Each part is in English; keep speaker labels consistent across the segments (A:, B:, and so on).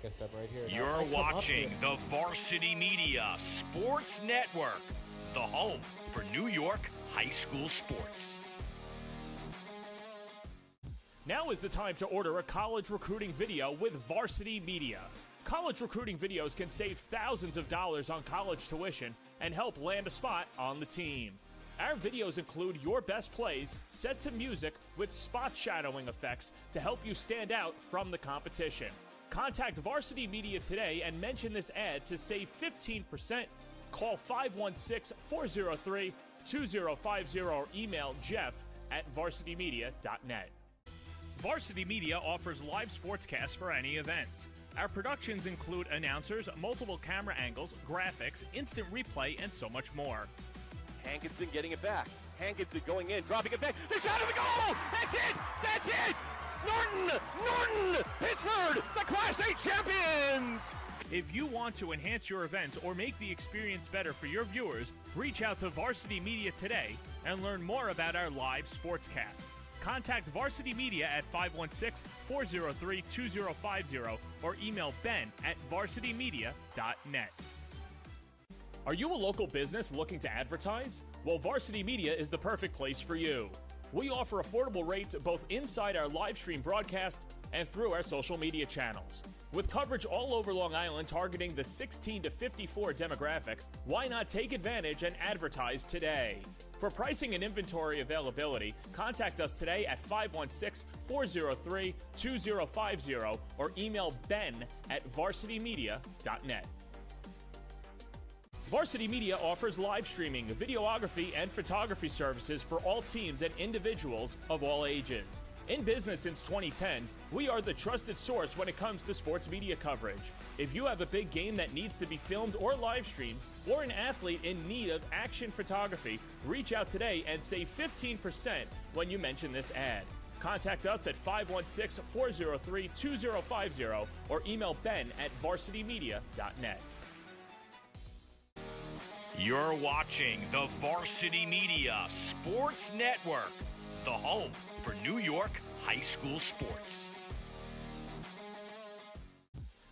A: Guess I'm right here.
B: You're watching the Varsity Media Sports Network, the home for New York high school sports.
C: Now is the time to order a college recruiting video with Varsity Media. College recruiting videos can save thousands of dollars on college tuition and help land a spot on the team. Our videos include your best plays set to music with spot shadowing effects to help you stand out from the competition. Contact Varsity Media today and mention this ad to save 15%. Call 516-403-2050 or email jeff@varsitymedia.net. Varsity Media offers live sportscasts for any event. Our productions include announcers, multiple camera angles, graphics, instant replay, and so much more.
D: Hankinson getting it back. Hankinson going in, dropping it back. The shot of the goal! That's it! That's it! Norton! Pittsburgh, the Class A champions!
C: If you want to enhance your event or make the experience better for your viewers, reach out to Varsity Media today and learn more about our live sportscast. Contact Varsity Media at 516-403-2050 or email ben@varsitymedia.net. Are you a local business looking to advertise? Well, Varsity Media is the perfect place for you. We offer affordable rates both inside our live stream broadcast and through our social media channels. With coverage all over Long Island targeting the 16 to 54 demographic, why not take advantage and advertise today? For pricing and inventory availability, contact us today at 516-403-2050 or email ben@varsitymedia.net. Varsity Media offers live streaming, videography, and photography services for all teams and individuals of all ages. In business since 2010, we are the trusted source when it comes to sports media coverage. If you have a big game that needs to be filmed or live streamed, or an athlete in need of action photography, reach out today and save 15% when you mention this ad. Contact us at 516-403-2050 or email ben@varsitymedia.net.
B: You're watching the Varsity Media Sports Network, the home for New York high school sports.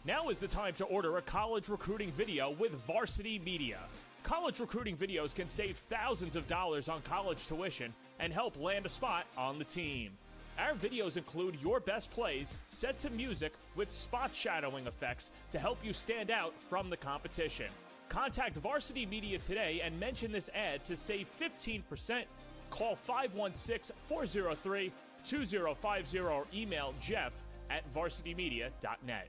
C: Now is the time to order a college recruiting video with Varsity Media. College recruiting videos can save thousands of dollars on college tuition and help land a spot on the team. Our videos include your best plays set to music with spot shadowing effects to help you stand out from the competition. Contact Varsity Media today and mention this ad to save 15%. Call 516-403-2050 or email jeff@varsitymedia.net.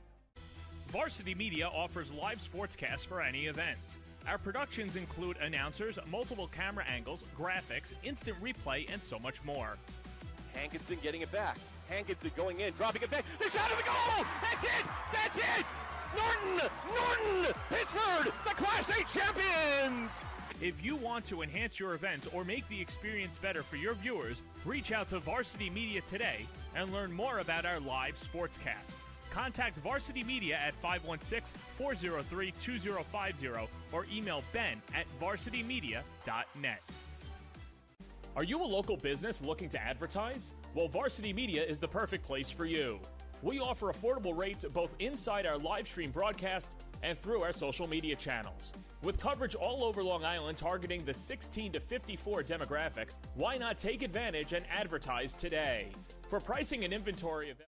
C: Varsity Media offers live sportscasts for any event. Our productions include announcers, multiple camera angles, graphics, instant replay, and so much more.
D: Hankinson getting it back. Hankinson going in, dropping it back. The shot of the goal! That's it! That's it! Norton! Pittsburgh, the Class A champions!
C: If you want to enhance your event or make the experience better for your viewers, reach out to Varsity Media today and learn more about our live sportscast. Contact Varsity Media at 516-403-2050 or email ben@varsitymedia.net. Are you a local business looking to advertise? Well, Varsity Media is the perfect place for you. We offer affordable rates both inside our live stream broadcast and through our social media channels. With coverage all over Long Island targeting the 16 to 54 demographic, why not take advantage and advertise today? For pricing and inventory availability,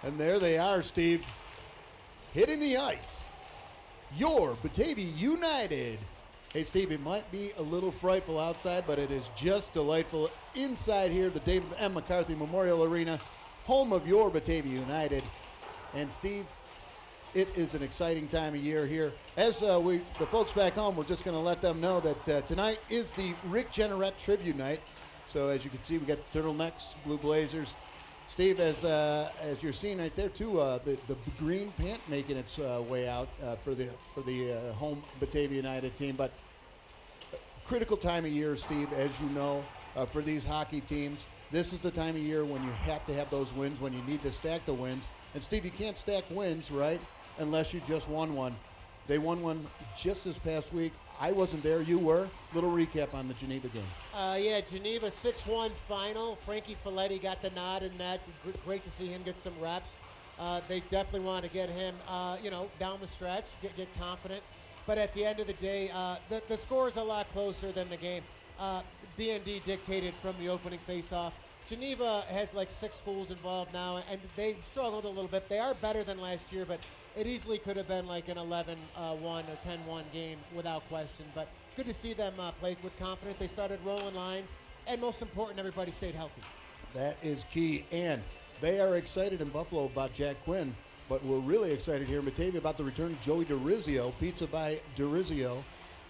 A: And there they are, Steve, hitting the ice. Your Batavia United. Hey, Steve, it might be a little frightful outside, but it is just delightful inside here, the David M. McCarthy Memorial Arena, home of your Batavia United. And, Steve, it is an exciting time of year here. As the folks back home, we're just going to let them know that tonight is the Rick Jenneret Tribute Night. So, as you can see, we got the turtlenecks, blue blazers. Steve, as you're seeing right there too, the green pant making its way out for the home Batavia United team. But critical time of year, Steve, as you know, for these hockey teams. This is the time of year when you have to have those wins, when you need to stack the wins. And Steve, you can't stack wins, right, unless you just won one. They won one just this past week. I wasn't there. You were. Little recap on the Geneva game.
E: Yeah, Geneva 6-1 final. Frankie Folletti got the nod in that. Great to see him get some reps. They definitely want to get him, down the stretch, get confident. But at the end of the day, the score is a lot closer than the game. BND dictated from the opening faceoff. Geneva has like 6 schools involved now, and they've struggled a little bit. They are better than last year, but it easily could have been like an 11-1 or 10-1 game without question. But good to see them play with confidence. They started rolling lines, and most important, everybody stayed healthy.
A: That is key, and they are excited in Buffalo about Jack Quinn, but we're really excited here in Batavia about the return of Joey DiRizio, Pizza by DiRizio.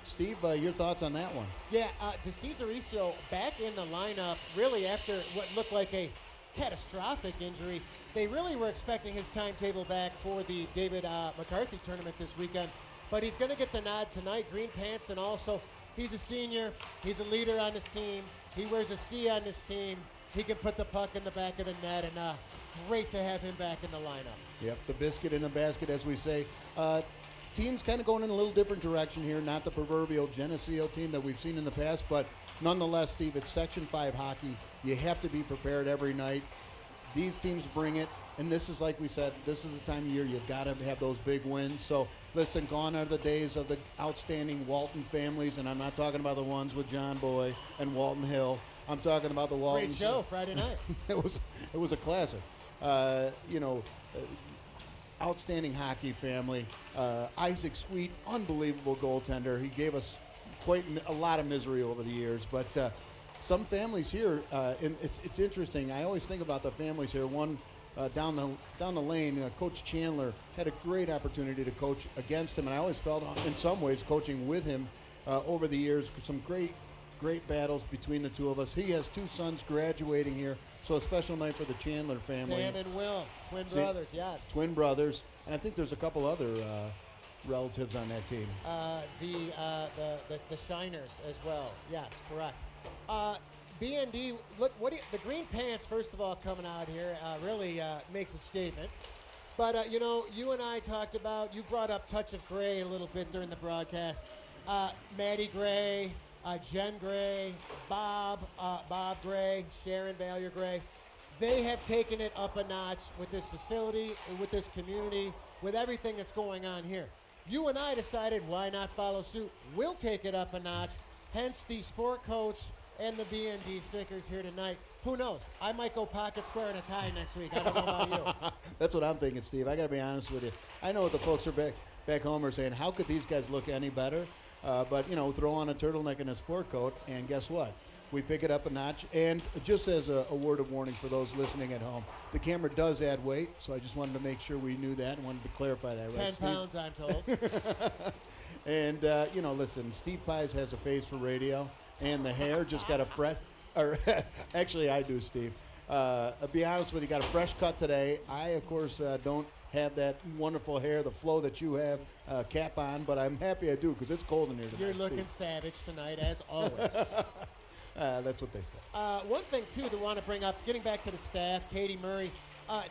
A: Steve, your thoughts on that one?
E: Yeah, to see DiRizio back in the lineup, really after what looked like a catastrophic injury. They really were expecting his timetable back for the David McCarthy tournament this weekend, but he's going to get the nod tonight. Green pants, and also he's a senior. He's a leader on his team. He wears a C on his team. He can put the puck in the back of the net, and great to have him back in the lineup.
A: Yep, the biscuit in the basket, as we say. Teams kind of going in a little different direction here, not the proverbial Geneseo team that we've seen in the past, but nonetheless, Steve, it's Section 5 hockey. You have to be prepared every night. These teams bring it, and this is, like we said, this is the time of year you've got to have those big wins. So, listen, gone are the days of the outstanding Walton families, and I'm not talking about the ones with John Boy and Walton Hill. I'm talking about the Waltons.
E: Great show, Friday night.
A: It was a classic. Outstanding hockey family. Isaac Sweet, unbelievable goaltender. He gave us quite a lot of misery over the years. But some families here, and it's interesting. I always think about the families here. One down the lane, Coach Chandler had a great opportunity to coach against him, and I always felt, in some ways, coaching with him over the years. Some great battles between the two of us. He has 2 sons graduating here. So a special night for the Chandler family.
E: Sam and Will, twin brothers, yes.
A: Twin brothers, and I think there's a couple other relatives on that team.
E: The Shiners as well. Yes, correct. BND, look, the green pants, first of all, coming out here really makes a statement. But you and I talked about. You brought up Touch of Gray a little bit during the broadcast. Maddie Gray. Jen Gray, Bob Gray, Sharon Valier Gray, they have taken it up a notch with this facility, with this community, with everything that's going on here. You and I decided why not follow suit? We'll take it up a notch, hence the sport coats and the BND stickers here tonight. Who knows? I might go pocket square and a tie next week. I don't know about you.
A: That's what I'm thinking, Steve. I got to be honest with you. I know what the folks are back home are saying. How could these guys look any better? But, throw on a turtleneck and a sport coat, and guess what? We pick it up a notch. And just as a word of warning for those listening at home, the camera does add weight, so I just wanted to make sure we knew that and wanted to clarify that.
E: 10 pounds, I'm told.
A: And, listen, Steve Pies has a face for radio, and the hair just got a fresh – or actually, I do, Steve. I'll be honest with you, got a fresh cut today. I, of course, don't have that wonderful hair, the flow that you have, cap on, but I'm happy I do because it's cold in here tonight.
E: You're looking savage tonight, as always.
A: That's what they say.
E: One thing, too, that I want to bring up, getting back to the staff, Katie Murray,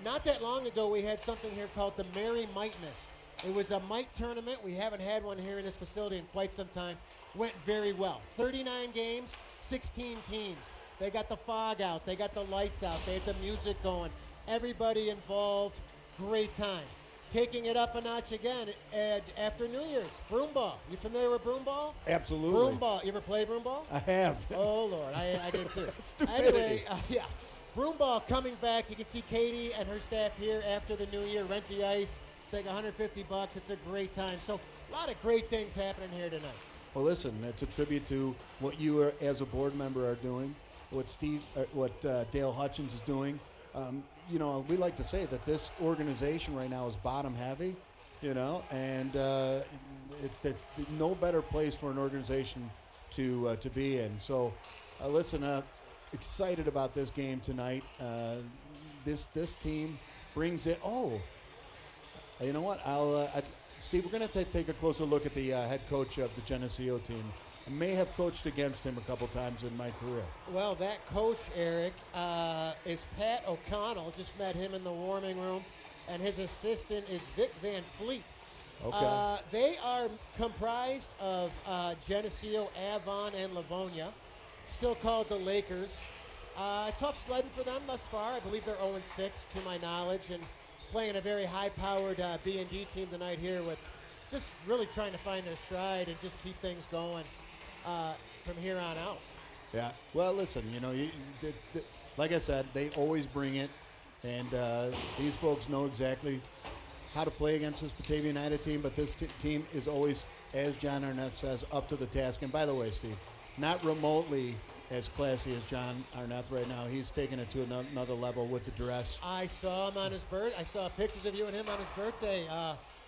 E: not that long ago we had something here called the Mary Miteness. It was a mite tournament. We haven't had one here in this facility in quite some time. Went very well. 39 games, 16 teams. They got the fog out. They got the lights out. They had the music going. Everybody involved. Great time. Taking it up a notch again after New Year's. Broomball. You familiar with broomball?
A: Absolutely.
E: Broomball. You ever play broomball?
A: I have.
E: Oh, Lord. I did too.
A: Stupidity.
E: Anyway, yeah. Broom ball coming back. You can see Katie and her staff here after the new year. Rent the ice. It's like $150. It's a great time. So a lot of great things happening here tonight.
A: Well, listen, it's a tribute to what you are, as a board member are doing, what Dale Hutchins is doing. You know, we like to say that this organization right now is bottom heavy, you know, and no better place for an organization to be in. So, listen, excited about this game tonight. This team brings it. Oh, you know what? Steve, we're going to take a closer look at the head coach of the Geneseo team. I may have coached against him a couple times in my career.
E: Well, that coach, Eric, is Pat O'Connell. Just met him in the warming room. And his assistant is Vic Van Fleet.
A: Okay.
E: They are comprised of Geneseo, Avon, and Livonia, still called the Lakers. Tough sledding for them thus far. I believe they're 0-6 to my knowledge, and playing a very high-powered BND team tonight here with just really trying to find their stride and just keep things going from here on out.
A: Yeah. Well, listen, you know, like I said, they always bring it, and these folks know exactly how to play against this Batavia United team, but this team is always, as John Arnett says, up to the task. And by the way, Steve, not remotely as classy as John Arnett right now. He's taking it to another level with the dress.
E: I saw him on his birthday. I saw pictures of you and him on his birthday.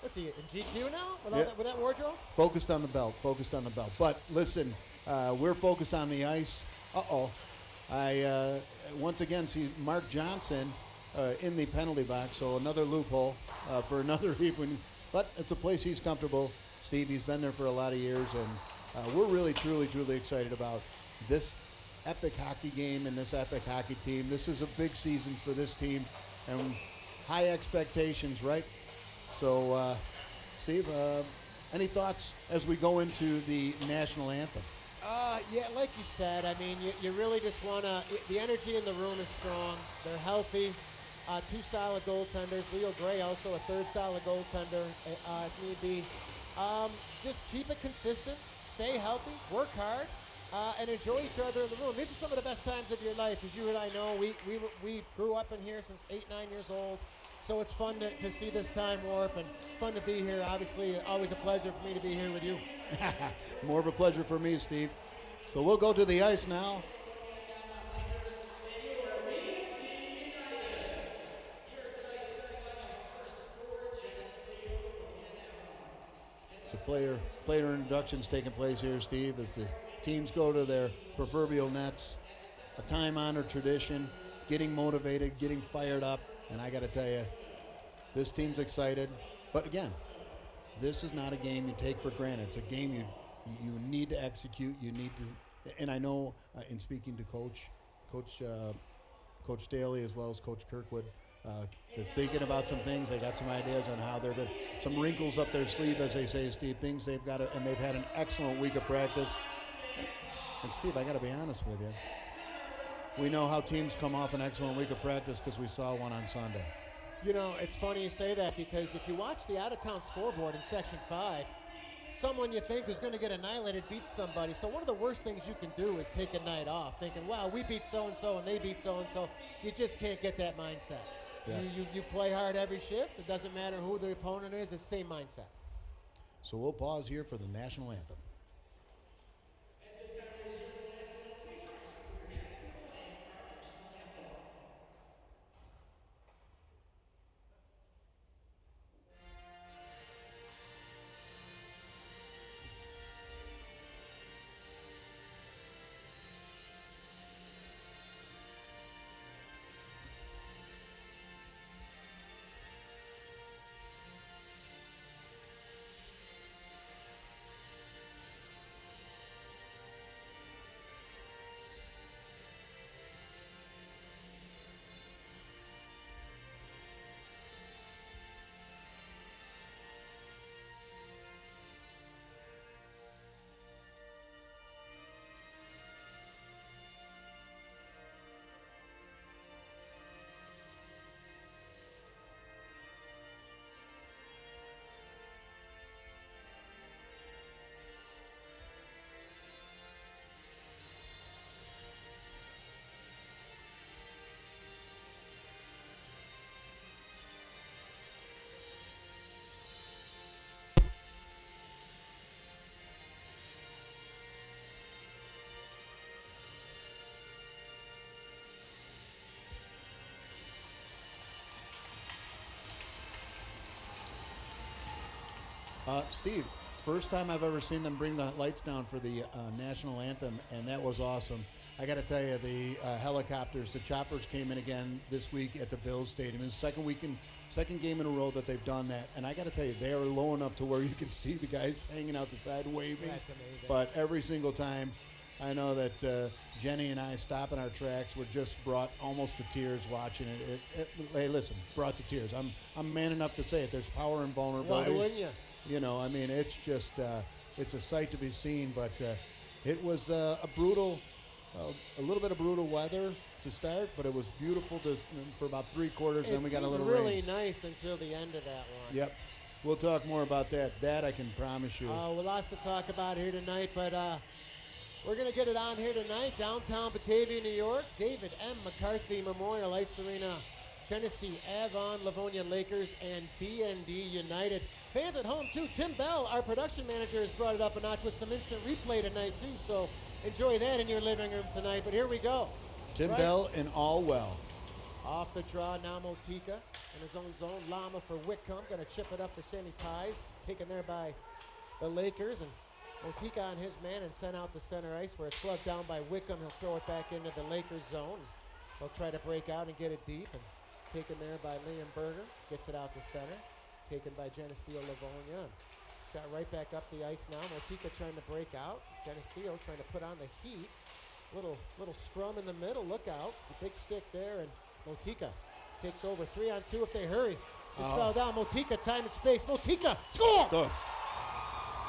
E: What's he, in GQ now with that wardrobe?
A: Focused on the belt. But listen, we're focused on the ice. I once again see Mark Johnson in the penalty box, so another loophole for another evening. But it's a place he's comfortable. Steve, he's been there for a lot of years, and we're really, truly, truly excited about this epic hockey game and this epic hockey team. This is a big season for this team, and high expectations, right? So, Steve, any thoughts as we go into the national anthem?
E: Yeah, like you said, I mean, you really just want to, the energy in the room is strong. They're healthy. Two solid goaltenders. Leo Gray also a third solid goaltender if need be. Just keep it consistent, stay healthy, work hard, and enjoy each other in the room. These are some of the best times of your life. As you and I know, we grew up in here since 8, 9 years old. So it's fun to see this time warp and fun to be here. Obviously, always a pleasure for me to be here with you.
A: More of a pleasure for me, Steve. So we'll go to the ice now. So player introductions taking place here, Steve, as the teams go to their proverbial nets. A time-honored tradition, getting motivated, getting fired up. And I got to tell you, this team's excited. But again, this is not a game you take for granted. It's a game you need to execute. You need to, and I know in speaking to Coach Staley as well as Coach Kirkwood, they're thinking about some things. They got some ideas on how they're going to, some wrinkles up their sleeve, as they say, Steve, things they've got to, and they've had an excellent week of practice. And Steve, I got to be honest with you. We know how teams come off an excellent week of practice because we saw one on Sunday.
E: You know, it's funny you say that because if you watch the out-of-town scoreboard in Section 5, someone you think is going to get annihilated beats somebody. So one of the worst things you can do is take a night off thinking, wow, we beat so-and-so and they beat so-and-so. You just can't get that mindset. Yeah. You play hard every shift. It doesn't matter who the opponent is. It's the same mindset.
A: So we'll pause here for the national anthem. Steve, first time I've ever seen them bring the lights down for the national anthem, and that was awesome. I got to tell you, the helicopters, the choppers came in again this week at the Bills Stadium. It's the second game in a row that they've done that. And I got to tell you, they are low enough to where you can see the guys hanging out the side waving.
E: That's amazing.
A: But every single time, I know that Jenny and I stopping our tracks were just brought almost to tears watching it. Hey, listen, brought to tears. I'm man enough to say it. There's power and vulnerability.
E: Why wouldn't you?
A: You know, I mean, it's just it's a sight to be seen. But it was a little bit of brutal weather to start, but it was beautiful for about 3 quarters. Then we got a little
E: really
A: rain.
E: nice until the end of that one.
A: Yep. We'll talk more about that. That I can promise you.
E: Well, lots to talk about here tonight, but we're going to get it on here tonight. Downtown Batavia, New York. David M. McCarthy Memorial Ice Arena. Genesee, Avon, Livonia Lakers, and BND United. Fans at home, too. Tim Bell, our production manager, has brought it up a notch with some instant replay tonight, too. So enjoy that in your living room tonight. But here we go.
A: Tim Bell and all well.
E: Off the draw now, Motika in his own zone. Lama for Whitcomb. Going to chip it up for Sammy Pies. Taken there by the Lakers. And Motika on his man and sent out to center ice where it's gloved down by Whitcomb. He'll throw it back into the Lakers zone. They'll try to break out and get it deep. And taken there by Liam Berger. Gets it out to center. Taken by Geneseo Livonia. Shot right back up the ice now. Motika trying to break out. Geneseo trying to put on the heat. Little scrum in the middle. Look out. The big stick there. And Motika takes over 3-on-2 if they hurry. Just fell down. Motika, time and space. Motika, score!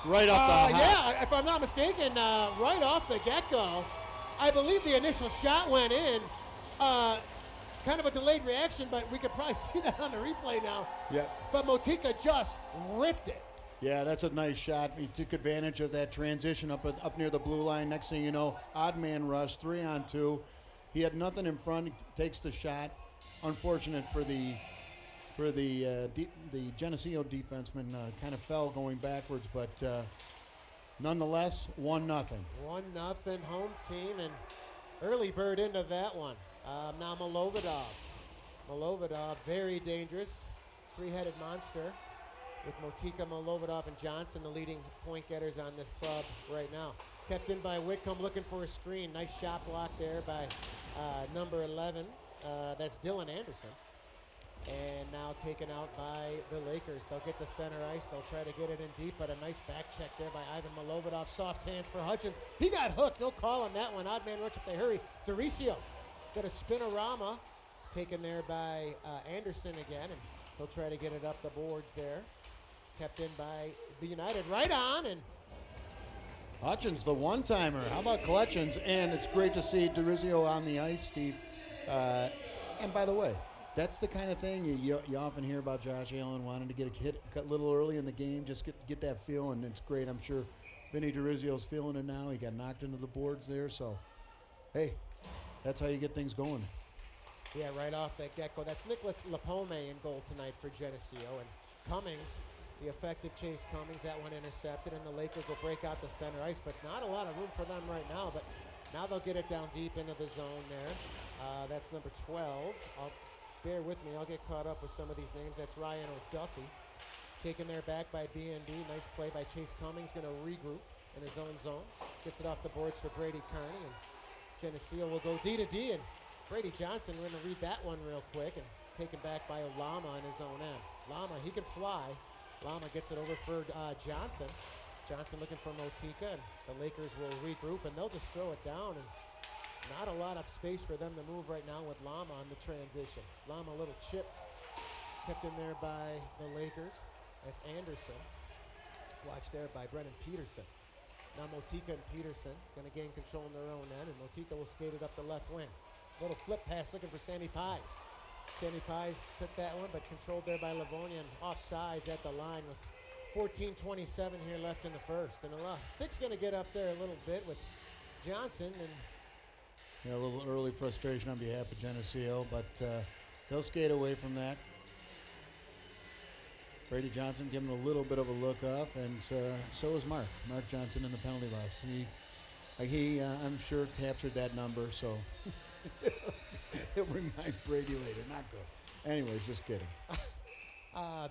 A: Right off the hop.
E: Yeah, if I'm not mistaken, right off the get-go. I believe the initial shot went in. Kind of a delayed reaction, but we could probably see that on the replay now.
A: Yep.
E: But Motika just ripped it.
A: Yeah, that's a nice shot. He took advantage of that transition up near the blue line. Next thing you know, odd man rush, 3-on-2. He had nothing in front. He takes the shot. Unfortunate for the Geneseo defenseman. Kind of fell going backwards, but nonetheless, 1-0.
E: 1-0 home team, and early bird into that one. Now Malovidov, very dangerous, 3-headed monster with Motika, Malovidov, and Johnson, the leading point getters on this club right now. Kept in by Whitcomb, looking for a screen. Nice shot block there by number 11. That's Dylan Anderson. And now taken out by the Lakers. They'll get to center ice. They'll try to get it in deep, but a nice back check there by Ivan Malovidov. Soft hands for Hutchins. He got hooked. No call on that one. Odd man rush if they hurry. Doricio got a spinorama taken there by Anderson again, and he'll try to get it up the boards there. Kept in by the United. Right on, and
A: Hutchins, the one-timer. How about Collections? And it's great to see Doricio on the ice, Steve. And by the way, that's the kind of thing you often hear about Josh Allen wanting to get a hit a little early in the game, just get that feel, and it's great. I'm sure Vinny Doricio's feeling it now. He got knocked into the boards there, so, hey, that's how you get things going.
E: Yeah, right off that get-go. That's Nicholas Lapome in goal tonight for Geneseo, and Cummings, the effective Chase Cummings, that one intercepted, and the Lakers will break out the center ice, but not a lot of room for them right now, but now they'll get it down deep into the zone there. That's number 12. Bear with me, I'll get caught up with some of these names. That's Ryan O'Duffy. Taken there back by BND. Nice play by Chase Cummings. Going to regroup in his own zone. Gets it off the boards for Brady Kearney. And Geneseo will go D to D. And Brady Johnson, we're going to read that one real quick. And taken back by Olama in his own end. Lama, he can fly. Lama gets it over for Johnson. Johnson looking for Motika. And the Lakers will regroup. And they'll just throw it down. And not a lot of space for them to move right now with Lama on the transition. Lama, a little chip kept in there by the Lakers. That's Anderson. Watch there by Brennan Peterson. Now Motika and Peterson going to gain control in their own end, and Motika will skate it up the left wing. Little flip pass looking for Sammy Pies. Sammy Pies took that one, but controlled there by Livonia and offsides at the line with 14:27 here left in the first. And Stick's going to get up there a little bit with Johnson, and
A: a little early frustration on behalf of Geneseo, but they'll skate away from that. Brady Johnson giving a little bit of a look off, and so is Mark Johnson in the penalty box. He I'm sure, captured that number, so he'll remind Brady later. Not good. Anyways, just kidding.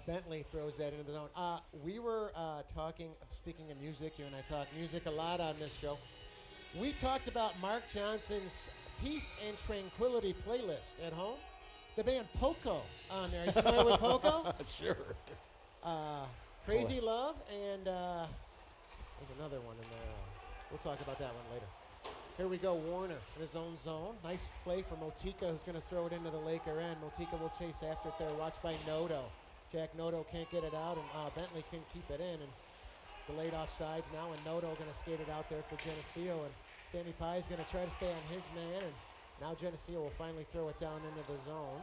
E: Bentley throws that into the zone. We were talking, speaking of music, you and I talk music a lot on this show. We talked about Mark Johnson's Peace and Tranquility playlist at home. The band Poco on there. Are you familiar with Poco?
A: Sure.
E: Crazy Love, and there's another one in there. We'll talk about that one later. Here we go, Warner in his own zone. Nice play for Motika, who's going to throw it into the Laker end. Motika will chase after it there. Watched by Noto. Jack Noto can't get it out, and Bentley can keep it in. And delayed offsides now, and Noto going to skate it out there for Geneseo. And Sammy Pye is going to try to stay on his man, and now Geneseo will finally throw it down into the zone.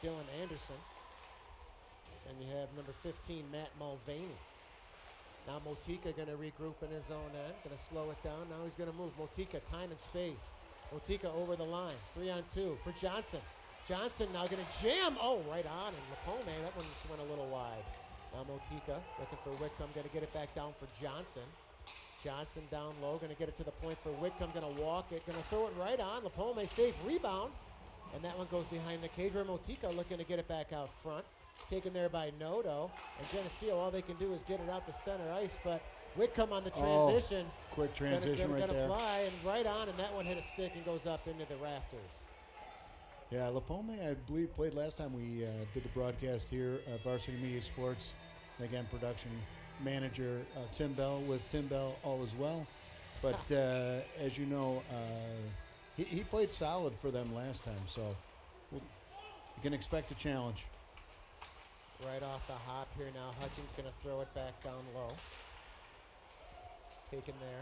E: Dylan Anderson. And you have number 15, Matt Mulvaney. Now Motika going to regroup in his own end, going to slow it down. Now he's going to move. Motika, time and space. Motika over the line, 3-on-2 for Johnson. Johnson now going to jam. Oh, right on. And Lapome, that one just went a little wide. Now Motika looking for Whitcomb, going to get it back down for Johnson. Johnson down low, going to get it to the point for Whitcomb, going to walk it, going to throw it right on. Lapome, safe rebound. And that one goes behind the cage where Motika looking to get it back out front. Taken there by Noto. And Geneseo, all they can do is get it out to center ice, but Whitcomb on the transition.
A: Quick transition right there.
E: Gonna fly and right on, and that one hit a stick and goes up into the rafters.
A: Yeah, Lapome, I believe, played last time we did the broadcast here at Varsity Media Sports. Again, production manager Tim Bell with Tim Bell all as well. But as you know, he played solid for them last time, so you can expect a challenge.
E: Right off the hop here now. Hutchins going to throw it back down low. Taken there.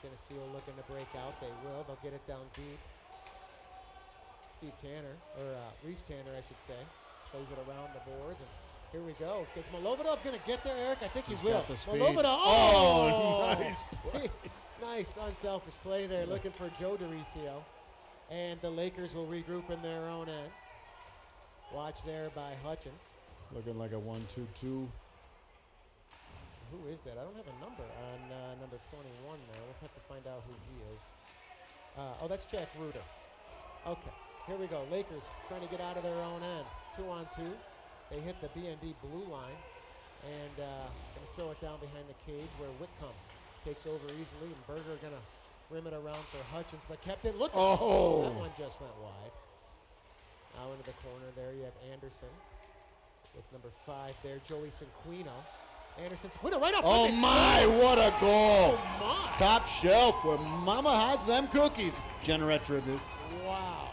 E: Geneseo looking to break out. They will. They'll get it down deep. Steve Tanner, or Reese Tanner, I should say, plays it around the boards. And here we go. Is Molovidov going to get there, Eric? I think he will. Molovidov.
A: Oh, nice play.
E: Nice unselfish play there. Looking for Joe DeRicio. And the Lakers will regroup in their own end. Watch there by Hutchins.
A: Looking like a 1-2-2.
E: Who is that? I don't have a number on number 21 there. We'll have to find out who he is. Oh, that's Jack Ruder. Okay, here we go. Lakers trying to get out of their own end. 2-on-2. They hit the BND blue line. And going to throw it down behind the cage where Whitcomb takes over easily. And Berger going to rim it around for Hutchins. But kept it. Look at that one just went wide. Now into the corner there, you have Anderson with number 5 there, Joey Cinquino. Anderson, Cinquino right up.
A: Oh my, what a goal.
E: Oh my.
A: Top shelf where Mama hides them cookies. Generette tribute.
E: Wow.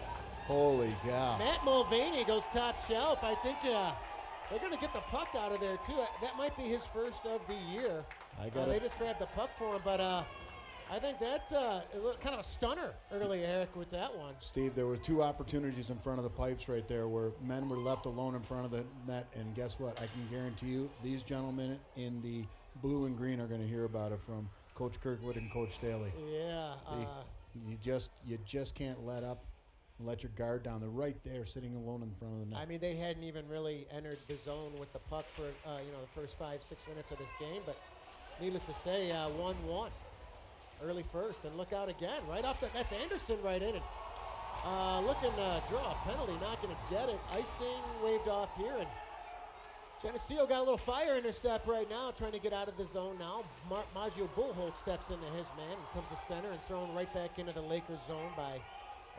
A: Holy cow.
E: Matt Mulvaney goes top shelf. I think they're going to get the puck out of there too. That might be his first of the year. They just grabbed the puck for him, but I think that's kind of a stunner early, Eric, with that one.
A: Steve, there were 2 opportunities in front of the pipes right there where men were left alone in front of the net, and guess what? I can guarantee you these gentlemen in the blue and green are going to hear about it from Coach Kirkwood and Coach Staley.
E: Yeah.
A: You just can't let up and let your guard down. They're right there sitting alone in front of the net.
E: I mean, they hadn't even really entered the zone with the puck for the first 5-6 minutes of this game, but needless to say, 1-1. Early first, and look out again. Right off that's Anderson right in. And looking to draw a penalty, not going to get it. Icing waved off here, and Geneseo got a little fire in their step right now, trying to get out of the zone now. Maggio Bullholt steps into his man and comes to center and thrown right back into the Lakers zone by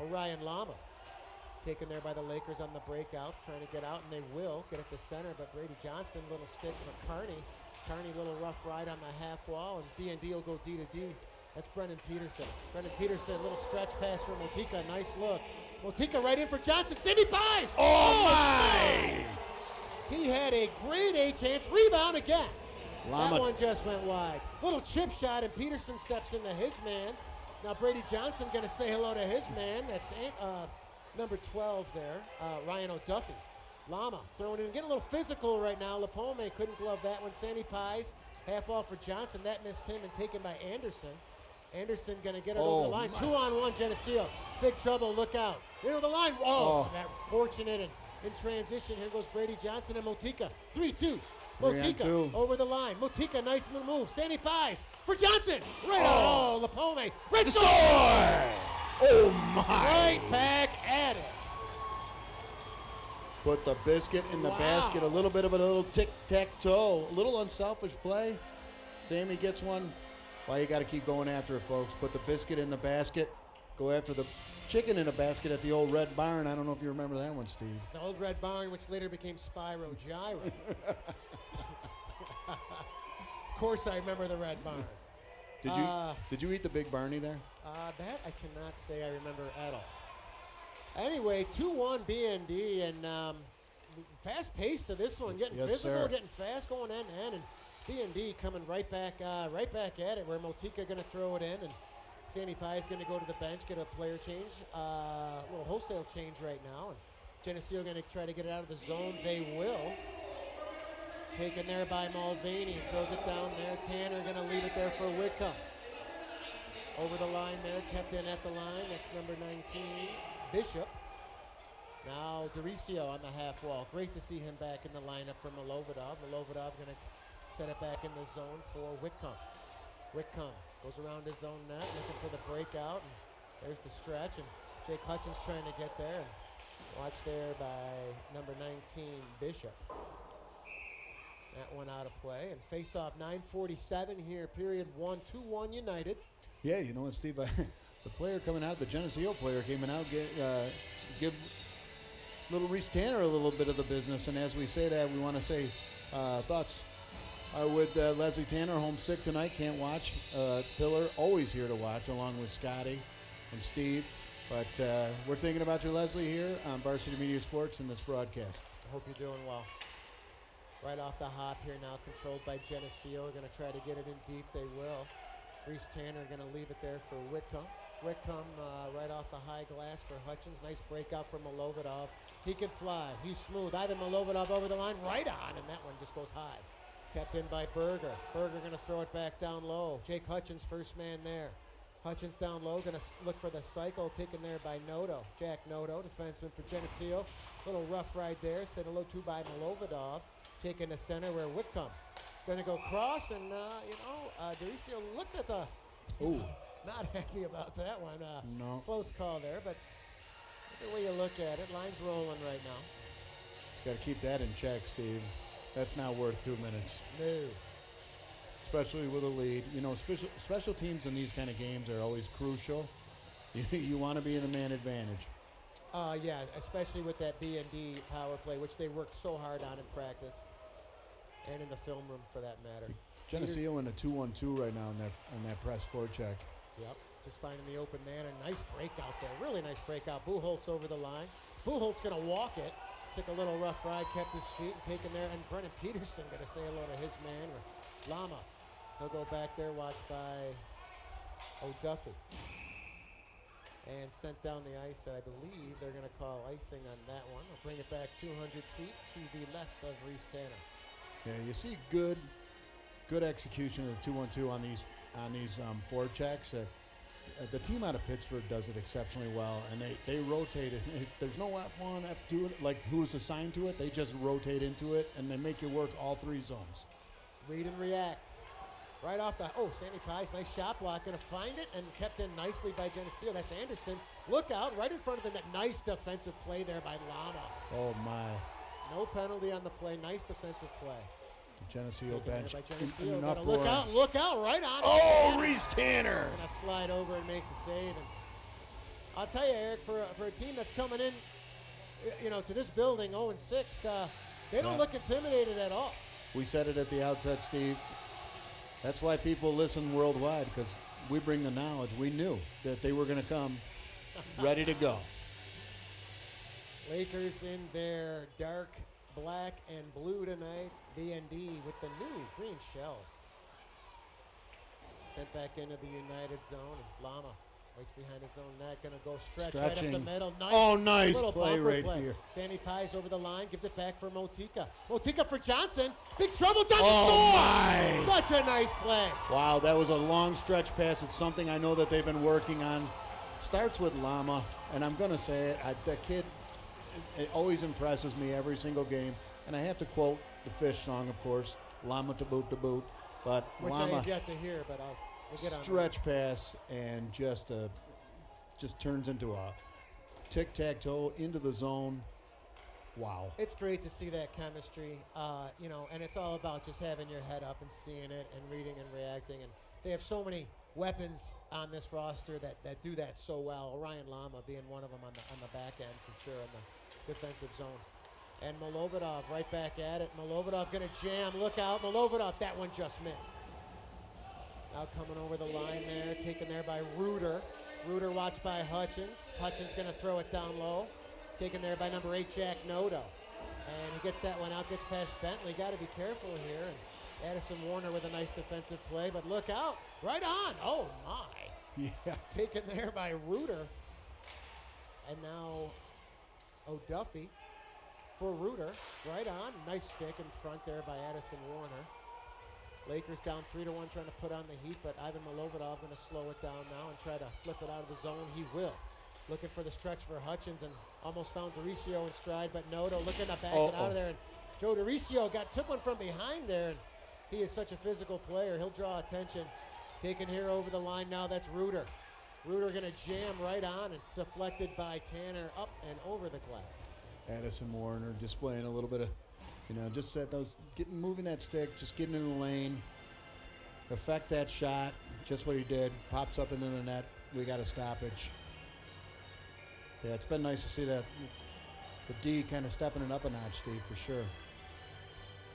E: Orion Lama. Taken there by the Lakers on the breakout, trying to get out, and they will get it to center, but Brady Johnson, little stick for Kearney. Kearney, little rough ride on the half wall, and B&D will go D to D. That's Brendan Peterson. Brendan Peterson, little stretch pass for Motika. Nice look. Motika right in for Johnson. Sammy Pies!
A: Oh my!
E: He had a grade A chance. Rebound again.
A: Lama.
E: That one just went wide. Little chip shot, and Peterson steps into his man. Now Brady Johnson going to say hello to his man. That's number 12 there, Ryan O'Duffy. Lama throwing in, getting a little physical right now. Lapome couldn't glove that one. Sammy Pies, half off for Johnson. That missed him and taken by Anderson. Anderson going to get it over the line. 2-on-1, Geneseo. Big trouble, look out. Into the line. That fortunate and in transition. Here goes Brady Johnson and Motika. 3-2. Motika over the line. Motika, nice move. Sammy Pies for Johnson. Right on. Lapome. Red score!
A: Oh my.
E: Right back at it.
A: Put the biscuit in the basket. A little bit of a little tic-tac-toe. A little unselfish play. Sammy gets one. Well, you got to keep going after it, folks. Put the biscuit in the basket. Go after the chicken in a basket at the old Red Barn. I don't know if you remember that one, Steve.
E: The old Red Barn, which later became Spyro Gyro. Of course I remember the Red Barn.
A: Did you eat the Big Barney there?
E: That I cannot say I remember at all. Anyway, 2-1 BND, and fast pace to this one, getting physical, getting fast, going end to end, and BND coming right back at it, where Motika going to throw it in, and Sandy Pie is going to go to the bench, get a player change, a little wholesale change right now, and Geneseo going to try to get it out of the zone. They will. Taken there by Mulvaney, throws it down there. Tanner going to leave it there for Whitcomb. Over the line there, kept in at the line. That's number 19, Bishop. Now Dericio on the half wall. Great to see him back in the lineup for Milovodov. Milovodov going to set it back in the zone for Whitcomb. Whitcomb goes around his own net, looking for the breakout. And there's the stretch, and Jake Hutchins trying to get there. And watch there by number 19, Bishop. That one out of play. And face-off 9:47 here, period 1, 2-1 United.
A: Yeah, you know what, Steve? The player coming out, the Geneseo player coming out, give little Reese Tanner a little bit of the business. And as we say that, we want to say thoughts are with Leslie Tanner, homesick tonight, can't watch. Pillar, always here to watch, along with Scotty and Steve. But we're thinking about you, Leslie, here on Varsity Media Sports in this broadcast.
E: I hope you're doing well. Right off the hop here now, controlled by Geneseo. We're going to try to get it in deep. They will. Reese Tanner going to leave it there for Whitcomb. Whitcomb right off the high glass for Hutchins. Nice breakout from Milovodov. He can fly. He's smooth. Ivan Milovodov over the line, right on, and that one just goes high. Kept in by Berger. Berger going to throw it back down low. Jake Hutchins, first man there. Hutchins down low, going to look for the cycle, taken there by Noto. Jack Noto, defenseman for Geneseo. Little rough ride there, sent a low two by Milovodov. Taken to center where Whitcomb going to go cross, and Dericio looked at the.
A: Ooh.
E: Not happy about that one.
A: No.
E: Close call there, but the way you look at it, line's rolling right now.
A: Got to keep that in check, Steve. That's not worth 2 minutes.
E: No.
A: Especially with a lead. You know, special teams in these kind of games are always crucial. You want to be in the man advantage.
E: Yeah, especially with that B&D power play, which they worked so hard on in practice and in the film room for that matter.
A: Geneseo in a 2-1-2 right now on that press forecheck.
E: Yep, just finding the open man. A nice breakout there, really nice breakout. Buchholz over the line. Buchholz going to walk it. Took a little rough ride, kept his feet, and taken there. And Brennan Peterson going to say hello to his man, Lama. He'll go back there, watched by O'Duffy. And sent down the ice, and I believe they're going to call icing on that one. I'll bring it back 200 feet to the left of Reese Tanner.
A: Yeah, you see good execution of the 2-1-2 on these forechecks. The team out of Pittsburgh does it exceptionally well, and they rotate it. There's no F1, F2, like who's assigned to it. They just rotate into it, and they make you work all three zones.
E: Read and react. Right off the, Sammy Pies, nice shot block, going to find it, and kept in nicely by Geneseo. That's Anderson. Look out, right in front of the net. Nice defensive play there by Lama.
A: Oh, my.
E: No penalty on the play. Nice defensive play.
A: Geneseo bench.
E: Look out, right on.
A: Oh, Reese Tanner.
E: Going to slide over and make the save. And I'll tell you, Eric, for a team that's coming in, to this building 0-6, they don't look intimidated at all.
A: We said it at the outset, Steve. That's why people listen worldwide, because we bring the knowledge. We knew that they were going to come ready to go.
E: Lakers in their dark black and blue tonight. BND with the new green shells. Sent back into the United zone. And Lama waits behind his own net. Going to go stretch right up the middle.
A: Nice play right here.
E: Sammy Pies over the line. Gives it back for Motika. Motika for Johnson. Big trouble. Johnson
A: my.
E: Such a nice play.
A: Wow, that was a long stretch pass. It's something I know that they've been working on. Starts with Lama, and I'm going to say it. That kid, it always impresses me every single game. And I have to quote the Fish song, of course, Lama to boot. But
E: which
A: Lama,
E: I have yet to hear, but we'll get on
A: stretch pass and just turns into a tic-tac-toe into the zone. Wow.
E: It's great to see that chemistry, and it's all about just having your head up and seeing it and reading and reacting. And they have so many weapons on this roster that do that so well. Orion Lama being one of them on the back end for sure in the defensive zone. And Milovidov right back at it. Milovidov going to jam. Look out. Milovidov, that one just missed. Now coming over the line there, taken there by Reuter. Reuter watched by Hutchins. Hutchins going to throw it down low. Taken there by number 8, Jack Noto. And he gets that one out, gets past Bentley. Got to be careful here. And Addison Warner with a nice defensive play, but look out. Right on. Oh, my.
A: Yeah.
E: Taken there by Reuter. And now O'Duffy for Reuter. Right on. Nice stick in front there by Addison Warner. Lakers down 3-1, trying to put on the heat, but Ivan Milovidov going to slow it down now and try to flip it out of the zone. He will. Looking for the stretch for Hutchins and almost found Doricio in stride, but Noto looking to back it out of there. And Joe Doricio took one from behind there, and he is such a physical player. He'll draw attention. Taken here over the line now, that's Reuter. Reuter going to jam right on and deflected by Tanner up and over the glass.
A: Addison Warner displaying a little bit of, just at those, moving that stick, just getting in the lane, affect that shot, just what he did, pops up into the net. We got a stoppage. Yeah, it's been nice to see that, the D kind of stepping it up a notch, Steve, for sure.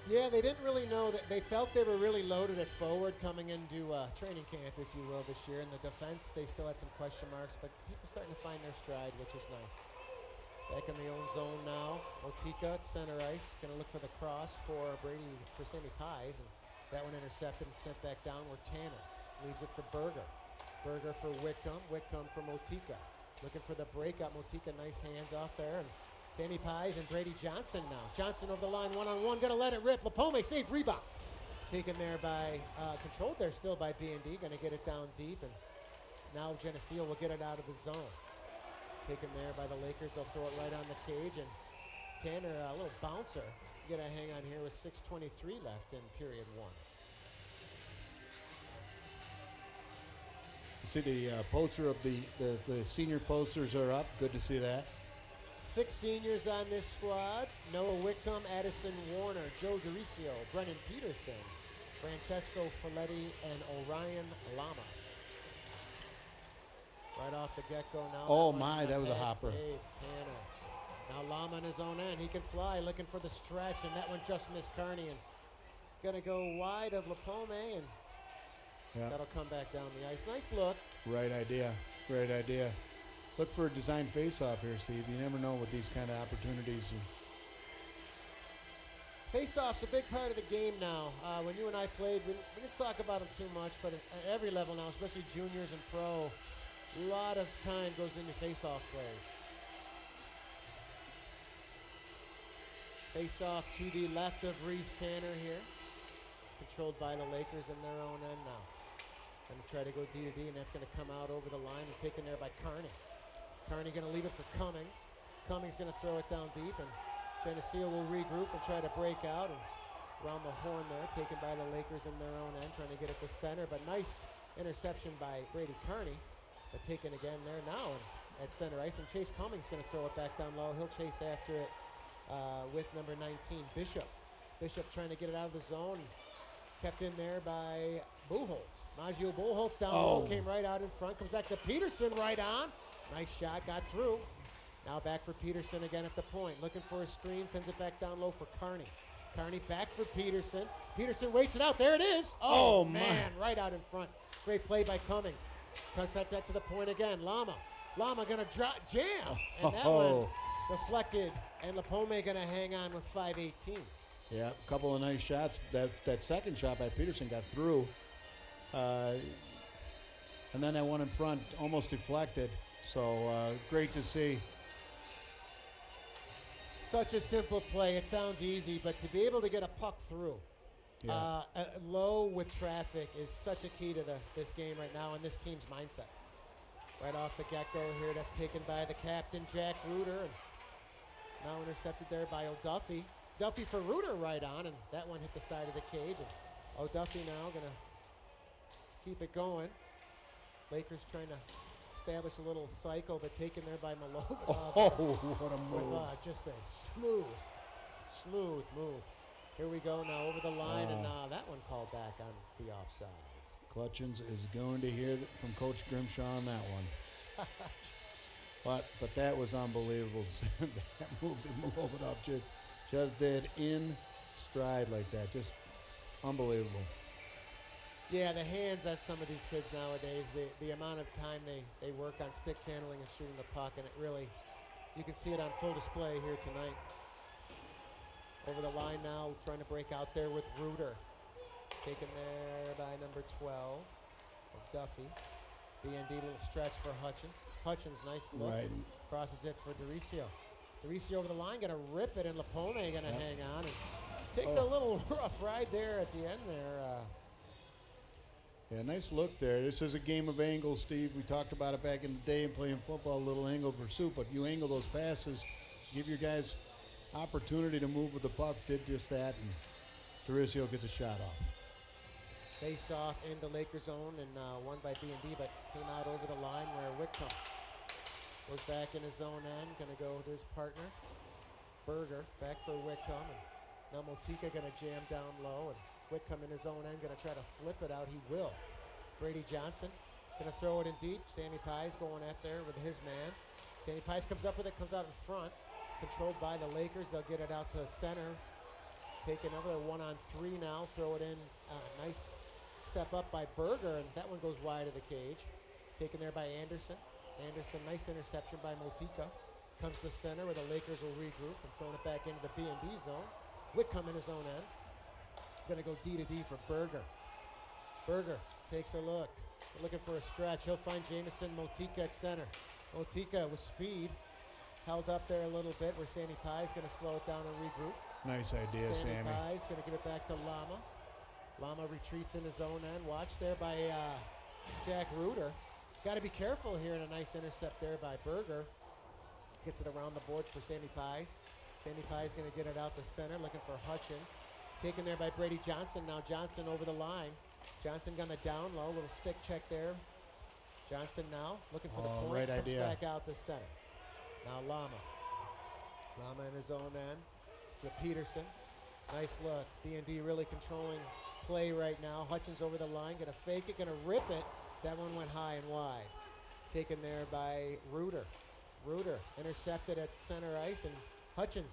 E: Yeah, they didn't really know that. They felt they were really loaded at forward coming into training camp, if you will, this year. In the defense, they still had some question marks, but people starting to find their stride, which is nice. Back in the own zone now. Otika at center ice. Going to look for the cross for Sammy Pies. And that one intercepted and sent back down where Tanner leaves it for Berger. Berger for Whitcomb. Whitcomb for Motika. Looking for the breakup. Motika, nice hands off there. And Sammy Pies and Brady Johnson now. Johnson over the line, one-on-one. Going to let it rip. Lapome saved rebound. Taken there by, controlled there still by BND. Going to get it down deep. And now Geneseo will get it out of the zone. Taken there by the Lakers. They'll throw it right on the cage. And Tanner, a little bouncer. Get a hang on here with 6:23 left in period 1.
A: You see the poster of the senior posters are up. Good to see that.
E: 6 seniors on this squad. Noah Whitcomb, Addison Warner, Joe Doricio, Brennan Peterson, Francesco Folletti, and Orion Lama. Right off the get-go now.
A: Oh, that was a hopper.
E: Save, Tanner. Now Lama on his own end. He can fly, looking for the stretch, and that one just missed Kearney. And going to go wide of Lapome, and that'll come back down the ice. Nice look.
A: Right idea. Great idea. Look for a design face-off here, Steve. You never know with these kind of opportunities.
E: Face-off's a big part of the game now. When you and I played, we didn't talk about them too much, but at every level now, especially juniors and pro, a lot of time goes into face-off plays. Face-off to the left of Reese Tanner here. Controlled by the Lakers in their own end now. Going to try to go D-to-D, and that's going to come out over the line and taken there by Kearney. Kearney going to leave it for Cummings. Cummings going to throw it down deep, and Geneseo will regroup and try to break out. And around the horn there, taken by the Lakers in their own end, trying to get it to center. But nice interception by Brady Kearney. But taken again there now at center ice. And Chase Cummings going to throw it back down low. He'll chase after it with number 19, Bishop. Bishop trying to get it out of the zone. Kept in there by Buchholz. Maggio Buchholz down low, came right out in front. Comes back to Peterson right on. Nice shot, got through. Now back for Peterson again at the point. Looking for a screen, sends it back down low for Kearney. Kearney back for Peterson. Peterson waits it out. There it is. Oh man, right out in front. Great play by Cummings. Cuts that to the point again. Lama going to drop, jam. And that one deflected. And Lapome going to hang on with 5:18.
A: Yeah, a couple of nice shots. That second shot by Peterson got through. And then that one in front almost deflected. So great to see.
E: Such a simple play. It sounds easy, but to be able to get a puck through low with traffic is such a key to this game right now and this team's mindset. Right off the get-go here, that's taken by the captain, Jack Reuter. And now intercepted there by O'Duffy. Duffy for Reuter right on, and that one hit the side of the cage. And O'Duffy now going to keep it going. Lakers trying to establish a little cycle, but taken there by Malova.
A: Oh, what a move.
E: With just a smooth move. Here we go now over the line, and that one called back on the offsides.
A: Clutchins is going to hear from Coach Grimshaw on that one. But that was unbelievable. That move that Malova just did in stride like that. Just unbelievable.
E: Yeah, the hands on some of these kids nowadays, the amount of time they work on stick handling and shooting the puck, and it really, you can see it on full display here tonight. Over the line now, trying to break out there with Reuter. Taken there by number 12, Duffy. BND little stretch for Hutchins. Hutchins, nice look.
A: Right.
E: Crosses it for Dericio. Dericio over the line, going to rip it, and Lapone going to hang on. And takes a little rough ride there at the end there.
A: Yeah, nice look there. This is a game of angles, Steve. We talked about it back in the day in playing football, a little angle pursuit, but you angle those passes, give your guys opportunity to move with the puck, did just that, and Dericio gets a shot off.
E: Face off in the Lakers zone and won by B&D, but came out over the line where Whitcomb goes back in his own end, going to go to his partner. Berger back for Whitcomb, and now Motika going to jam down low, and Whitcomb in his own end going to try to flip it out. He will. Brady Johnson going to throw it in deep. Sammy Pies going at there with his man. Sammy Pies comes up with it, comes out in front. Controlled by the Lakers. They'll get it out to center. Taking over the 1-on-3 now. Throw it in. Nice step up by Berger, and that one goes wide of the cage. Taken there by Anderson. Anderson, nice interception by Motika. Comes to center where the Lakers will regroup and throwing it back into the B&D zone. Whitcomb in his own end. Going to go D to D for Berger. Berger takes a look. Looking for a stretch. He'll find Jameson Motika at center. Motika with speed. Held up there a little bit where Sammy Pie's going to slow it down and regroup.
A: Nice idea, Sammy.
E: Pie's going to give it back to Lama. Lama retreats in his own end. Watch there by Jack Reuter. Got to be careful here, and a nice intercept there by Berger. Gets it around the board for Sammy Pies. Sammy Pie's going to get it out to center, looking for Hutchins. Taken there by Brady Johnson. Now Johnson over the line. Johnson got the down low, little stick check there. Johnson now looking for the point.
A: Right
E: comes
A: idea.
E: back out to center. Now Lama. Lama in his own end. To Peterson. Nice look. B&D really controlling play right now. Hutchins over the line. Going to fake it. Going to rip it. That one went high and wide. Taken there by Reuter. Reuter intercepted at center ice, and Hutchins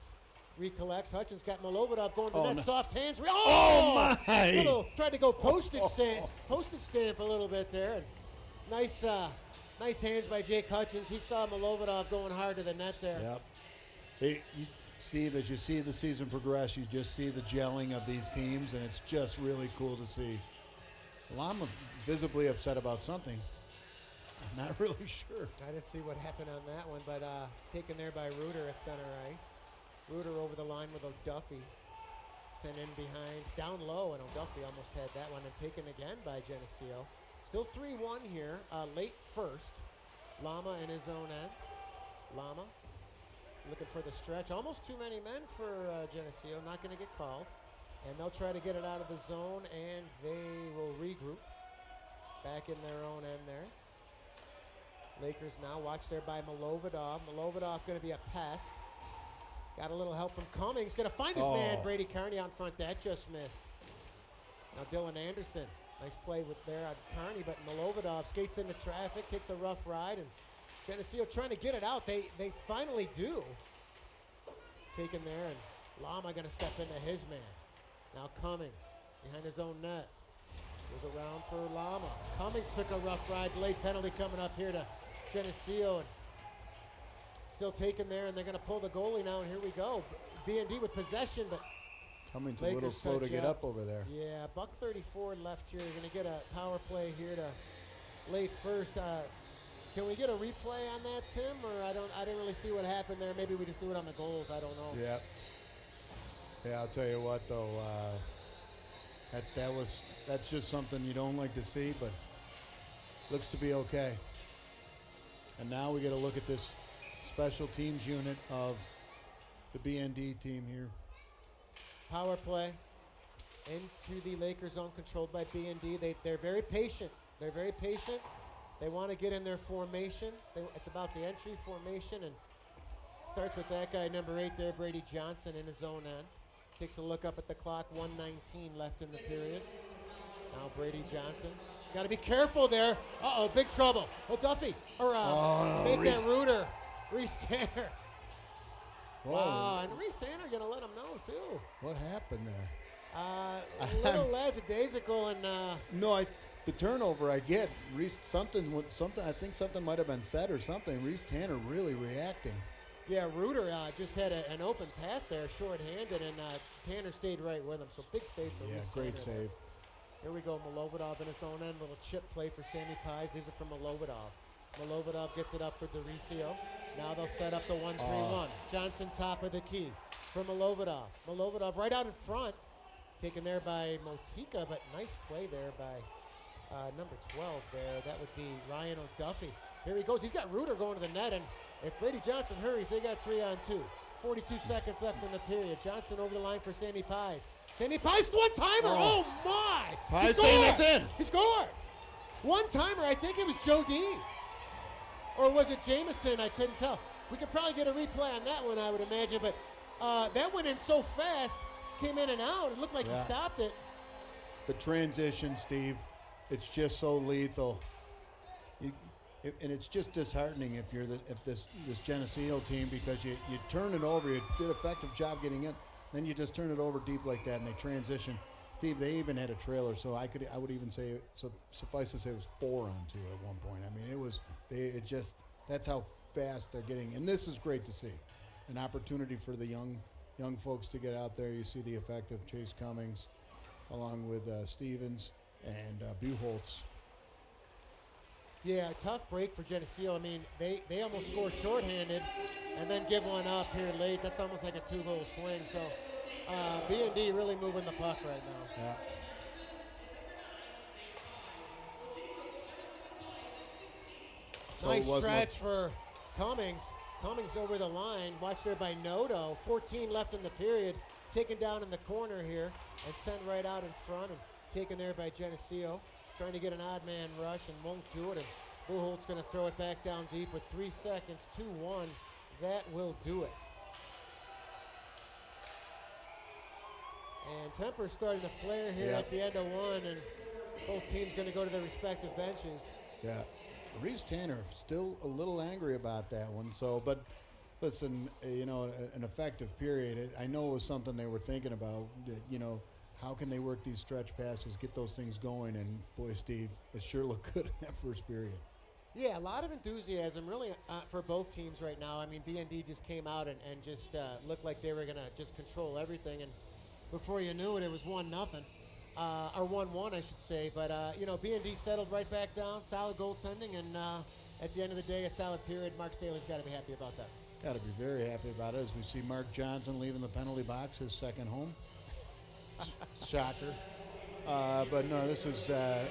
E: recollects. Hutchins got Malovidov going to the net.
A: No.
E: Soft hands.
A: Oh, my!
E: Tried to go postage stamp a little bit there. And nice hands by Jake Hutchins. He saw Malovidov going hard to the net there.
A: Yep. Steve, as you see the season progress, you just see the gelling of these teams, and it's just really cool to see. Lama visibly upset about something. I'm not really sure.
E: I didn't see what happened on that one, but taken there by Reuter at center ice. Reuter over the line with O'Duffy. Sent in behind, down low, and O'Duffy almost had that one, and taken again by Geneseo. Still 3-1 here, late first. Lama in his own end. Lama looking for the stretch. Almost too many men for Geneseo, not going to get called. And they'll try to get it out of the zone, and they will regroup. Back in their own end there. Lakers now, watch there by Malovidov. Malovidov going to be a pest. Got a little help from Cummings. Going to find his man, Brady Carney, out front. That just missed. Now Dylan Anderson. Nice play with there on Carney, but Malovidov skates into traffic, takes a rough ride, and Geneseo trying to get it out. They finally do. Taken there, and Lama going to step into his man. Now Cummings behind his own net. Goes around for Lama. Cummings took a rough ride. Late penalty coming up here to Geneseo. And still taken there, and they're going to pull the goalie now, and here we go. B&D with possession, but
A: Cummings a little slow to get up over there.
E: Yeah, $1:34 left here. You're going to get a power play here to late first. Can we get a replay on that, Tim? Or I didn't really see what happened there. Maybe we just do it on the goals. I don't know.
A: Yeah. Yeah, I'll tell you what though. That's just something you don't like to see, but looks to be okay. And now we get a look at this special teams unit of the BND team here.
E: Power play into the Lakers zone, controlled by B&D. They're very patient. They're very patient. They want to get in their formation. It's about the entry formation, and starts with that guy, number 8 there, Brady Johnson, in his own end. Takes a look up at the clock, 1:19 left in the period. Now Brady Johnson. Got to be careful there. Uh-oh, big trouble. Oh, Duffy. Or make that Reuter. Reese Tanner.
A: Whoa.
E: Wow, and Reese Tanner going to let him know, too.
A: What happened there?
E: A little lackadaisical and
A: No, the turnover I get. Reese, something. I think something might have been said or something. Reese Tanner really reacting.
E: yeah, Reuter just had an open path there, short-handed, and Tanner stayed right with him. So big save for
A: Yeah,
E: Reese
A: great
E: Tanner.
A: save.
E: Here we go, Milovodov in his own end. Little chip play for Sammy Pies. Leaves it for Milovodov. Milovodov gets it up for Doricio. Now they'll set up the 1-3-1. Johnson top of the key for Milovodov. Milovodov right out in front. Taken there by Motika, but nice play there by number 12 there. That would be Ryan O'Duffy. Here he goes. He's got Reuter going to the net, and if Brady Johnson hurries, they got 3-on-2. 42 seconds left in the period. Johnson over the line for Sammy Pies. Sammy Pies, one-timer. Oh, my.
A: Pies saying that's in.
E: He scored. One-timer. I think it was Joe D. Or was it Jameson? I couldn't tell. We could probably get a replay on that one, I would imagine. But that went in so fast, came in and out. It looked like he stopped it.
A: The transition, Steve, it's just so lethal. And it's just disheartening if this Geneseo team, because you turn it over, you did an effective job getting in, then you just turn it over deep like that, and they transition. Steve, they even had a trailer, so I would even say, so suffice to say, it was 4-on-2 at one point. I mean, that's how fast they're getting, and this is great to see. An opportunity for the young folks to get out there. You see the effect of Chase Cummings, along with Stevens and Buchholz.
E: Yeah, tough break for Geneseo. I mean, they almost score shorthanded and then give one up here late. That's almost like a 2-goal swing. So BND really moving the puck right now.
A: Yeah.
E: Nice stretch for Cummings. Cummings over the line. Watched there by Noto. 14 left in the period. Taken down in the corner here and sent right out in front and taken there by Geneseo. Trying to get an odd man rush and won't do it. And Buchholz going to throw it back down deep with 3 seconds. 2-1. That will do it. And temper's starting to flare here at the end of one, and both teams going to go to their respective benches.
A: Yeah. Reese Tanner still a little angry about that one. So, but listen, an effective period. I know it was something they were thinking about. How can they work these stretch passes, get those things going? And boy, Steve, it sure looked good in that first period.
E: Yeah, a lot of enthusiasm really for both teams right now. I mean, BND just came out and just looked like they were going to just control everything. And before you knew it, it was 1-0. Or 1-1, I should say. But, BND settled right back down, solid goaltending, and at the end of the day, a solid period. Mark Staley's got to be happy about that.
A: Got to be very happy about it as we see Mark Johnson leaving the penalty box, his second home. Shocker. But no, this is a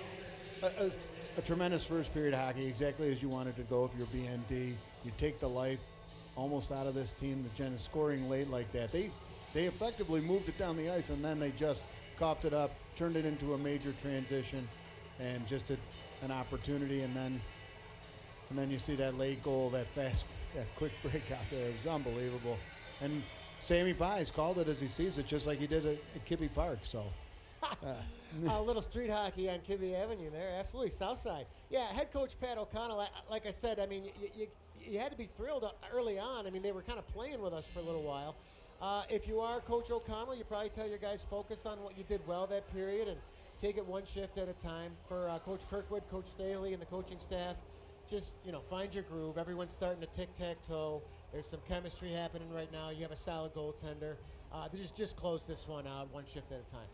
A: tremendous first period of hockey, exactly as you wanted to go if you're BND. You take the life almost out of this team. The Gen is scoring late like that. They effectively moved it down the ice, and then they just coughed it up, turned it into a major transition, and just an opportunity. And then you see that late goal, that quick break out there. It was unbelievable. And Sammy Pies called it as he sees it, just like he did at Kibbe Park. So,
E: a little street hockey on Kibbe Avenue there, absolutely, South Side. Yeah, head coach Pat O'Connell, like I said, I mean, you had to be thrilled early on. I mean, they were kind of playing with us for a little while. If you are Coach O'Connell, you probably tell your guys focus on what you did well that period and take it one shift at a time. For Coach Kirkwood, Coach Staley, and the coaching staff, just find your groove. Everyone's starting to tic-tac-toe. There's some chemistry happening right now. You have a solid goaltender. Just close this one out one shift at a time.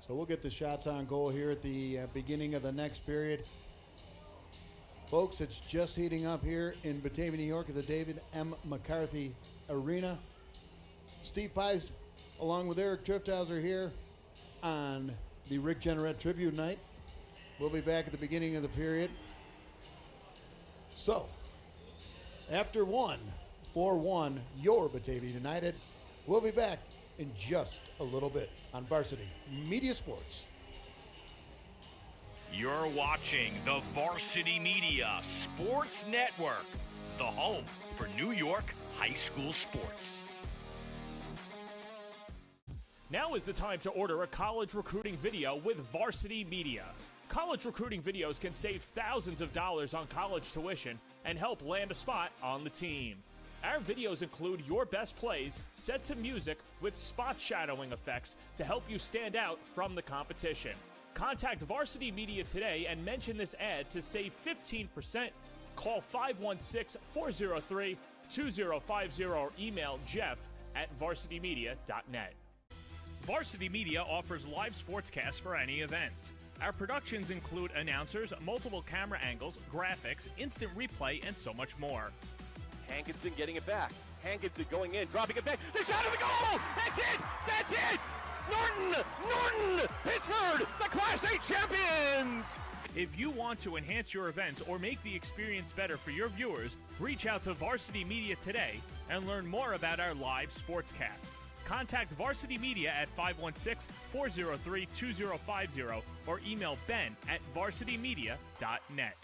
A: So we'll get the shots on goal here at the beginning of the next period. Folks, it's just heating up here in Batavia, New York at the David M. McCarthy Arena. Steve Pies, along with Eric Trifthauser here on the Rick Jenneret Tribute Night. We'll be back at the beginning of the period. So, after 4-1, your Batavia United. We'll be back in just a little bit on Varsity Media Sports.
B: You're watching the Varsity Media Sports Network, the home for New York high school sports.
C: Now is the time to order a college recruiting video with Varsity Media. College recruiting videos can save thousands of dollars on college tuition and help land a spot on the team. Our videos include your best plays set to music with spot shadowing effects to help you stand out from the competition. Contact Varsity Media today and mention this ad to save 15%. Call 516-403-2050 or email jeff@varsitymedia.net. Varsity Media offers live sportscasts for any event. Our productions include announcers, multiple camera angles, graphics, instant replay, and so much more.
D: Hankinson getting it back. Hankinson going in, dropping it back. The shot of the goal! That's it! That's it! Norton! Pittsburgh, the Class A champions!
C: If you want to enhance your event or make the experience better for your viewers, reach out to Varsity Media today and learn more about our live sportscast. Contact Varsity Media at 516-403-2050 or email ben@varsitymedia.net.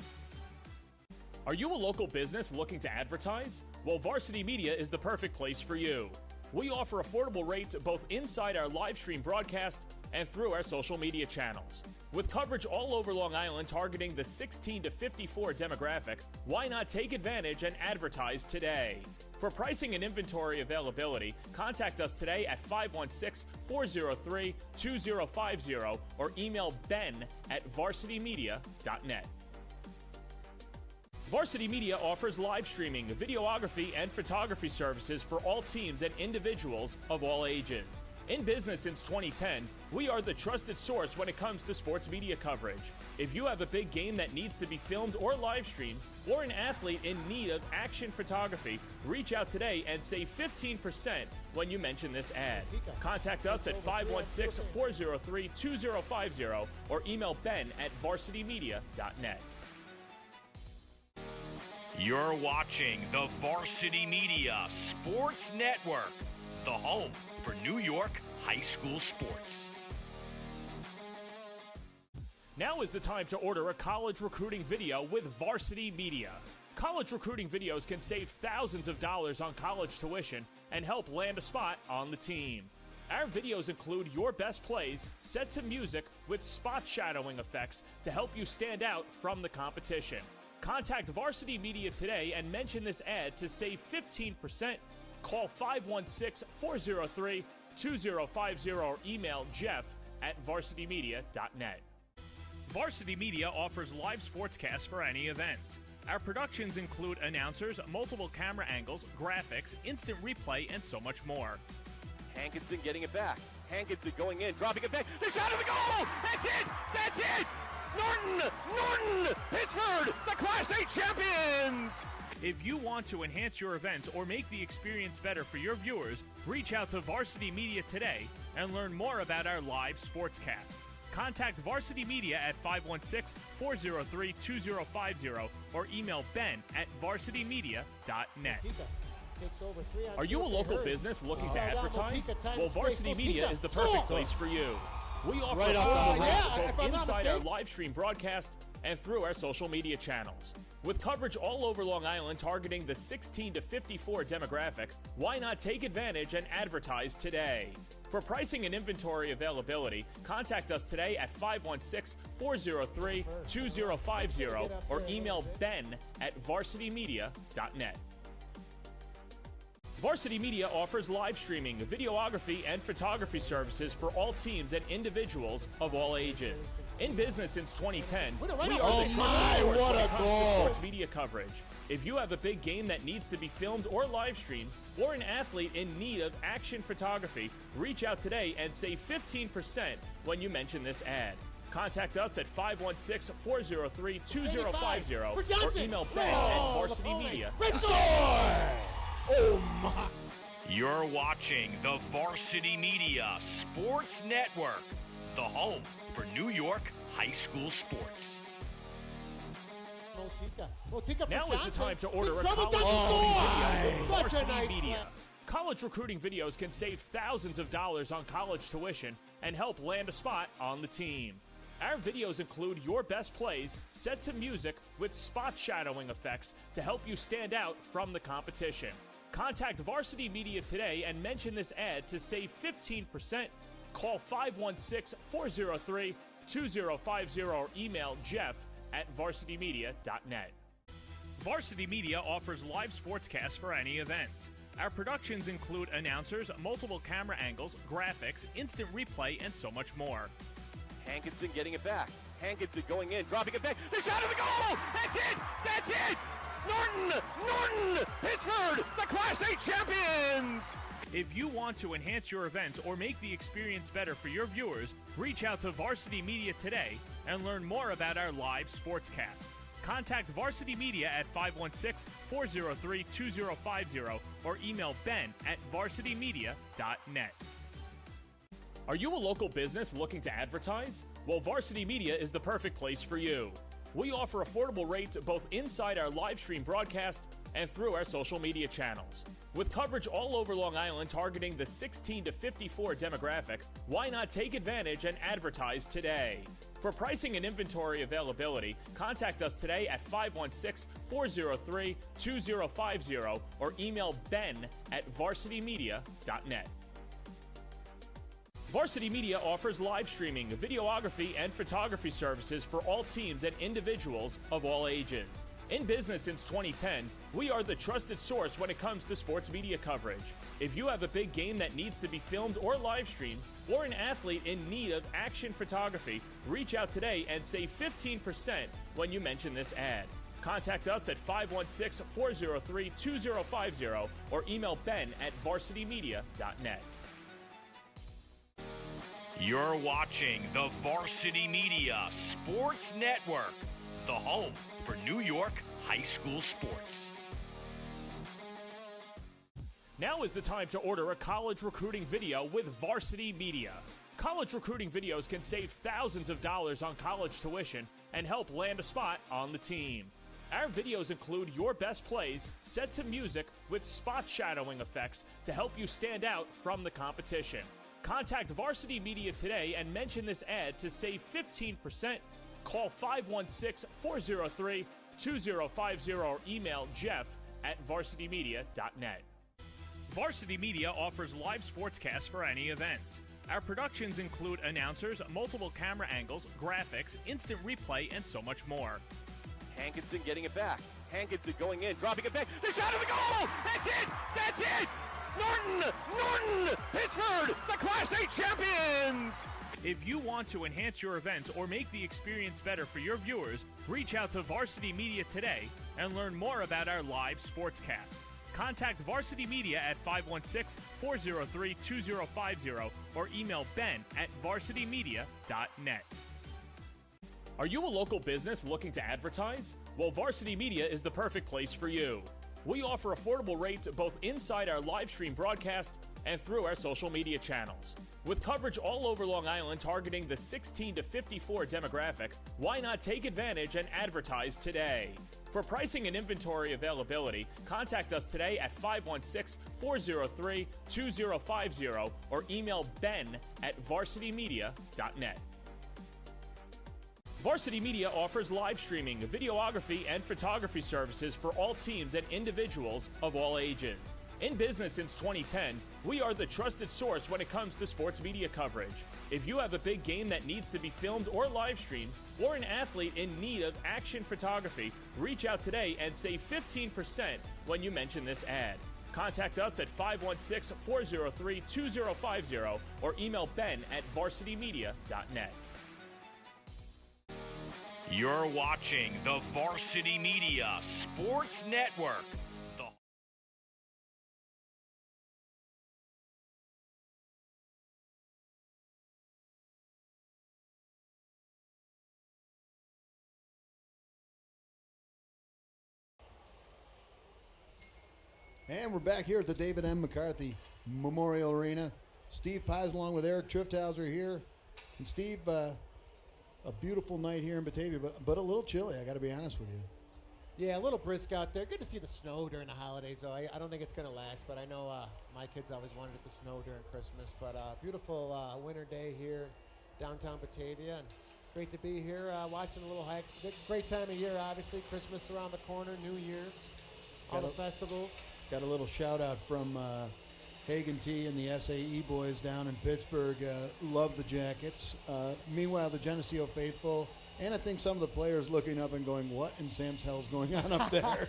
C: Are you a local business looking to advertise? Well, Varsity Media is the perfect place for you. We offer affordable rates both inside our live stream broadcast and through our social media channels. With coverage all over Long Island targeting the 16 to 54 demographic, why not take advantage and advertise today? For pricing and inventory availability, contact us today at 516-403-2050 or email ben@varsitymedia.net. Varsity Media offers live streaming, videography, and photography services for all teams and individuals of all ages. In business since 2010, we are the trusted source when it comes to sports media coverage. If you have a big game that needs to be filmed or live streamed, or an athlete in need of action photography, reach out today and save 15% when you mention this ad. Contact us at 516-403-2050 or email ben@varsitymedia.net.
B: You're watching the Varsity Media Sports Network, the home for New York high school sports.
C: Now is the time to order a college recruiting video with Varsity Media. College recruiting videos can save thousands of dollars on college tuition and help land a spot on the team. Our videos include your best plays set to music with spot shadowing effects to help you stand out from the competition. Contact Varsity Media today and mention this ad to save 15%. Call 516-403-2050 or email jeff@varsitymedia.net. Varsity Media offers live sportscasts for any event. Our productions include announcers, multiple camera angles, graphics, instant replay, and so much more.
D: Hankinson getting it back. Hankinson going in, dropping it back. The shot of the goal! That's it! That's it! Norton! Pittsburgh, the Class A champions!
C: If you want to enhance your event or make the experience better for your viewers, reach out to Varsity Media today and learn more about our live sportscast. Contact Varsity Media at 516-403-2050 or email ben@varsitymedia.net. Are you a local business looking to advertise? Well, Varsity Media is the perfect place for you. We offer affordable rates both inside our live stream broadcast and through our social media channels. With coverage all over Long Island targeting the 16 to 54 demographic, why not take advantage and advertise today? For pricing and inventory availability, contact us today at 516-403-2050 or email ben@varsitymedia.net. Varsity Media offers live streaming, videography, and photography services for all teams and individuals of all ages. In business since 2010, we are the trusted source when it comes to sports media coverage. If you have a big game that needs to be filmed or live streamed, or an athlete in need of action photography, reach out today and save 15% when you mention this ad. Contact us at 516-403-2050 or email ben@varsitymedia.
A: Oh my!
B: You're watching the Varsity Media Sports Network, the home for New York high school sports.
C: Now is the time to order a college recruiting video with Varsity Media. College recruiting videos can save thousands of dollars on college tuition and help land a spot on the team. Our videos include your best plays set to music with spot shadowing effects to help you stand out from the competition. Contact Varsity Media today and mention this ad to save 15%. Call 516-403-2050 or email jeff@varsitymedia.net. Varsity Media offers live sportscasts for any event. Our productions include announcers, multiple camera angles, graphics, instant replay, and so much more.
D: Hankinson getting it back. Hankinson going in, dropping it back. The shot of the goal! That's it! That's it! Norton! Pittsburgh, the Class A champions!
C: If you want to enhance your event or make the experience better for your viewers, reach out to Varsity Media today and learn more about our live sportscast. Contact Varsity Media at 516-403-2050 or email ben@varsitymedia.net. Are you a local business looking to advertise? Well, Varsity Media is the perfect place for you. We offer affordable rates both inside our live stream broadcast and through our social media channels. With coverage all over Long Island targeting the 16 to 54 demographic, why not take advantage and advertise today? For pricing and inventory availability, contact us today at 516-403-2050 or email ben@varsitymedia.net. Varsity Media offers live streaming, videography, and photography services for all teams and individuals of all ages. In business since 2010, we are the trusted source when it comes to sports media coverage. If you have a big game that needs to be filmed or live streamed, or an athlete in need of action photography, reach out today and save 15% when you mention this ad. Contact us at 516-403-2050 or email ben@varsitymedia.net.
B: You're watching the Varsity Media Sports Network, the home for New York high school sports.
C: Now is the time to order a college recruiting video with Varsity Media. College recruiting videos can save thousands of dollars on college tuition and help land a spot on the team. Our videos include your best plays set to music with spot shadowing effects to help you stand out from the competition. Contact Varsity Media today and mention this ad to save 15%. Call 516-403-2050 or email jeff@varsitymedia.net. Varsity Media offers live sportscasts for any event. Our productions include announcers, multiple camera angles, graphics, instant replay, and so much more.
D: Hankinson getting it back. Hankinson going in, dropping it back. The shot of the goal! That's it! That's it! Norton! Pittsburgh, the Class A champions!
C: If you want to enhance your event or make the experience better for your viewers, reach out to Varsity Media today and learn more about our live sportscast. Contact Varsity Media at 516-403-2050 or email ben@varsitymedia.net. Are you a local business looking to advertise? Well, Varsity Media is the perfect place for you. We offer affordable rates both inside our live stream broadcast and through our social media channels. With coverage all over Long Island targeting the 16 to 54 demographic, why not take advantage and advertise today? For pricing and inventory availability, contact us today at 516-403-2050 or email ben@varsitymedia.net. Varsity Media offers live streaming, videography, and photography services for all teams and individuals of all ages. In business since 2010, we are the trusted source when it comes to sports media coverage. If you have a big game that needs to be filmed or live streamed, or an athlete in need of action photography, reach out today and save 15% when you mention this ad. Contact us at 516-403-2050 or email ben@varsitymedia.net.
B: You're watching the Varsity Media Sports Network.
A: And we're back here at the David M. McCarthy Memorial Arena. Steve Pies along with Eric Trifthauser here. And Steve, a beautiful night here in Batavia, but a little chilly, I got to be honest with you.
E: Yeah, a little brisk out there. Good to see the snow during the holidays, though. I don't think it's going to last, but I know my kids always wanted it to snow during Christmas. But beautiful winter day here downtown Batavia. And Great to be here watching a little hike. Great time of year, obviously. Christmas around the corner, New Year's, all the festivals.
A: Got a little shout out from Hagen T and the SAE boys down in Pittsburgh. Love the jackets. Meanwhile, the Geneseo faithful, and I think some of the players looking up and going, what in Sam's hell's going on up there?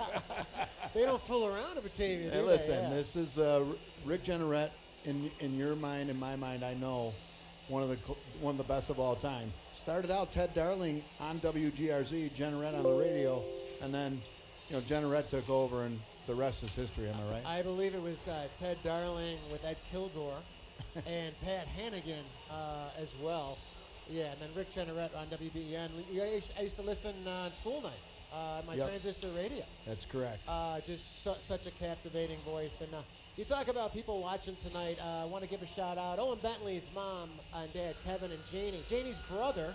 E: They don't fool around at Batavia,
A: Hey,
E: do
A: listen,
E: they? Yeah.
A: this is Rick Jeanneret, in your mind, in my mind, I know, one of the best of all time. Started out Ted Darling on WGRZ, Jeanneret on the radio, and then Jeanneret took over, and the rest is history. Am I right?
E: I believe it was Ted Darling with Ed Kilgore and Pat Hannigan as well. Yeah, and then Rick Jeanneret on WBEN. I used to listen on school nights on my transistor radio.
A: That's correct.
E: Just such a captivating voice. And you talk about people watching tonight. I want to give a shout out. Owen Bentley's mom and dad, Kevin and Janie. Janie's brother,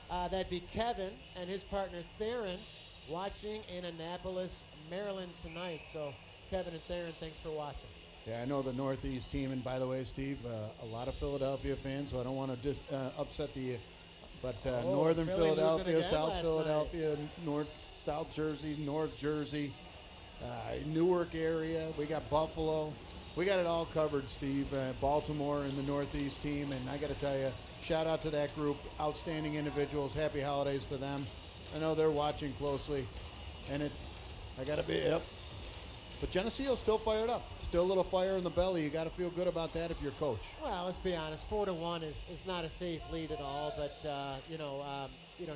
E: that'd be Kevin, and his partner Theron, watching in Annapolis, Maryland tonight. So Kevin and Theron, thanks for watching.
A: Yeah, I know the Northeast team, and by the way, Steve, a lot of Philadelphia fans, so I don't want to upset the, but Northern
E: Philly losing
A: Philadelphia,
E: again
A: South
E: last
A: Philadelphia, South Jersey, North Jersey, Newark area. We got Buffalo. We got it all covered, Steve. Baltimore in the Northeast team, and I got to tell you, shout out to that group. Outstanding individuals. Happy holidays to them. I know they're watching closely, and I got to be up. But Geneseo's still fired up. Still a little fire in the belly. You got to feel good about that if you're coach.
E: Well, let's be honest. 4-1 is not a safe lead at all. But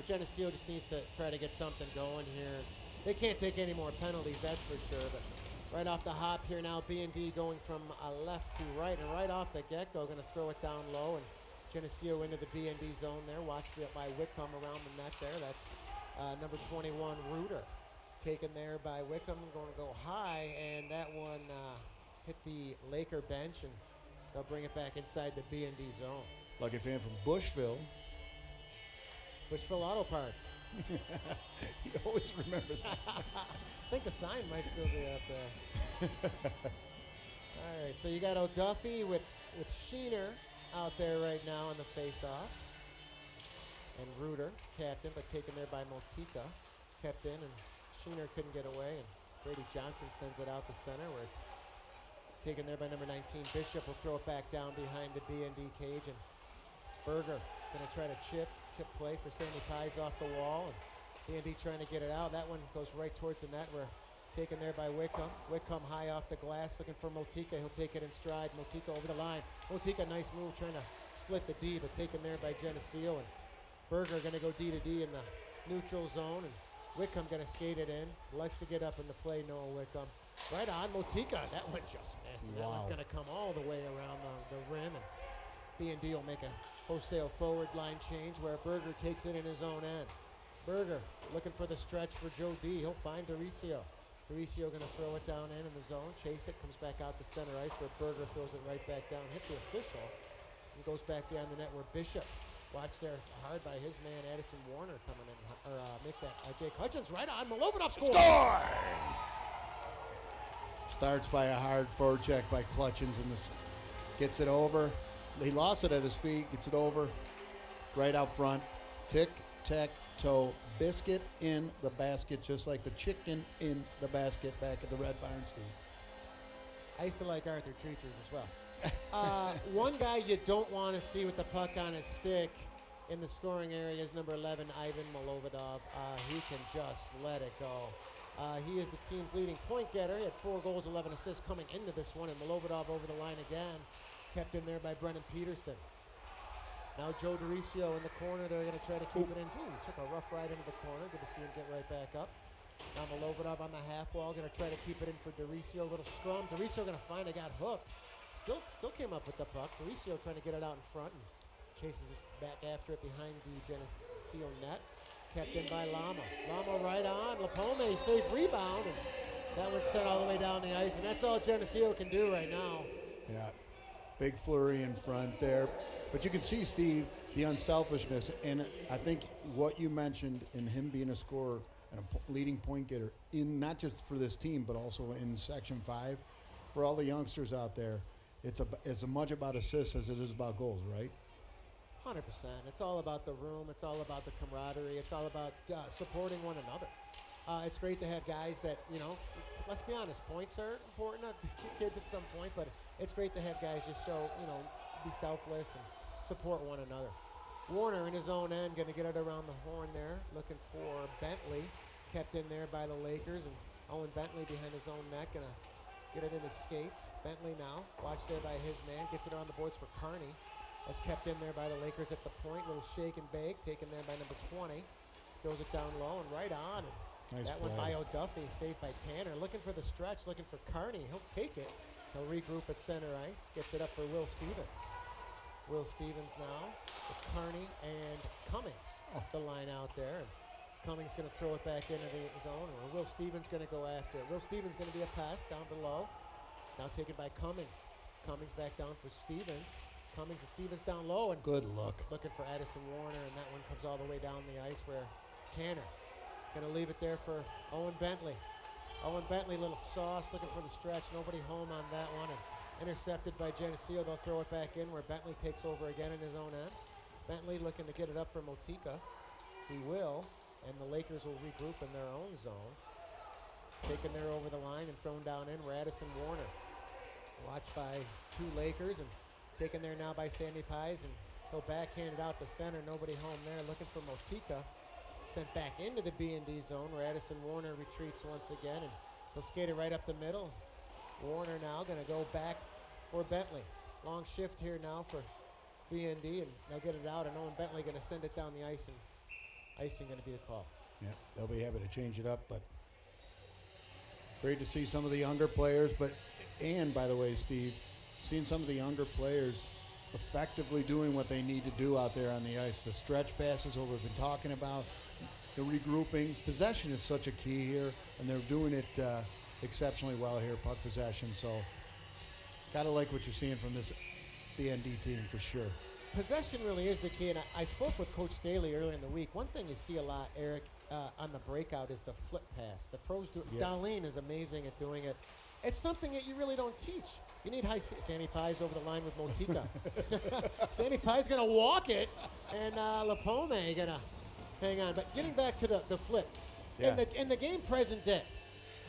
E: Geneseo just needs to try to get something going here. They can't take any more penalties, that's for sure. But right off the hop here now, BND going from left to right, and right off the get-go, going to throw it down low, and Geneseo into the BND zone there. Watched by Whitcomb around the net there. That's number 21, Reuter. Taken there by Wickham, going to go high, and that one hit the Laker bench, and they'll bring it back inside the B&D zone.
A: Lucky fan from Bushville.
E: Bushville Auto Parts.
A: You always remember that.
E: I think the sign might still be up there. All right, so you got O'Duffy with Sheener out there right now in the face-off. And Reuter, captain, but taken there by Motika. Kept in, and Sheener couldn't get away, and Brady Johnson sends it out the center where it's taken there by number 19. Bishop will throw it back down behind the B&D cage, and Berger going to try to chip play for Sammy Pies off the wall, and B&D trying to get it out. That one goes right towards the net. We're taken there by Wickham. Wickham high off the glass, looking for Motika. He'll take it in stride. Motika over the line. Motika, nice move, trying to split the D, but taken there by Geneseo, and Berger going to go D to D in the neutral zone, and Wickham going to skate it in. Likes to get up in the play, Noah Wickham. Right on, Motika. That one just missed. And that one's going to come all the way around the rim, and B&D will make a wholesale forward line change where Berger takes it in his own end. Berger looking for the stretch for Joe D. He'll find Doricio. Doricio going to throw it down in the zone. Chase it, comes back out to center ice where Berger throws it right back down. Hit the official. And goes back behind the net where Bishop. Watched there hard by his man, Addison Warner, coming in. Make that. Jake Hutchins right on. Milovanov scores!
A: Score! Starts by a hard forward check by Clutchins, and gets it over. He lost it at his feet, gets it over. Right out front. Tic-tac-toe. Biscuit in the basket, just like the chicken in the basket back at the Red Barn, Steve.
E: I used to like Arthur Treachers as well. One guy you don't want to see with the puck on his stick in the scoring area is number 11, Ivan Milovodov. He can just let it go. He is the team's leading point getter. He had 4 goals, 11 assists coming into this one, and Milovodov over the line again. Kept in there by Brennan Peterson. Now Joe Doricio in the corner. They're going to try to keep it in. Ooh, took a rough ride into the corner. Good to see him get right back up. Now Milovodov on the half wall. Going to try to keep it in for Doricio. A little scrum. Doricio going to find it. Got hooked. Still came up with the puck. Doricio trying to get it out in front and chases it back after it behind the Geneseo net. Kept in by Lama. Lama right on. Lapome, safe rebound. And that one's sent all the way down the ice. And that's all Geneseo can do right now.
A: Yeah. Big flurry in front there. But you can see, Steve, the unselfishness. And I think what you mentioned in him being a scorer and a leading point getter, in not just for this team, but also in Section 5, for all the youngsters out there, it's as much about assists as it is about goals, right?
E: 100%. It's all about the room. It's all about the camaraderie. It's all about supporting one another. It's great to have guys that, let's be honest, points are important to kids at some point, but it's great to have guys just show, be selfless and support one another. Warner in his own end, going to get it around the horn there, looking for Bentley, kept in there by the Lakers, and Owen Bentley behind his own net, going to get it in his skates. Bentley now, watched there by his man, gets it around the boards for Kearney. That's kept in there by the Lakers at the point. Little shake and bake, taken there by number 20. Throws it down low and right on. And
A: Nice
E: that
A: play.
E: one by O'Duffy, saved by Tanner. Looking for the stretch, looking for Kearney. He'll take it. He'll regroup at center ice. Gets it up for Will Stevens. Will Stevens now with Kearney and Cummings up the line out there. And Cummings going to throw it back into the zone. Or Will Stevens going to go after it. Will Stevens going to be a pass down below. Now taken by Cummings. Cummings back down for Stevens. Cummings and Stevens down low. And
A: Good look.
E: looking for Addison Warner. And that one comes all the way down the ice where Tanner going to leave it there for Owen Bentley. Owen Bentley, little sauce, looking for the stretch. Nobody home on that one. And intercepted by Geneseo. They'll throw it back in where Bentley takes over again in his own end. Bentley looking to get it up for Motika. He will. And the Lakers will regroup in their own zone. Taken there over the line and thrown down in where Addison Warner. Watched by two Lakers and taken there now by Sammy Pies. And he'll backhand it out the center. Nobody home there. Looking for Motika. Sent back into the B&D zone where Addison Warner retreats once again, and he'll skate it right up the middle. Warner now going to go back for Bentley. Long shift here now for B&D, and they'll get it out, and Owen Bentley going to send it down the ice, and icing going to be the call.
A: Yeah, they'll be happy to change it up, but great to see some of the younger players. And by the way, Steve, seeing some of the younger players effectively doing what they need to do out there on the ice. The stretch passes, what we've been talking about, the regrouping. Possession is such a key here, and they're doing it exceptionally well here, puck possession. So, gotta like what you're seeing from this BND team for sure.
E: Possession really is the key, and I spoke with Coach Staley earlier in the week. One thing you see a lot, Eric, on the breakout is the flip pass. The pros do it.
A: Yeah.
E: Darlene is amazing at doing it. It's something that you really don't teach. You need high. Sammy Pie's over the line with Motika. Sammy Pie's going to walk it, and Lapome going to hang on. But getting back to the flip,
A: Yeah.
E: in the game present day,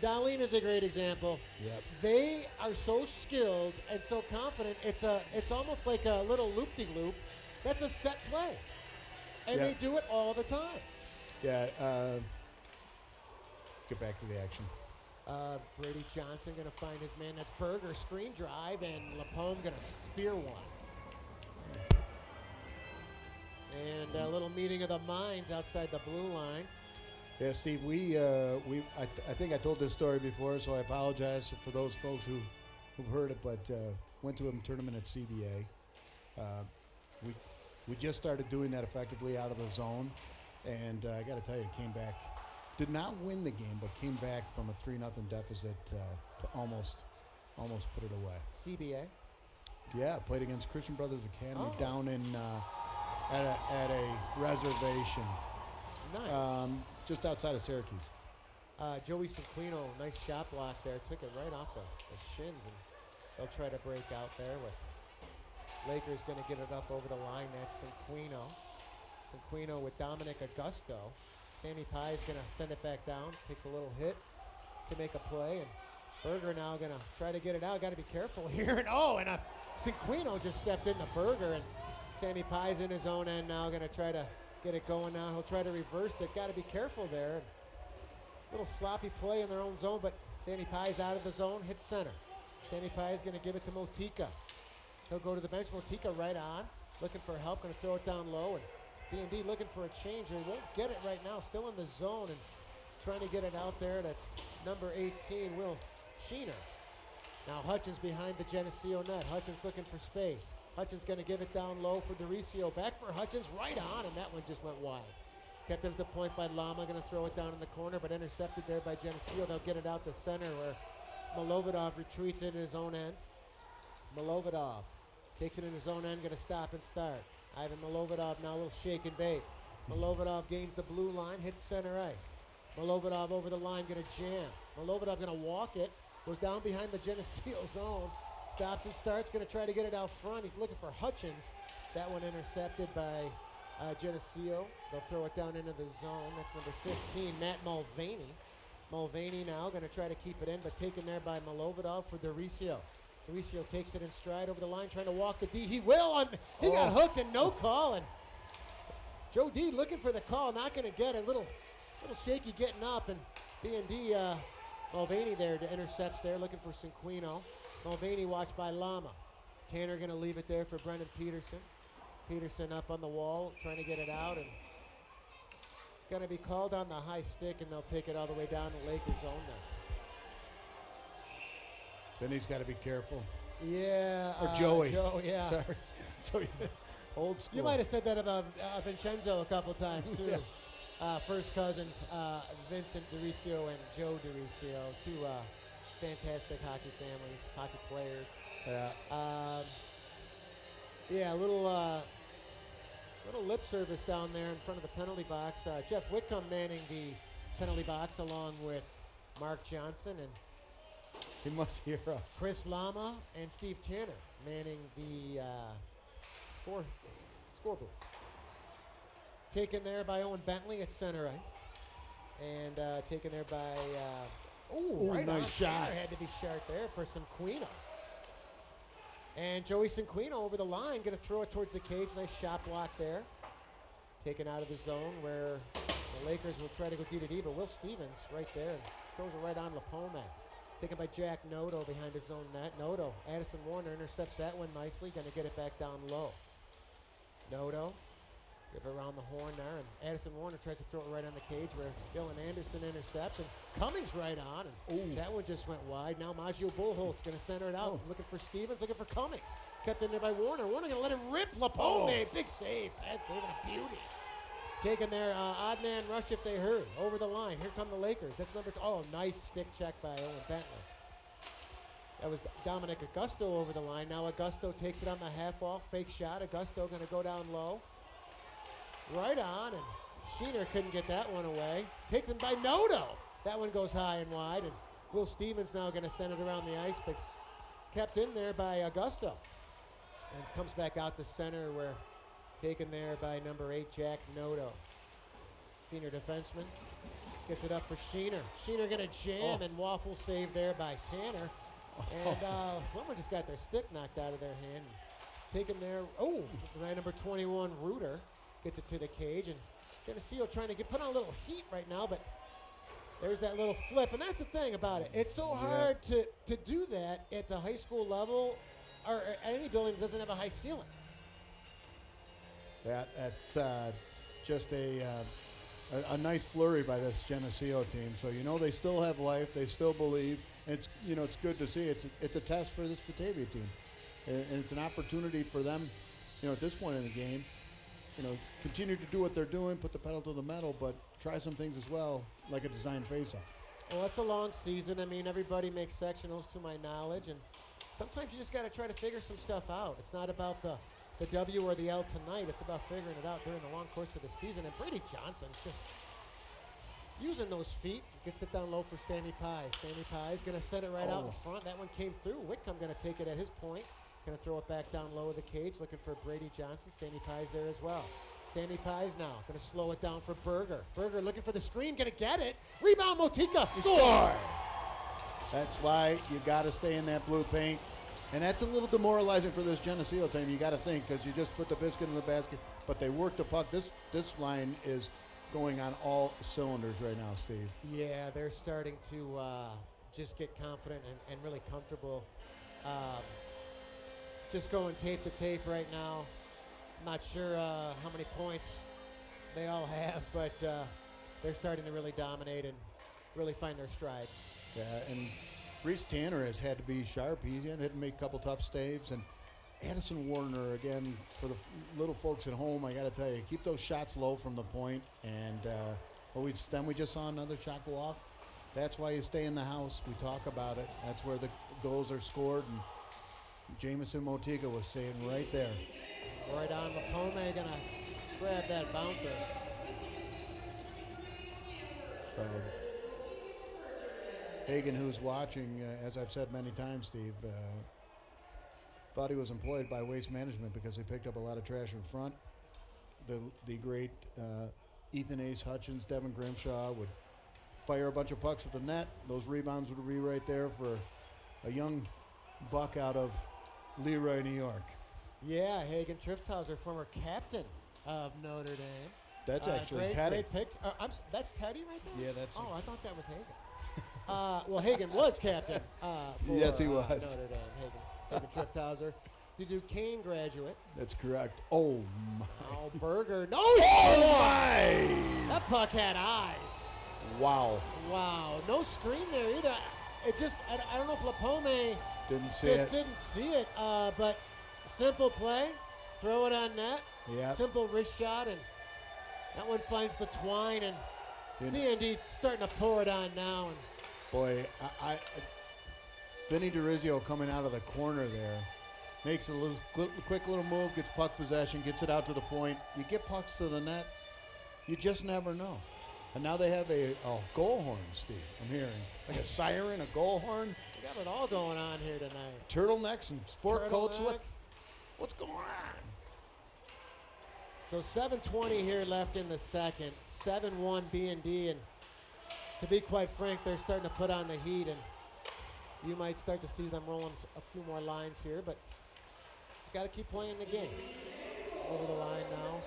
E: Darlene is a great example.
A: Yep.
E: They are so skilled and so confident. It's almost like a little loop-de-loop. That's a set play, and
A: Yeah.
E: they do it all the time.
A: Yeah, get back to the action.
E: Brady Johnson going to find his man. That's Berger, screen drive, and Lapome going to spear one. And a little meeting of the minds outside the blue line.
A: Yeah, Steve, I think I told this story before, so I apologize for those folks who've heard it, but went to a tournament at CBA. We just started doing that effectively out of the zone, and I got to tell you, came back. Did not win the game, but came back from a 3-0 deficit to almost put it away.
E: CBA?
A: Yeah, played against Christian Brothers Academy
E: Oh.
A: down in at a reservation,
E: Nice.
A: just outside of Syracuse.
E: Joey Cinquino, nice shot block there. Took it right off the shins, and they'll try to break out there with Lakers going to get it up over the line. That's Cinquino. Cinquino with Dominic Augusto. Sammy Pie's going to send it back down. Takes a little hit to make a play. And Berger now going to try to get it out. Got to be careful here. And Cinquino just stepped into Berger. And Sammy Pie's in his own end now. Going to try to get it going now. He'll try to reverse it. Got to be careful there. And little sloppy play in their own zone. But Sammy Pie's out of the zone. Hits center. Sammy Pie's going to give it to Motika. He'll go to the bench. Motika right on. Looking for help. Going to throw it down low. And B&D looking for a change. He won't get it right now. Still in the zone and trying to get it out there. That's number 18, Will Sheener. Now Hutchins behind the Geneseo net. Hutchins looking for space. Hutchins going to give it down low for Dericio. Back for Hutchins, right on, and that one just went wide. Kept it at the point by Lama. Going to throw it down in the corner, but intercepted there by Geneseo. They'll get it out to center where Milovidov retreats in his own end. Milovidov takes it in his own end. Going to stop and start. Ivan Milovidov now a little shake and bait. Milovidov gains the blue line, hits center ice. Milovidov over the line, going to jam. Milovidov going to walk it, goes down behind the Geneseo zone, stops and starts, going to try to get it out front. He's looking for Hutchins. That one intercepted by Geneseo. They'll throw it down into the zone. That's number 15, Matt Mulvaney. Mulvaney now going to try to keep it in, but taken there by Milovidov for Doricio. Doricio takes it in stride over the line, trying to walk the D. He will. He got hooked and no call. And Joe D looking for the call, not going to get it. Little shaky getting up, and BND Mulvaney there to intercepts there, looking for Cinquino. Mulvaney watched by Lama. Tanner going to leave it there for Brendan Peterson. Peterson up on the wall, trying to get it out, and going to be called on the high stick, and they'll take it all the way down to Lakers zone now.
A: Then he's got to be careful.
E: Yeah.
A: Or Joey.
E: Joe, yeah.
A: Sorry. So, old school.
E: You might have said that about Vincenzo a couple times, too.
A: Yeah.
E: First cousins, Vincent Doricio and Joe Doricio, two fantastic hockey families, hockey players.
A: Yeah.
E: Yeah, a little lip service down there in front of the penalty box. Jeff Whitcomb manning the penalty box along with Mark Johnson and
A: He must hear us.
E: Chris Lama and Steve Tanner manning the score booth. Taken there by Owen Bentley at center ice. And taken there by, right
A: nice
E: on.
A: shot.
E: Tanner had to be sharp there for Cinquino. And Joey Cinquino over the line, going to throw it towards the cage. Nice shot block there. Taken out of the zone where the Lakers will try to go D-to-D, but Will Stevens right there and throws it right on Lapome. Taken by Jack Noto behind his own net. Noto, Addison Warner intercepts that one nicely. Going to get it back down low. Noto, give it around the horn there, and Addison Warner tries to throw it right on the cage where Dylan Anderson intercepts, and Cummings right on, and that one just went wide. Now Maggio Bullholtz going to center it out, looking for Stevens, looking for Cummings. Kept in there by Warner. Warner going to let him rip. Lapone, big save. Bad save and a beauty. Taking their odd man rush if they hurry. Over the line. Here come the Lakers. That's number two. Oh, nice stick check by Owen Bentley. That was Dominic Augusto over the line. Now Augusto takes it on the half off. Fake shot. Augusto going to go down low. Right on, and Sheener couldn't get that one away. Taken by Noto. That one goes high and wide, and Will Stevens now going to send it around the ice, but kept in there by Augusto. And comes back out to center where taken there by number 8, Jack Noto. Senior defenseman. Gets it up for Sheener. Sheener going to jam and waffle save there by Tanner. And someone just got their stick knocked out of their hand. Taken there, by number 21, Reuter. Gets it to the cage, and Geneseo trying to put on a little heat right now, but there's that little flip. And that's the thing about it. It's so hard to do that at the high school level or at any building that doesn't have a high ceiling.
A: That's just a nice flurry by this Geneseo team. So they still have life. They still believe. And it's good to see. It's a test for this Batavia team, and it's an opportunity for them. At this point in the game, continue to do what they're doing, put the pedal to the metal, but try some things as well, like a design face-off.
E: Well, it's a long season. I mean, everybody makes sectionals to my knowledge, and sometimes you just got to try to figure some stuff out. It's not about the W or the L tonight. It's about figuring it out during the long course of the season. And Brady Johnson just using those feet, gets it down low for Sammy Pies. Sammy Pies going to send it right out in front. That one came through. Whitcomb going to take it at his point. Going to throw it back down low of the cage, looking for Brady Johnson. Sammy Pies there as well. Sammy Pies now going to slow it down for Berger. Berger looking for the screen, going to get it. Rebound, Motika. Score!
A: That's why you got to stay in that blue paint. And that's a little demoralizing for this Geneseo team. You got to think, because you just put the biscuit in the basket, but they work the puck. This line is going on all cylinders right now, Steve.
E: Yeah, they're starting to just get confident and really comfortable. Just going tape to tape right now. Not sure how many points they all have, but they're starting to really dominate and really find their stride.
A: Yeah, and Reese Tanner has had to be sharp. He had to make a couple tough saves. And Addison Warner, again, for the little folks at home, I got to tell you, keep those shots low from the point. And then we just saw another shot go off. That's why you stay in the house. We talk about it. That's where the goals are scored. And Jamison Motiga was saying right there.
E: Right on, Lapome going to grab that bouncer.
A: So Hagan, who's watching, as I've said many times, Steve, thought he was employed by Waste Management because he picked up a lot of trash in front. The great Ethan Ace Hutchins, Devin Grimshaw would fire a bunch of pucks at the net. Those rebounds would be right there for a young buck out of Leroy, New York.
E: Yeah, Hagen Trifthauser, former captain of Notre Dame.
A: That's actually Teddy.
E: Great picks. That's Teddy right there?
A: Yeah, that's.
E: Oh, I thought that was Hagen. Well, Hagen was captain for
A: yes, he was.
E: Notre Dame. Hagen Trifthauser. The Duquesne graduate.
A: That's correct. Oh, my.
E: Oh, Berger. No!
A: Oh, my!
E: That puck had eyes.
A: Wow.
E: Wow. No screen there either. It just, I don't know if Lapome
A: Didn't see
E: just
A: it.
E: didn't see it, but simple play. Throw it on net.
A: Yeah.
E: Simple wrist shot, and that one finds the twine, and BND starting to pour it on now. And
A: boy, Vinny DiRizio coming out of the corner there. Makes a quick little move, gets puck possession, gets it out to the point. You get pucks to the net, you just never know. And now they have a goal horn, Steve, I'm hearing. Like a siren, a goal horn.
E: we got it all going on here tonight.
A: Turtlenecks and sport coats.
E: Turtlenecks.
A: What's going on?
E: So 7:20 here left in the second. 7-1 B&D, and to be quite frank, they're starting to put on the heat, and you might start to see them rolling a few more lines here, but got to keep playing the game. Over the line now.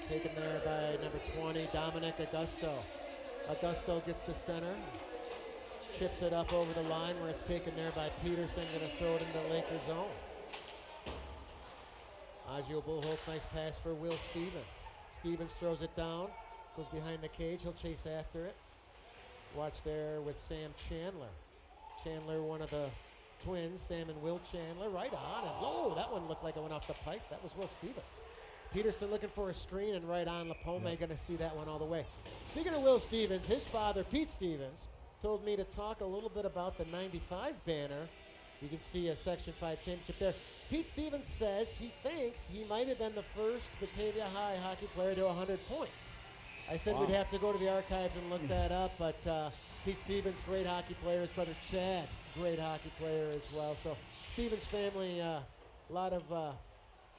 E: Taken there by number 20, Dominic Augusto. Augusto gets the center. Chips it up over the line where it's taken there by Peterson. Going to throw it into Laker zone. Agio Bullholtz, nice pass for Will Stevens. Stevens throws it down. Goes behind the cage. He'll chase after it. Watch there with Sam Chandler. Chandler, one of the twins, Sam and Will Chandler, right on. And whoa, that one looked like it went off the pipe. That was Will Stevens. Peterson looking for a screen, and right on. Lapome going to see that one all the way. Speaking of Will Stevens, his father, Pete Stevens, told me to talk a little bit about the 95 banner. You can see a Section 5 championship there. Pete Stevens says he thinks he might have been the first Batavia High hockey player to 100 points. I said we'd have to go to the archives and look that up, but Pete Stevens, great hockey player. His brother Chad, great hockey player as well. So Stevens family, a lot of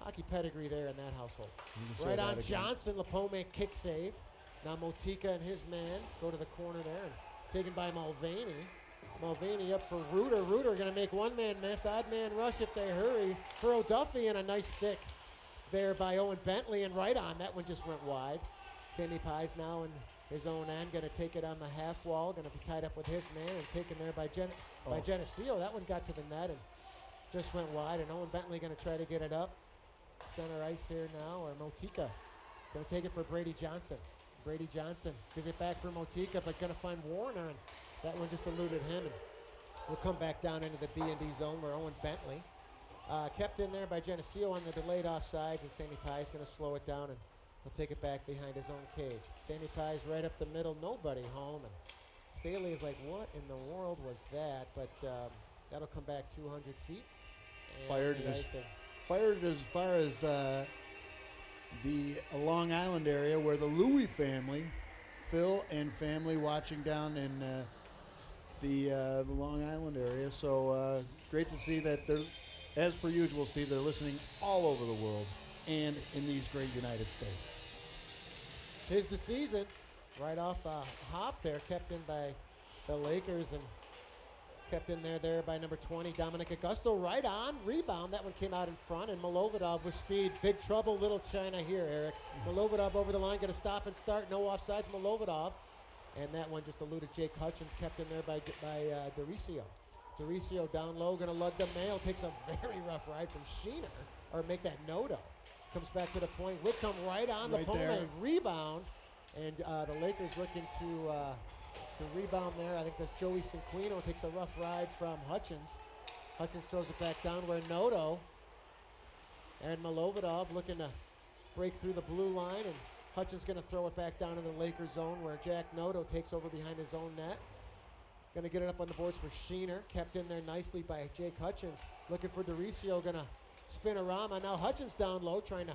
E: hockey pedigree there in that household. Right on Johnson, Lapome kick save. Now Motika and his man go to the corner there, and taken by Mulvaney. Mulvaney up for Reuter. Reuter going to make one man miss, odd man rush if they hurry for O'Duffy, and a nice stick there by Owen Bentley, and right on. That one just went wide. Sammy Pies now in his own end, going to take it on the half wall, going to be tied up with his man, and taken there by Geneseo. That one got to the net and just went wide, and Owen Bentley going to try to get it up. Center ice here now, or Motika going to take it for Brady Johnson. Brady Johnson gives it back for Motika, but going to find Warner, and that one just eluded him, and we'll come back down into the B&D zone where Owen Bentley kept in there by Geneseo on the delayed offsides, and Sammy Pie's going to slow it down, and he'll take it back behind his own cage. Sammy Pie's right up the middle, nobody home, and Staley is like, what in the world was that? But that'll come back 200 feet.
A: Fired as far as the Long Island area where the Louis family, Phil and family, watching down in the Long Island area. So great to see that they're, as per usual, Steve, they're listening all over the world and in these great United States.
E: 'Tis the season. Right off the hop there, kept in by the Lakers, and kept in there by number 20, Dominic Augusto. Right on, rebound. That one came out in front, and Milovidov with speed. Big trouble, Little China here, Eric. Milovidov over the line, going to stop and start. No offsides, Milovidov. And that one just eluded Jake Hutchins, kept in there by Doricio. Doricio down low, going to lug the mail. Takes a very rough ride from Sheener, or make that Noto. Comes back to the point. Whitcomb right on the Pome, rebound. And the Lakers looking to rebound there. I think that's Joey Cinquino. Takes a rough ride from Hutchins. Hutchins throws it back down where Noto and Milovidov looking to break through the blue line, and Hutchins going to throw it back down in the Lakers zone where Jack Noto takes over behind his own net. Going to get it up on the boards for Sheener. Kept in there nicely by Jake Hutchins. Looking for Doricio. Going to spin around. Now Hutchins down low trying to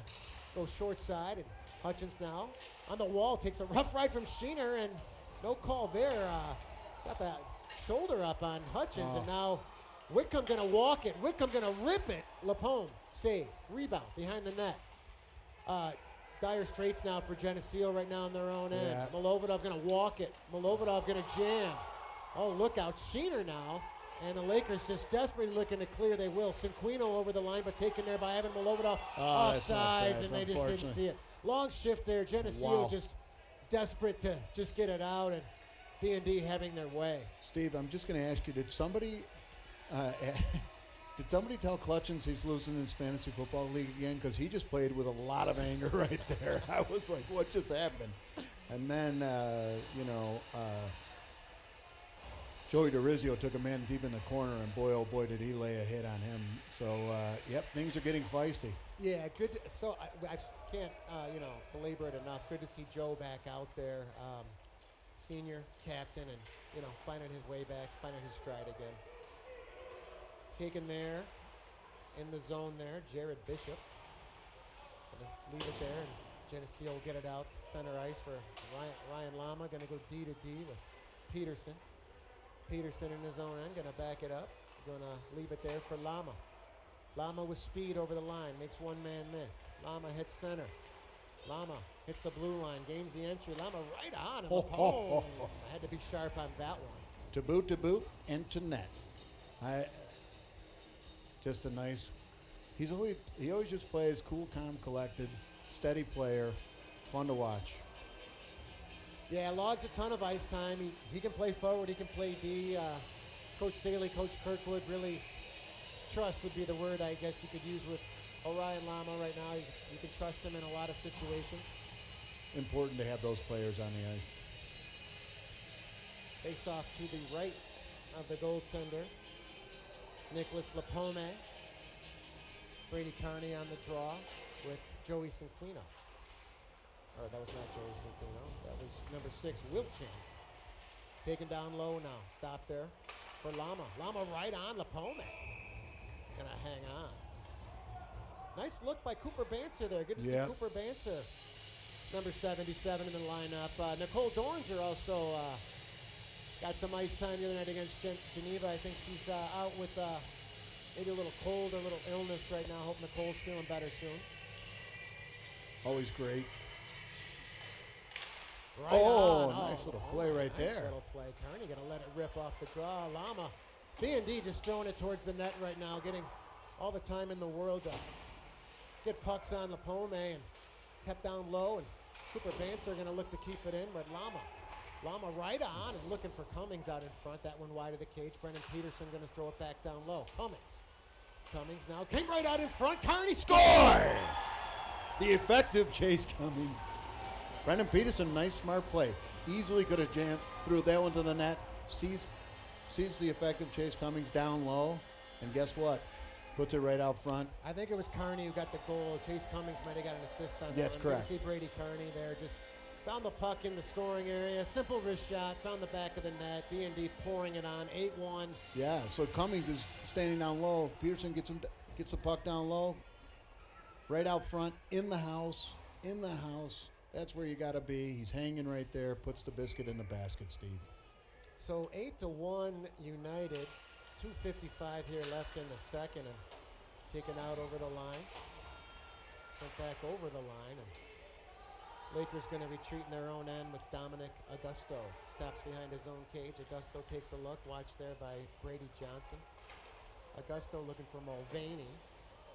E: go short side, and Hutchins now on the wall takes a rough ride from Sheener, and no call there. Got that shoulder up on Hutchins, and now Whitcomb going to walk it. Whitcomb going to rip it Lapone, save, rebound, behind the net. Dire straits now for Geneseo right now on their own end.
A: Yeah.
E: Milovidov going to walk it. Milovidov going to jam. Oh, look out. Sheener now. And the Lakers just desperately looking to clear. They will. Cinquino over the line, but taken there by Evan Milovidov.
A: That's
E: Offsides, and they just didn't
A: unfortunate.
E: see it. Long shift there. Geneseo just desperate to just get it out, and BND having their way.
A: Steve, I'm just going to ask you, did somebody tell Clutchins he's losing his fantasy football league again? Because he just played with a lot of anger right there. I was like, what just happened? And then, Joey DeRizio took a man deep in the corner, and boy, oh boy, did he lay a hit on him. So, things are getting feisty.
E: Yeah, good. So I can't, belabor it enough. Good to see Joe back out there, senior captain, and, finding his way back, finding his stride again. Taken there, in the zone there, Jared Bishop. Gonna leave it there, and Geneseo will get it out to center ice for Ryan Lama. Gonna go D to D with Peterson. Peterson in his own end, gonna back it up. Gonna leave it there for Lama. Lama with speed over the line, makes one man miss. Lama hits center. Lama hits the blue line, gains the entry. Lama right on, and Lapone had to be sharp on that one.
A: To boot, and to net. Just a nice. He always just plays cool, calm, collected, steady player, fun to watch.
E: Yeah, logs a ton of ice time. He can play forward. He can play D. Coach Staley, Coach Kirkwood really trust would be the word I guess you could use with Orion Lama right now. You can trust him in a lot of situations.
A: Important to have those players on the ice.
E: Face off to the right of the goaltender. Nicholas Lapome. Brady Carney on the draw with Joey Cinquino. Or that was not Joey Cinquino. That was number 6, Wilt Chan. Taken down low now. Stop there for Lama. Lama right on Lapome. Gonna hang on. Nice look by Cooper Banser there. Good to see Cooper Banser. Number 77 in the lineup. Nicole Doringer also got some ice time the other night against Geneva. I think she's out with maybe a little cold or a little illness right now. Hope Nicole's feeling better soon.
A: Always great.
E: Right on.
A: Nice little play right
E: nice
A: there.
E: Little play. Kearney going to let it rip off the draw. Lama. BND just throwing it towards the net right now, getting all the time in the world to get pucks on Lapome, and kept down low, and Cooper Banser going to look to keep it in, but Lama right on and looking for Cummings out in front. That one wide of the cage. Brendan Peterson going to throw it back down low. Cummings now came right out in front. Kearney score!
A: The effective Chase Cummings. Brendan Peterson, nice smart play. Easily could have jammed, threw that one to the net. Sees the effective Chase Cummings down low, and guess what? Puts it right out front.
E: I think it was Kearney who got the goal. Chase Cummings might have got an assist on that.
A: That's correct.
E: You see Brady Kearney there, just found the puck in the scoring area. Simple wrist shot, found the back of the net. BND pouring it on, 8-1.
A: Yeah, so Cummings is standing down low. Peterson gets the puck down low, right out front, in the house. That's where you got to be. He's hanging right there, puts the biscuit in the basket, Steve.
E: So 8-1 United. 2:55 here left in the second, and taken out over the line. Sent back over the line, and Lakers going to retreat in their own end with Dominic Augusto. Stops behind his own cage. Augusto takes a look. Watched there by Brady Johnson. Augusto looking for Mulvaney.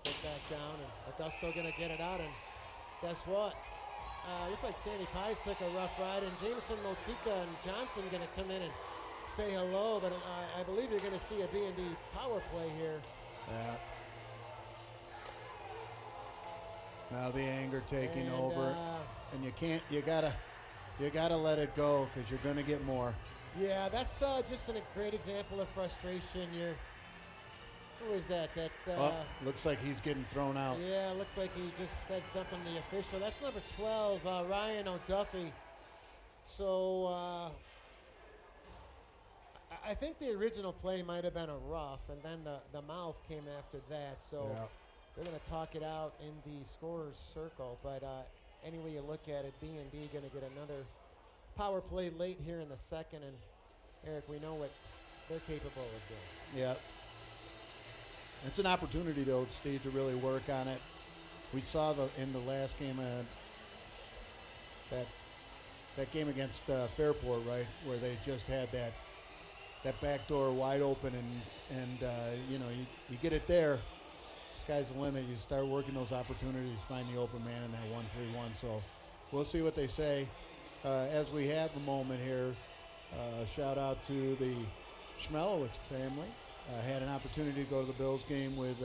E: Sent back down, and Augusto going to get it out, and guess what? Looks like Sammy Pies took a rough ride, and Jameson Motika and Johnson going to come in and say hello, but I believe you're going to see a B&D power play here.
A: Yeah. Now the anger taking over, and you gotta let it go, because you're going to get more.
E: Yeah, that's just a great example of frustration. Who is that? That's
A: looks like he's getting thrown out.
E: Yeah, looks like he just said something to the official. That's number 12, Ryan O'Duffy. So I think the original play might have been a rough, and then the mouth came after that. So they're going to talk it out in the scorer's circle. But any way you look at it, B&D going to get another power play late here in the second. And Eric, we know what they're capable of doing.
A: Yeah. It's an opportunity, though, Steve, to really work on it. We saw in the last game that game against Fairport, right, where they just had that back door wide open, and you get it there, sky's the limit. You start working those opportunities, find the open man in that 1-3-1. So we'll see what they say. As we have the moment here, shout out to the Schmelowitz family. Had an opportunity to go to the Bills game with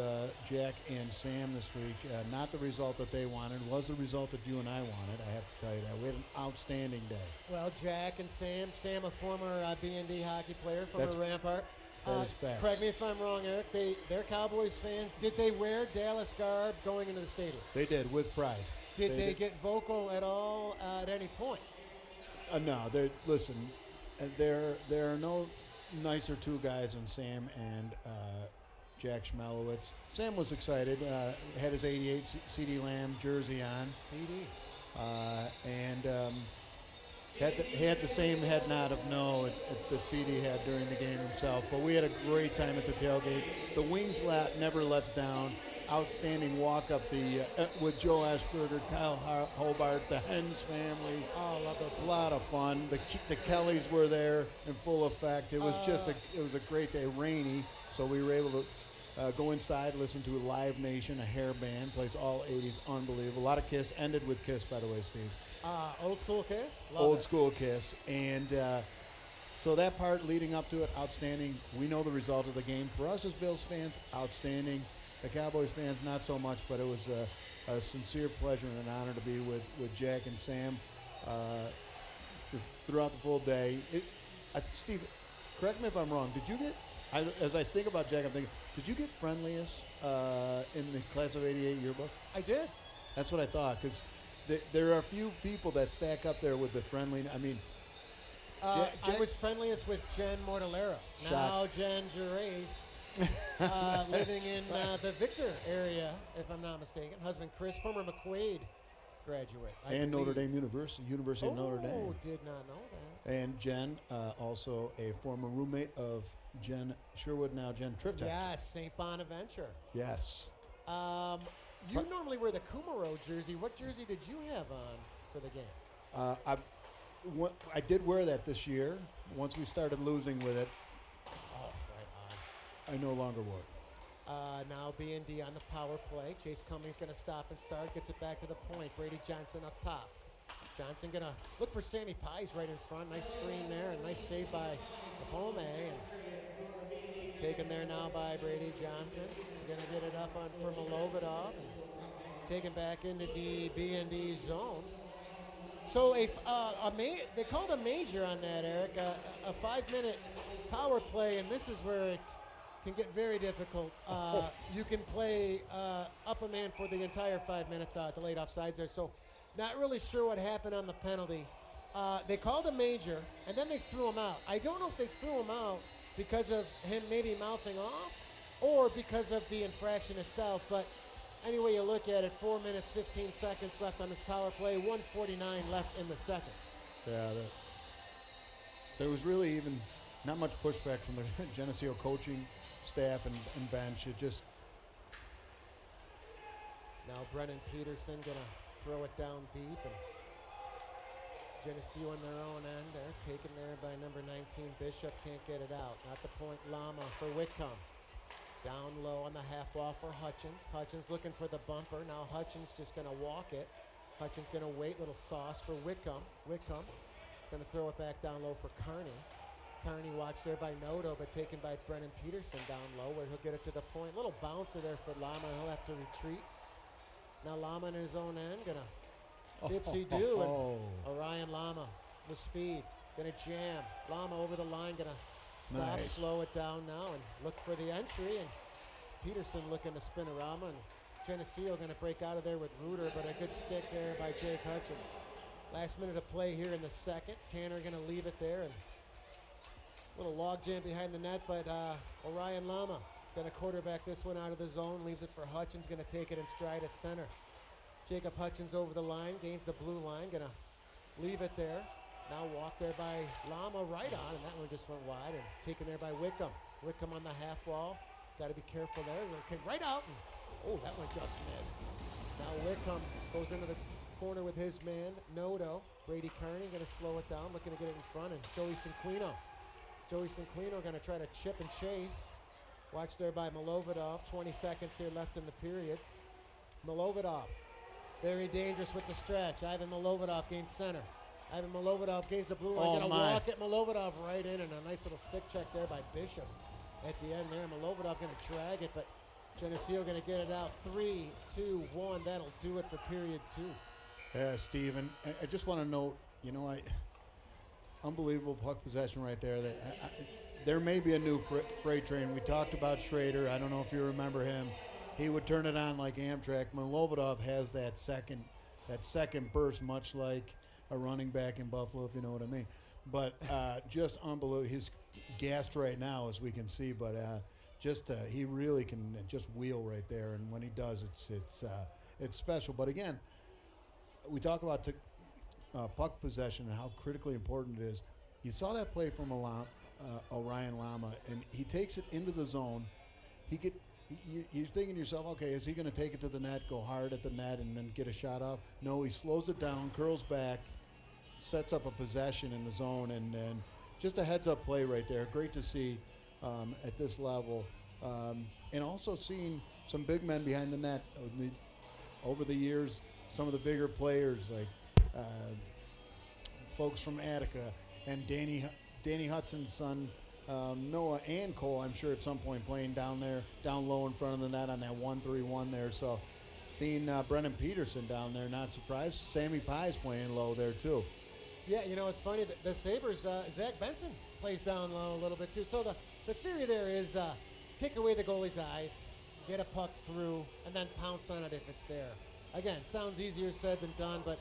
A: Jack and Sam this week. Not the result that they wanted, was the result that you and I wanted. I have to tell you that. We had an outstanding day.
E: Well, Jack and Sam a former BND hockey player, former Rampart.
A: That is facts.
E: Correct me if I'm wrong, Eric. They're Cowboys fans. Did they wear Dallas garb going into the stadium?
A: They did, with pride.
E: Did they get vocal at all at any point?
A: No. Listen, there are no nicer two guys than Sam and Jack Schmelowitz. Sam was excited. Had his 88 CD Lamb jersey on.
E: CD.
A: And had the same head nod of no that CD had during the game himself. But we had a great time at the tailgate. The Wings never lets down. Outstanding walk up with Joe Ashburger, Kyle Hobart, the Hens family.
E: Oh, I love those.
A: A lot of fun. The Kellys were there in full effect. It was it was a great day. Rainy, so we were able to go inside, listen to Live Nation, a hair band, plays all 80s, unbelievable. A lot of Kiss. Ended with Kiss, by the way, Steve.
E: Old school Kiss.
A: Old school Kiss, and so that part leading up to it, outstanding. We know the result of the game. For us as Bills fans, outstanding. The Cowboys fans, not so much, but it was a sincere pleasure and an honor to be with Jack and Sam throughout the full day. Steve, correct me if I'm wrong. Did you get, as I think about Jack, I'm thinking, did you get friendliest in the class of '88 yearbook?
E: I did.
A: That's what I thought, because there are a few people that stack up there with the friendly. I mean,
E: I was friendliest with Jen Mortallero. Now Jen Gerace. Living in the Victor area, if I'm not mistaken. Husband Chris, former McQuaid graduate.
A: And Notre Dame University of Notre Dame.
E: Oh, did not know that.
A: And Jen, also a former roommate of Jen Sherwood, now Jen Triftex.
E: Yes, St. Bonaventure.
A: Yes.
E: You normally wear the Kumaro jersey. What jersey did you have on for the game?
A: I did wear that this year. Once we started losing with it, I no longer wore it.
E: Now BND on the power play. Chase Cummings going to stop and start. Gets it back to the point. Brady Johnson up top. Johnson going to look for Sammy Pies right in front. Nice screen there. And nice save by Napome. And taken there now by Brady Johnson. Going to get it up for Milovidov. And taken back into the BND zone. So they called a major on that, Eric. A 5-minute power play. And this is where it can get very difficult. You can play up a man for the entire 5 minutes at the late offsides there. So not really sure what happened on the penalty. They called a major, and then they threw him out. I don't know if they threw him out because of him maybe mouthing off or because of the infraction itself. But anyway you look at it, 4 minutes, 15 seconds left on this power play, 1:49 left in the second.
A: Yeah, there was really even not much pushback from the Geneseo coaching staff and bench. It just.
E: Now Brennan Peterson gonna throw it down deep, and Geneseo on their own end there, taken there by number 19 Bishop, can't get it out. At the point, Lama for Whitcomb. Down low on the half wall for Hutchins. Hutchins looking for the bumper. Now Hutchins just gonna walk it. Hutchins gonna wait, little sauce for Whitcomb. Whitcomb gonna throw it back down low for Kearney. Kearney watched there by Noto, but taken by Brennan Peterson down low, where he'll get it to the point. Little bouncer there for Lama. He'll have to retreat. Now Lama in his own end, gonna dipsy-do, and Orion Lama with speed. Gonna jam. Lama over the line, gonna stop, slow it down now, and look for the entry. And Peterson looking to spin a Rama, and Geneseo gonna break out of there with Reuter, but a good stick there by Jake Hutchins. Last minute of play here in the second. Tanner gonna leave it there, and little log jam behind the net, but Orion Lama gonna quarterback this one out of the zone, leaves it for Hutchins, gonna take it in stride at center. Jacob Hutchins over the line, gains the blue line, gonna leave it there. Now walked there by Lama right on, and that one just went wide, and taken there by Whitcomb. Whitcomb on the half wall, Got to be careful there. Okay, right out. And, that one just missed. Now Wickham goes into the corner with his man, Noto. Brady Kearney going to slow it down, looking to get it in front, and Joey Cinquino. Joey Cinquino going to try to chip and chase. Watch there by Milovidov. 20 seconds here left in the period. Milovidov, very dangerous with the stretch. Ivan Milovidov gains center. Ivan Milovidov gains the blue line. Going to walk at Milovidov right in, and a nice little stick check there by Bishop at the end there. Milovidov going to drag it, but Geneseo going to get it out. 3, 2, 1. That'll do it for period 2.
A: Yeah, Steve, and I just want to note, unbelievable puck possession right there. There may be a new freight train. We talked about Schrader. I don't know if you remember him. He would turn it on like Amtrak. Milovidov has that second burst, much like a running back in Buffalo, if you know what I mean. But just unbelievable. He's gassed right now, as we can see. But he really can just wheel right there. And when he does, it's special. But again, we talk about puck possession and how critically important it is. You saw that play from Orion Lama, and he takes it into the zone. You're thinking to yourself, okay, is he going to take it to the net, go hard at the net, and then get a shot off? No, he slows it down, curls back, sets up a possession in the zone, and just a heads-up play right there. Great to see at this level. And also seeing some big men behind the net. Over the years, some of the bigger players like folks from Attica and Danny Hudson's son, Noah and Cole, I'm sure at some point playing down low in front of the net on that 1-3-1 there. So seeing Brennan Peterson down there, not surprised. Sammy Pye's playing low there too.
E: Yeah, it's funny that the Sabres, Zach Benson plays down low a little bit too. So the theory there is take away the goalie's eyes, get a puck through, and then pounce on it if it's there. Again, sounds easier said than done, but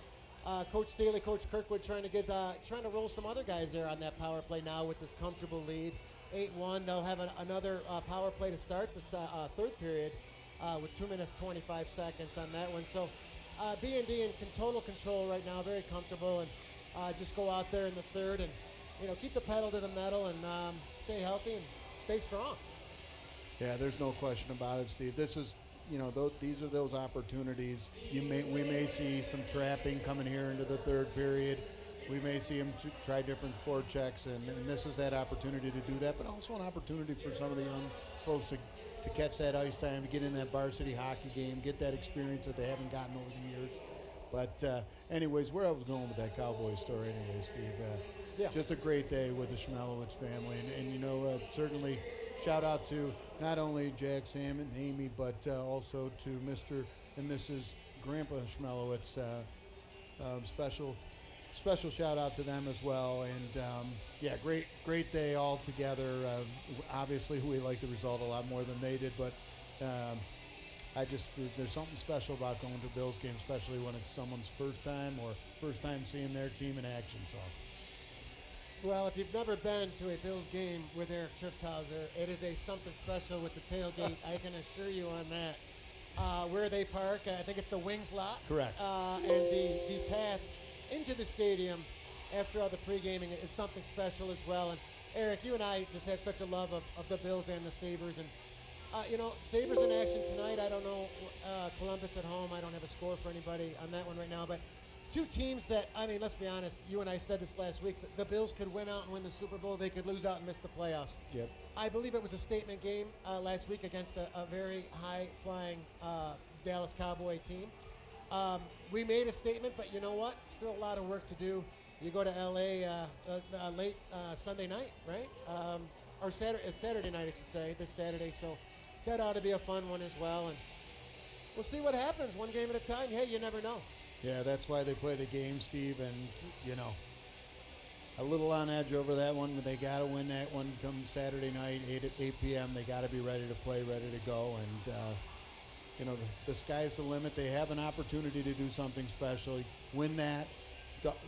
E: Coach Staley, Coach Kirkwood trying to roll some other guys there on that power play now with this comfortable lead. 8-1. They'll have another power play to start the third period with 2 minutes 25 seconds on that one. So BND in total control right now, very comfortable, and just go out there in the third and keep the pedal to the metal and stay healthy and stay strong.
A: Yeah, there's no question about it, Steve. This is. These are those opportunities. We may see some trapping coming here into the third period. We may see them try different forechecks, and this is that opportunity to do that, but also an opportunity for some of the young folks to catch that ice time, to get in that varsity hockey game, get that experience that they haven't gotten over the years. But anyways, where I was going with that Cowboys story anyway, Steve, just a great day with the Schmelowitz family, and certainly shout out to not only Jack, Sam, and Amy, but also to Mr. and Mrs. Grandpa Schmelowitz. Special shout out to them as well. And great day all together. Obviously, we liked the result a lot more than they did, but there's something special about going to a Bills game, especially when it's someone's first time seeing their team in action. So.
E: Well, if you've never been to a Bills game with Eric Trifthauser, it is something special with the tailgate. I can assure you on that. Where they park, I think it's the Wings lot.
A: Correct.
E: And the path into the stadium after all the pre-gaming is something special as well. And Eric, you and I just have such a love of the Bills and the Sabres. And, Sabres in action tonight. I don't know, Columbus at home. I don't have a score for anybody on that one right now. But two teams that, let's be honest, you and I said this last week, the Bills could win out and win the Super Bowl. They could lose out and miss the playoffs.
A: Yep.
E: I believe it was a statement game last week against a very high-flying Dallas Cowboy team. We made a statement, but you know what? Still a lot of work to do. You go to L.A. Late Sunday night, right? Or Saturday night, I should say, this Saturday. So that ought to be a fun one as well. And we'll see what happens one game at a time. Hey, you never know.
A: Yeah, that's why they play the game, Steve, and, a little on edge over that one, but they got to win that one come Saturday night, 8 p.m. They got to be ready to play, ready to go, and, the sky's the limit. They have an opportunity to do something special. Win that.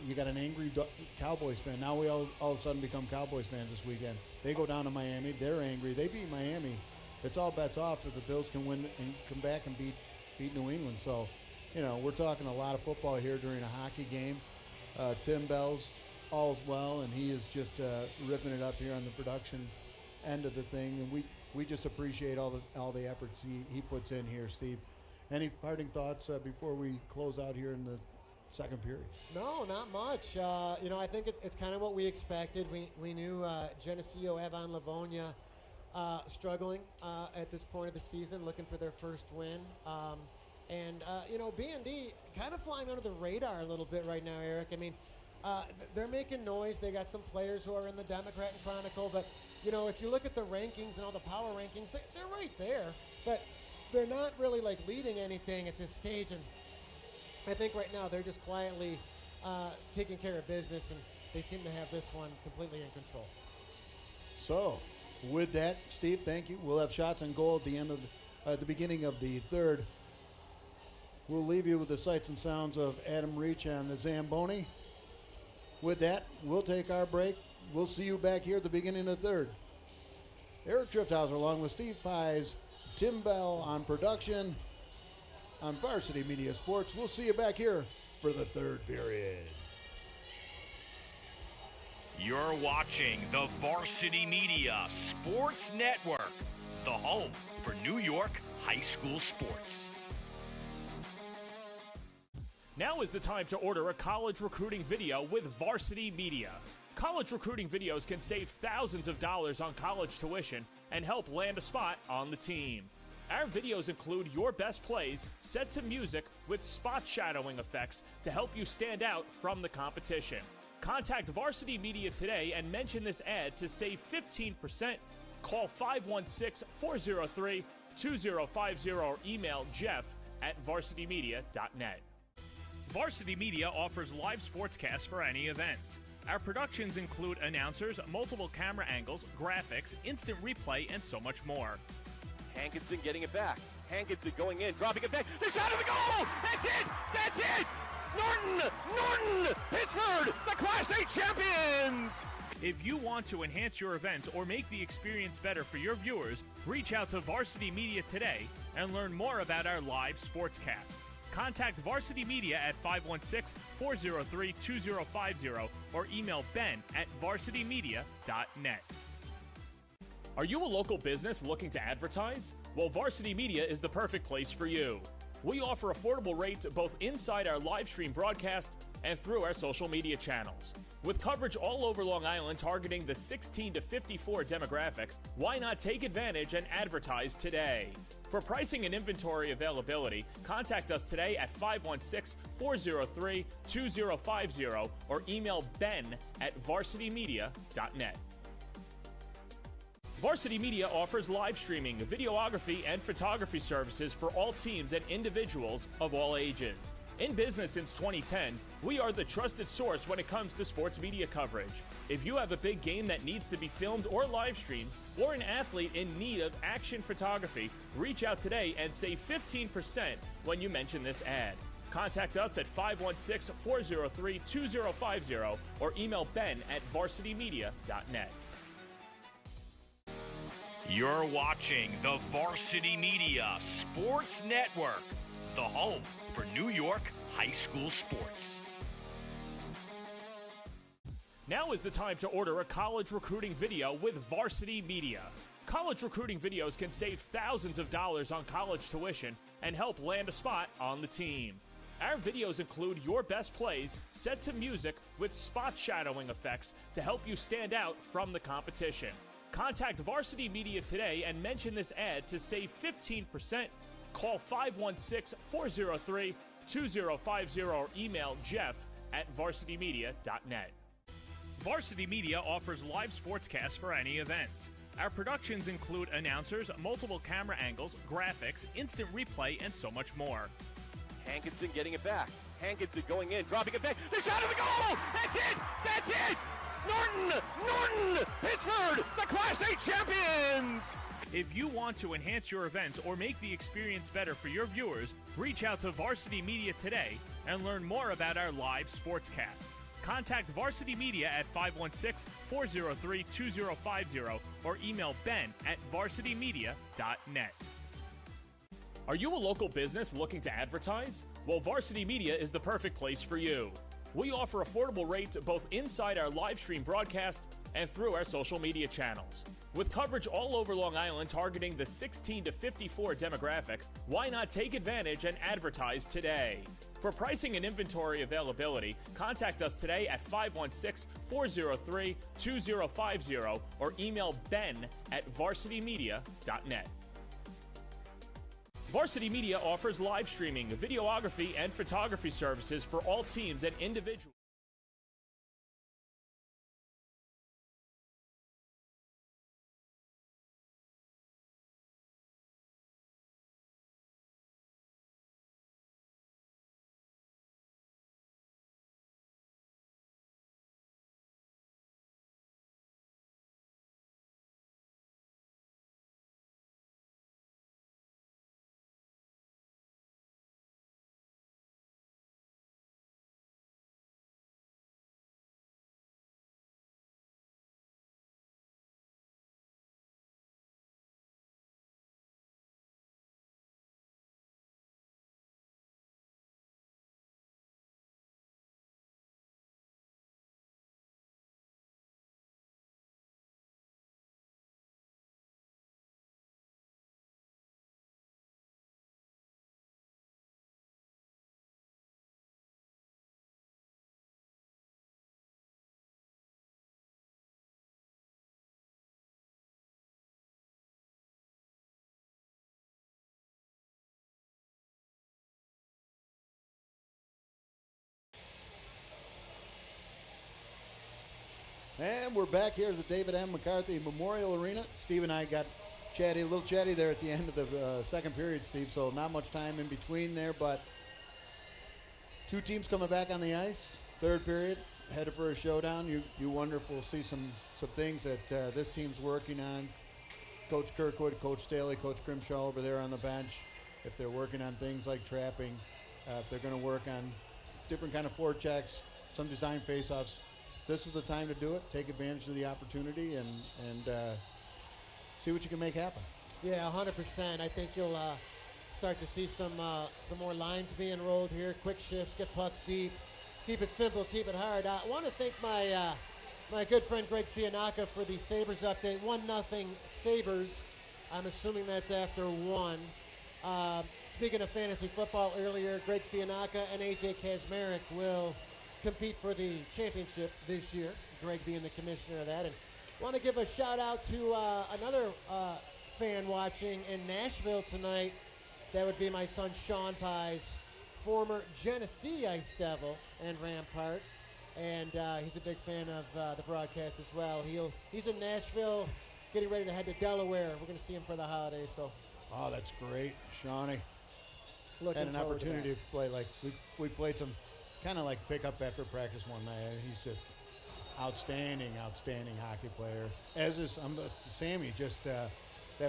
A: You got an angry Cowboys fan. Now we all of a sudden become Cowboys fans this weekend. They go down to Miami. They're angry. They beat Miami. It's all bets off if the Bills can win and come back and beat New England. So, we're talking a lot of football here during a hockey game. Tim Bell's all's well, and he is just ripping it up here on the production end of the thing. And we just appreciate all the efforts he puts in here, Steve. Any parting thoughts before we close out here in the second period?
E: No, not much. I think it's kind of what we expected. We knew Geneseo, Avon, Livonia struggling at this point of the season, looking for their first win. BND kind of flying under the radar a little bit right now, Eric. I mean, they're making noise. They got some players who are in the Democrat and Chronicle, but if you look at the rankings and all the power rankings, they're right there, but they're not really like leading anything at this stage. And I think right now they're just quietly taking care of business, and they seem to have this one completely in control.
A: So, with that, Steve, thank you. We'll have shots on goal at the beginning of the third. We'll leave you with the sights and sounds of Adam Reach on the Zamboni. With that, we'll take our break. We'll see you back here at the beginning of the third. Eric Drifthauser along with Steve Pies, Tim Bell on production on Varsity Media Sports. We'll see you back here for the third period.
B: You're watching the Varsity Media Sports Network, the home for New York high school sports.
C: Now is the time to order a college recruiting video with Varsity Media. College recruiting videos can save thousands of dollars on college tuition and help land a spot on the team. Our videos include your best plays set to music with spot shadowing effects to help you stand out from the competition. Contact Varsity Media today and mention this ad to save 15%. Call 516-403-2050 or email jeff@varsitymedia.net. Varsity Media offers live sportscasts for any event. Our productions include announcers, multiple camera angles, graphics, instant replay, and so much more.
D: Hankinson getting it back. Hankinson going in, dropping it back. The shot of the goal! That's it! That's it! Norton! Pittsburgh, the Class A champions!
C: If you want to enhance your event or make the experience better for your viewers, reach out to Varsity Media today and learn more about our live sportscast. Contact Varsity Media at 516-403-2050 or email ben@varsitymedia.net. Are you a local business looking to advertise? Well, Varsity Media is the perfect place for you. We offer affordable rates both inside our live stream broadcast and through our social media channels. With coverage all over Long Island targeting the 16 to 54 demographic, why not take advantage and advertise today? For pricing and inventory availability, contact us today at 516-403-2050 or email ben@varsitymedia.net. Varsity Media offers live streaming, videography, and photography services for all teams and individuals of all ages. In business since 2010, we are the trusted source when it comes to sports media coverage. If you have a big game that needs to be filmed or live streamed, or an athlete in need of action photography, reach out today and save 15% when you mention this ad. Contact us at 516-403-2050 or email ben@varsitymedia.net.
B: You're watching the Varsity Media Sports Network, the home for New York high school sports.
C: Now is the time to order a college recruiting video with Varsity Media. College recruiting videos can save thousands of dollars on college tuition and help land a spot on the team. Our videos include your best plays set to music with spot shadowing effects to help you stand out from the competition. Contact Varsity Media today and mention this ad to save 15%. Call 516-403-2050 or email jeff@varsitymedia.net. Varsity Media offers live sportscasts for any event. Our productions include announcers, multiple camera angles, graphics, instant replay, and so much more.
D: Hankinson getting it back. Hankinson going in, dropping it back. The shot of the goal! That's it! That's it! Norton! Pittsburgh, the Class A champions!
C: If you want to enhance your event or make the experience better for your viewers, reach out to Varsity Media today and learn more about our live sportscast. Contact Varsity Media at 516-403-2050 or email ben@varsitymedia.net. Are you a local business looking to advertise? Well, Varsity Media is the perfect place for you. We offer affordable rates both inside our live stream broadcast and through our social media channels. With coverage all over Long Island targeting the 16 to 54 demographic, why not take advantage and advertise today? For pricing and inventory availability, contact us today at 516-403-2050 or email ben@varsitymedia.net. Varsity Media offers live streaming, videography, and photography services for all teams and individuals.
A: And we're back here at the David M. McCarthy Memorial Arena. Steve and I got a little chatty there at the end of the second period, Steve, so not much time in between there, but two teams coming back on the ice. Third period, headed for a showdown. You wonder if we'll see some things that this team's working on. Coach Kirkwood, Coach Staley, Coach Grimshaw over there on the bench, if they're working on things like trapping, if they're going to work on different kind of forechecks, some design faceoffs. This is the time to do it. Take advantage of the opportunity and see what you can make happen.
E: Yeah, 100%. I think you'll start to see some more lines being rolled here. Quick shifts, get pucks deep, keep it simple, keep it hard. I want to thank my good friend Greg Fianacca for the Sabres update. 1-0 Sabres. I'm assuming that's after one. Speaking of fantasy football earlier, Greg Fianacca and AJ Kazmarek will compete for the championship this year, Greg being the commissioner of that. And want to give a shout out to another fan watching in Nashville tonight. That would be my son Sean Pye's former Genesee Ice Devil and Rampart. And he's a big fan of the broadcast as well. He's in Nashville getting ready to head to Delaware. We're going to see him for the holidays. So,
A: oh, that's great. Shawnee
E: looking
A: had an
E: forward
A: opportunity to play. Like we played some kind of like pick up after practice one night. He's just outstanding hockey player. As is Sammy. Just that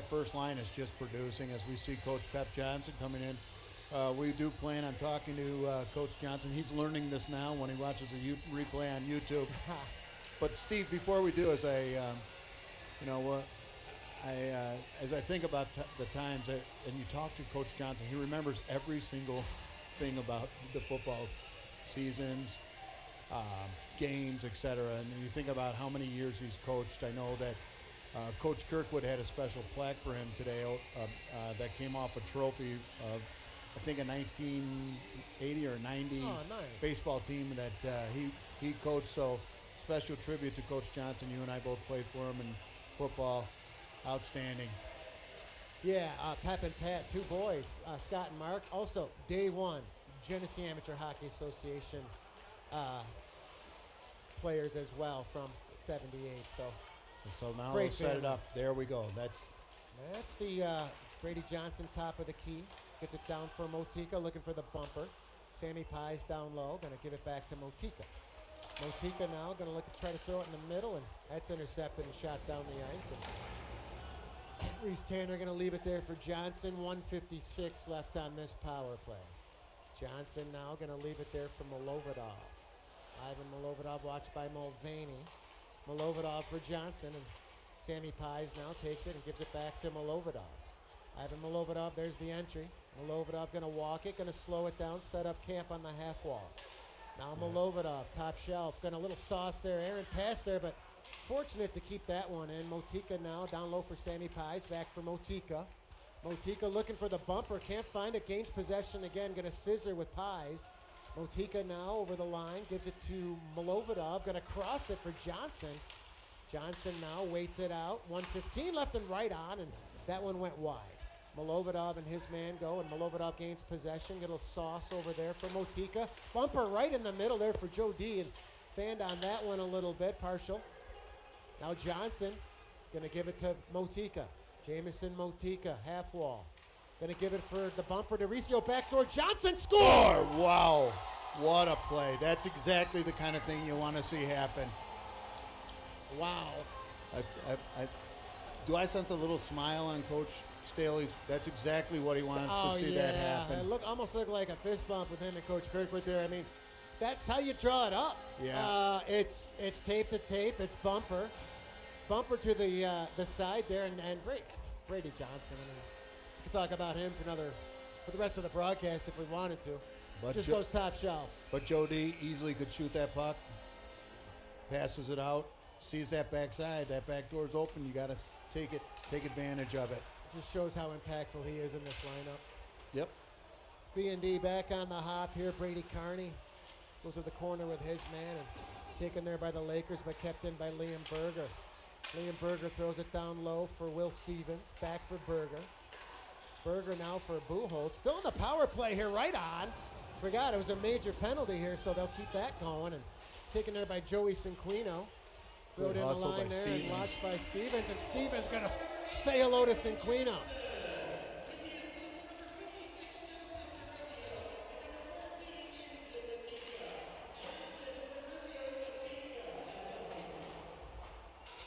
A: first line is just producing. As we see Coach Pep Johnson coming in, we do plan on talking to Coach Johnson. He's learning this now when he watches a replay on YouTube. But Steve, before we do, as as I think about the times and you talk to Coach Johnson, he remembers every single thing about the football seasons, games, etc. And you think about how many years he's coached. I know that Coach Kirkwood had a special plaque for him today that came off a trophy of, I think, a 1980 or 90
E: nice
A: baseball team that he coached. So special tribute to Coach Johnson. You and I both played for him in football. Outstanding.
E: Yeah, Pep and Pat, two boys, Scott and Mark. Also, day one, Genesee Amateur Hockey Association players as well from '78.
A: So now
E: great
A: let's set it
E: family.
A: up. There we go. That's
E: the Brady Johnson top of the key. Gets it down for Motika, looking for the bumper. Sammy Pye's down low, going to give it back to Motika. Motika now going to try to throw it in the middle, and that's intercepted and shot down the ice. And Reese Tanner going to leave it there for Johnson. 1:56 left on this power play. Johnson now going to leave it there for Milovodov. Ivan Milovodov watched by Mulvaney. Milovodov for Johnson, and Sammy Pye's now takes it and gives it back to Milovodov. Ivan Milovodov, there's the entry. Milovodov going to walk it, going to slow it down, set up camp on the half wall. Now Milovodov, top shelf, got a little sauce there. Aaron passed there, but fortunate to keep that one in. Motika now down low for Sammy Pies. Back for Motika. Motika looking for the bumper. Can't find it. Gains possession again. Going to scissor with Pies. Motika now over the line. Gives it to Milovidov. Going to cross it for Johnson. Johnson now waits it out. 1:15 left and right on, and that one went wide. Milovidov and his man go, and Milovidov gains possession. Get a little sauce over there for Motika. Bumper right in the middle there for Joe D, and fanned on that one a little bit, partial. Now Johnson going to give it to Motika. Jamison Motika, half wall. Going to give it for the bumper to Riccio, backdoor. Johnson score!
A: Wow. What a play. That's exactly the kind of thing you want to see happen.
E: Wow.
A: Do I sense a little smile on Coach Staley's? That's exactly what he wants to see that happen.
E: It almost looked like a fist bump with him and Coach Kirkwood there. I mean, that's how you draw it up.
A: Yeah.
E: It's tape to tape. It's bumper to the side there, and Brady Johnson. I mean, we could talk about him for the rest of the broadcast if we wanted to.
A: But
E: just goes top shelf.
A: But Joe D easily could shoot that puck. Passes it out. Sees that backside. That back door's open. You got to take advantage of it.
E: Just shows how impactful he is in this lineup.
A: Yep.
E: BND back on the hop here. Brady Carney goes to the corner with his man and taken there by the Lakers, but kept in by Liam Berger. Liam Berger throws it down low for Will Stevens. Back for Berger. Berger now for Buchholz. Still in the power play here, right on. Forgot it was a major penalty here, so they'll keep that going. And taken there by Joey Cinquino. Throw it in the line there and watched by Stevens. And Stevens going to say hello to Cinquino.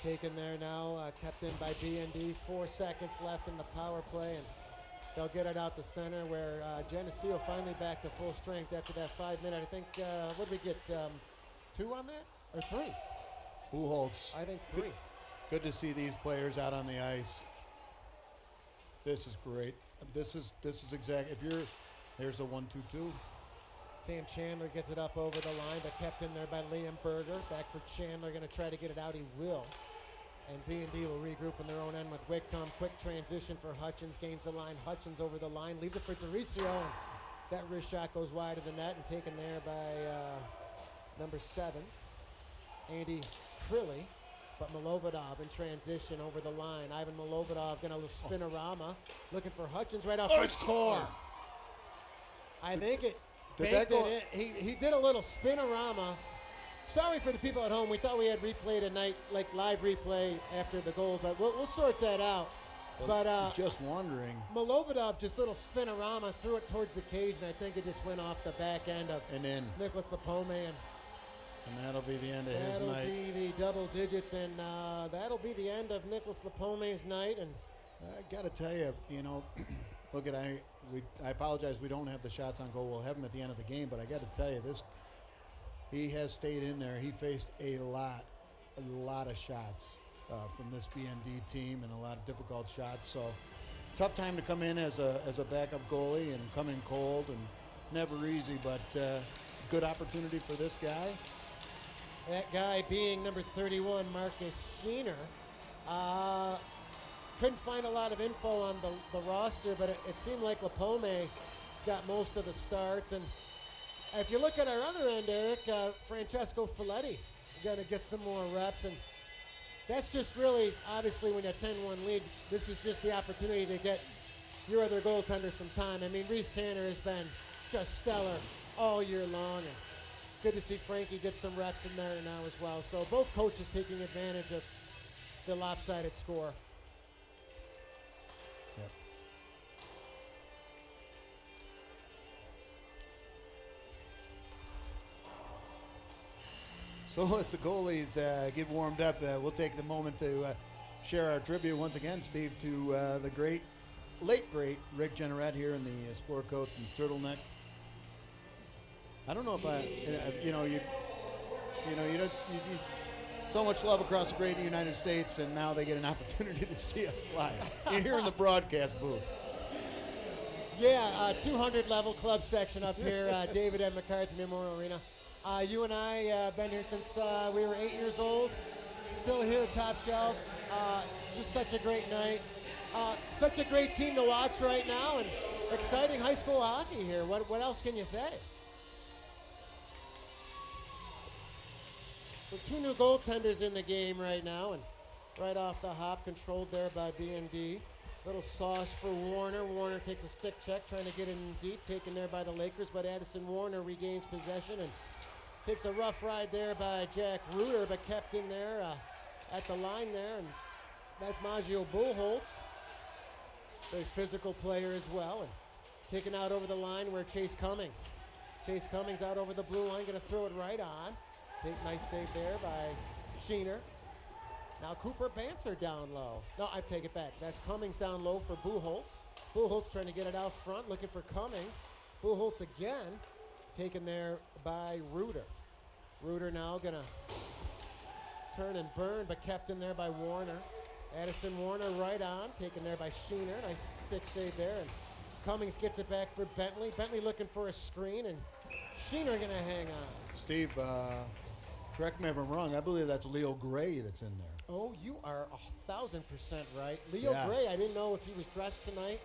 E: Taken there now, kept in by B&D. 4 seconds left in the power play, and they'll get it out the center where Geneseo finally back to full strength after that 5 minute. I think, what did we get, 2 on that? Or 3?
A: Buchholz.
E: I think 3.
A: Good to see these players out on the ice. This is great. This is exact. Here's a 1-2-2.
E: Sam Chandler gets it up over the line, but kept in there by Liam Berger. Back for Chandler, going to try to get it out. He will. And B&D will regroup on their own end with Whitcomb. Quick transition for Hutchins. Gains the line. Hutchins over the line. Leaves it for Dericio. And that wrist shot goes wide of the net and taken there by number 7, Andy Crilly. But Milovidov in transition over the line. Ivan Milovidov going to spinorama. Looking for Hutchins right off the score. I think it banked it in. He did a little spinorama. Sorry for the people at home. We thought we had replay tonight, like live replay after the goal, but we'll sort that out.
A: But just wondering.
E: Milovidov just a little spinorama, threw it towards the cage, and I think it just went off the back end of Nicholas Lapome.
A: And that'll be the end of his night.
E: That'll be the double digits, and that'll be the end of Nicholas Lapome's night. And
A: I got to tell you, look at I apologize. We don't have the shots on goal. We'll have them at the end of the game. But I got to tell you, he has stayed in there. He faced a lot of shots from this BND team, and a lot of difficult shots. So tough time to come in as a backup goalie and come in cold, and never easy. But good opportunity for this guy.
E: That guy being number 31, Marcus Sheener. Couldn't find a lot of info on the roster, but it seemed like Lapome got most of the starts. And if you look at our other end, Eric, Francesco Folletti going to get some more reps. And that's just really, obviously, when you're 10-1 lead, this is just the opportunity to get your other goaltender some time. I mean, Reese Tanner has been just stellar all year long. And good to see Frankie get some reps in there now as well. So both coaches taking advantage of the lopsided score.
A: Yep. So as the goalies get warmed up, we'll take the moment to share our tribute once again, Steve, to the late great Rick Generette here in the sport coat and turtleneck. I don't know if you so much love across the great United States, and now they get an opportunity to see us live. You're here in the broadcast booth.
E: Yeah, 200 level club section up here, David M. McCarthy Memorial Arena. You and I been here since we were 8 years old. still here, Top Shelf. Just such a great night. Such a great team to watch right now, and exciting high school hockey here. What else can you say? So 2 new goaltenders in the game right now, and right off the hop, controlled there by BND. Little sauce for Warner. Warner takes a stick check, trying to get it in deep, taken there by the Lakers, but Addison Warner regains possession and takes a rough ride there by Jack Reuter, but kept in there at the line there, and that's Maggio Bullholtz. Very physical player as well, and taken out over the line where Chase Cummings. Chase Cummings out over the blue line, going to throw it right on. Nice save there by Sheener. Now Cooper Banser down low. No, I take it back. That's Cummings down low for Bullholtz. Bullholtz trying to get it out front, looking for Cummings. Bullholtz again, taken there by Reuter. Reuter now going to turn and burn, but kept in there by Warner. Addison Warner right on, taken there by Sheener. Nice stick save there, and Cummings gets it back for Bentley. Bentley looking for a screen, and Sheener going to hang on.
A: Steve, correct me if I'm wrong. I believe that's Leo Gray that's in there.
E: Oh, you are 1,000% right. Leo Gray, I didn't know if he was dressed tonight.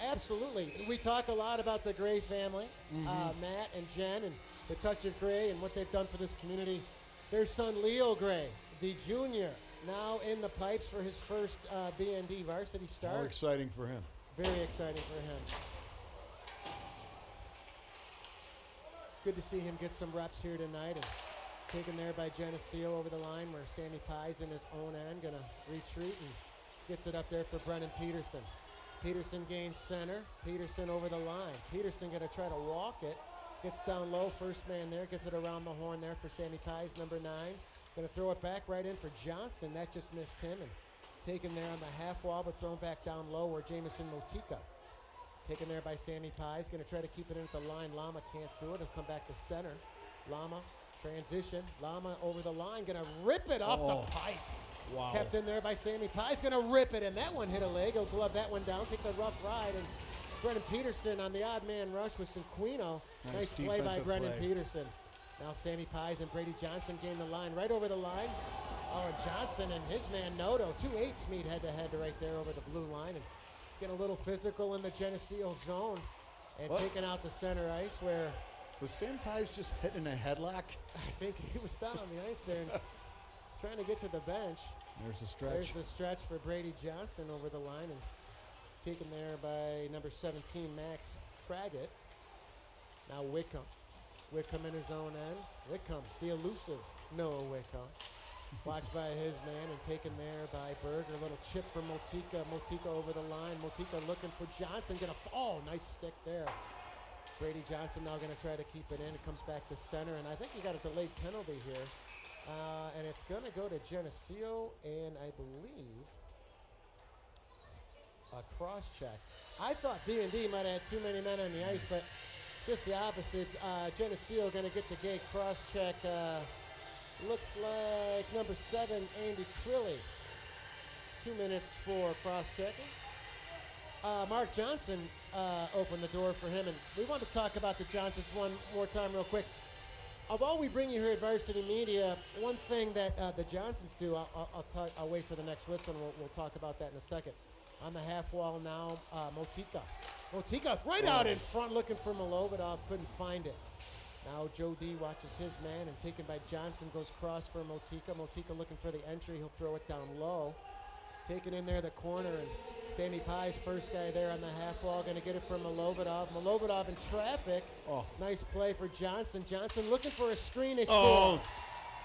E: Absolutely. We talk a lot about the Gray family, Matt and Jen, and the touch of Gray and what they've done for this community. Their son, Leo Gray, the junior, now in the pipes for his first BND varsity start.
A: How exciting for him.
E: Very exciting for him. Good to see him get some reps here tonight. And taken there by Geneseo over the line where Sammy Pye's in his own end, going to retreat and gets it up there for Brennan Peterson. Peterson gains center. Peterson over the line. Peterson going to try to walk it. Gets down low, first man there, gets it around the horn there for Sammy Pye's, number 9. Going to throw it back right in for Johnson. That just missed him, and taken there on the half wall, but thrown back down low where Jamison Motika. Taken there by Sammy Pye's, going to try to keep it in at the line. Lama can't do it. He'll come back to center. Lama, transition. Lama over the line, going to rip it off the pipe.
A: Wow.
E: Kept in there by Sammy Pye's, going to rip it, and that one hit a leg. He'll glove that one down, takes a rough ride, and Brennan Peterson on the odd man rush with Cinquino. Nice play by Brennan Peterson. Now Sammy Pye's and Brady Johnson gain the line right over the line. Oh, and Johnson and his man Noto, 2-8s meet head-to-head right there over the blue line, and getting a little physical in the Geneseo zone, and taken out to center ice where...
A: Was Sam Pye's just hitting a headlock?
E: I think he was down on the ice there and trying to get to the bench.
A: There's the stretch.
E: There's the stretch for Brady Johnson over the line, and taken there by number 17, Max Craggett. Now Wickham. Wickham in his own end. Wickham, the elusive Noah Wickham. Watched by his man and taken there by Berger. Little chip for Motika. Motika over the line. Motika looking for Johnson. Nice stick there. Brady Johnson now going to try to keep it in. It comes back to center, and I think he got a delayed penalty here. And it's going to go to Geneseo, and I believe a cross check. I thought B&D might have had too many men on the ice, but just the opposite. Geneseo going to get the gate cross check. Looks like number 7, Andy Crilly. 2 minutes for cross checking. Mark Johnson opened the door for him, and we want to talk about the Johnsons one more time real quick. Of all we bring you here at Varsity Media, one thing that the Johnsons do, I'll wait for the next whistle, and we'll talk about that in a second. On the half wall now, Motika. Motika right out in front looking for Milovidov, couldn't find it. Now Joe D watches his man, and taken by Johnson, goes cross for Motika. Motika looking for the entry, he'll throw it down low. Taken in there the corner, and Sammy Pye's first guy there on the half wall, going to get it from Milovidov. Milovidov in traffic. Nice play for Johnson. Johnson looking for a screen. They score.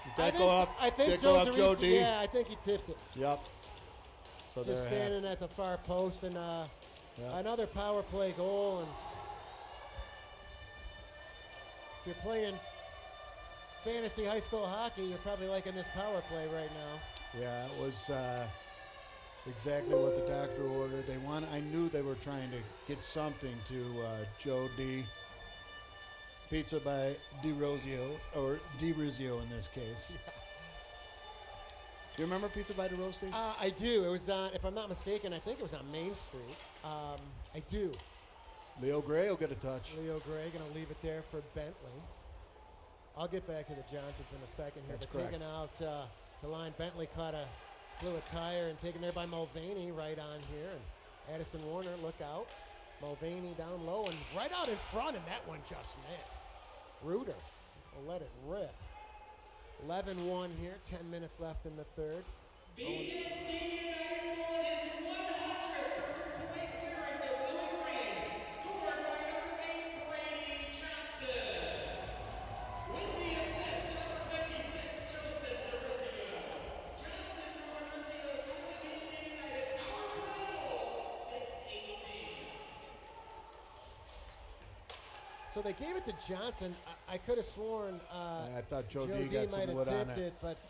A: Did that go off?
E: I think
A: Joe D?
E: Yeah, I think he tipped it.
A: Yep. So
E: just standing at the far post, and another power play goal. And if you're playing fantasy high school hockey, you're probably liking this power play right now.
A: Yeah, it was exactly what the doctor ordered. I knew they were trying to get something to Joe D. Pizza by DeRozio, or DeRozio in this case. Do you remember Pizza by DeRozio?
E: I do. It was on, if I'm not mistaken, I think it was on Main Street. I do.
A: Leo Gray will get a touch.
E: Leo Gray going to leave it there for Bentley. I'll get back to the Johnsons in a second here.
A: That's
E: They're
A: correct.
E: taking out The line, Bentley blew a tire and taken there by Mulvaney right on here. And Addison Warner, look out. Mulvaney down low and right out in front, and that one just missed. Reuter will let it rip. 11-1 here, 10 minutes left in the third.
F: BND United Gold is 100 career point wearing the blue and green, scored by number 8, Brady Johnson. With the assist, number 56, Joseph DeRizio. Johnson from DeRizio took the BND United power play goal, 6-18.
E: So they gave it to Johnson. I could have sworn
A: I thought Joe D
E: D
A: got
E: might
A: some
E: have
A: wood on
E: tipped
A: it.
E: it, but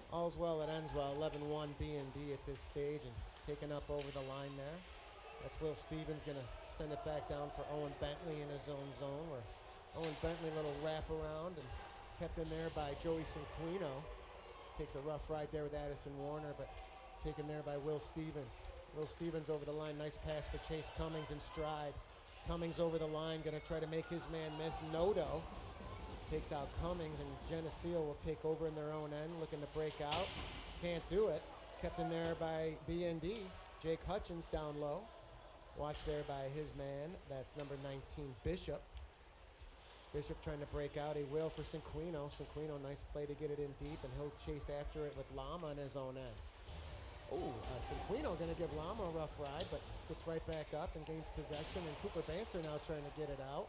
E: all's well that ends well. 11-1 B&D at this stage and taken up over the line there. That's Will Stevens going to send it back down for Owen Bentley in his own zone, where Owen Bentley, a little wrap around and kept in there by Joey Cinquino. Takes a rough ride there with Addison Warner, but taken there by Will Stevens. Will Stevens over the line. Nice pass for Chase Cummings in stride. Cummings over the line, going to try to make his man miss. Noto takes out Cummings, and Geneseo will take over in their own end, looking to break out. Can't do it. Kept in there by BND. Jake Hutchins down low. Watched there by his man. That's number 19, Bishop. Bishop trying to break out. He will for Cinquino. Cinquino, nice play to get it in deep, and he'll chase after it with Lama on his own end. Cinquino going to give Lama a rough ride, but gets right back up and gains possession. And Cooper Bancer now trying to get it out.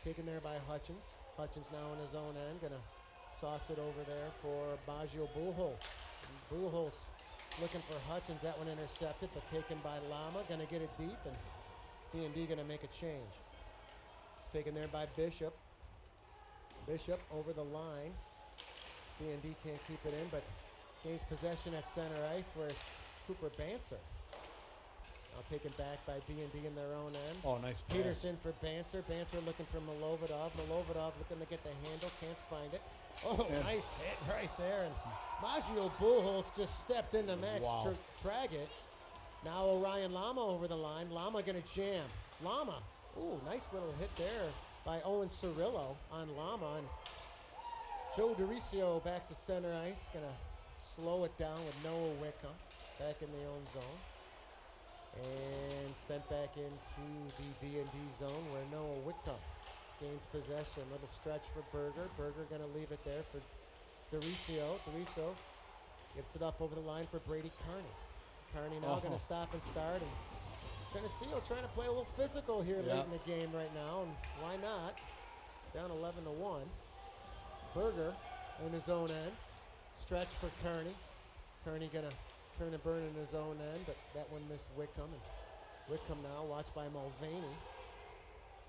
E: Taken there by Hutchins. Hutchins now on his own end. Going to sauce it over there for Baggio Buchholz. Buchholz looking for Hutchins. That one intercepted, but taken by Lama. Going to get it deep, and B&D going to make a change. Taken there by Bishop. Bishop over the line. B&D can't keep it in, but gains possession at center ice where it's Cooper Bancer. Now taken back by B&D in their own end.
A: Oh, nice pass.
E: Peterson for Bancer. Bancer looking for Milovidov. Milovidov looking to get the handle. Can't find it. Oh,
A: Yeah.
E: nice hit right there. And Maggio Buchholz just stepped in to match
A: Wow.
E: Traggett. Now Orion Lama over the line. Lama going to jam. Lama. Ooh, nice little hit there by Owen Cirillo on Lama. And Joe Doricio back to center ice. Going to slow it down with Noah Wickham back in the own zone. And sent back into the B&D zone where Noah Whitcomb gains possession. Little stretch for Berger. Berger going to leave it there for Doricio. Doricio gets it up over the line for Brady Carney. Carney now going to stop and start. And Geneseo trying to play a little physical here late in the game right now. And why not? Down 11-1. Berger in his own end. Stretch for Carney. Carney going to turn and burn in his own end, but that one missed Wickham. And Wickham now watched by Mulvaney.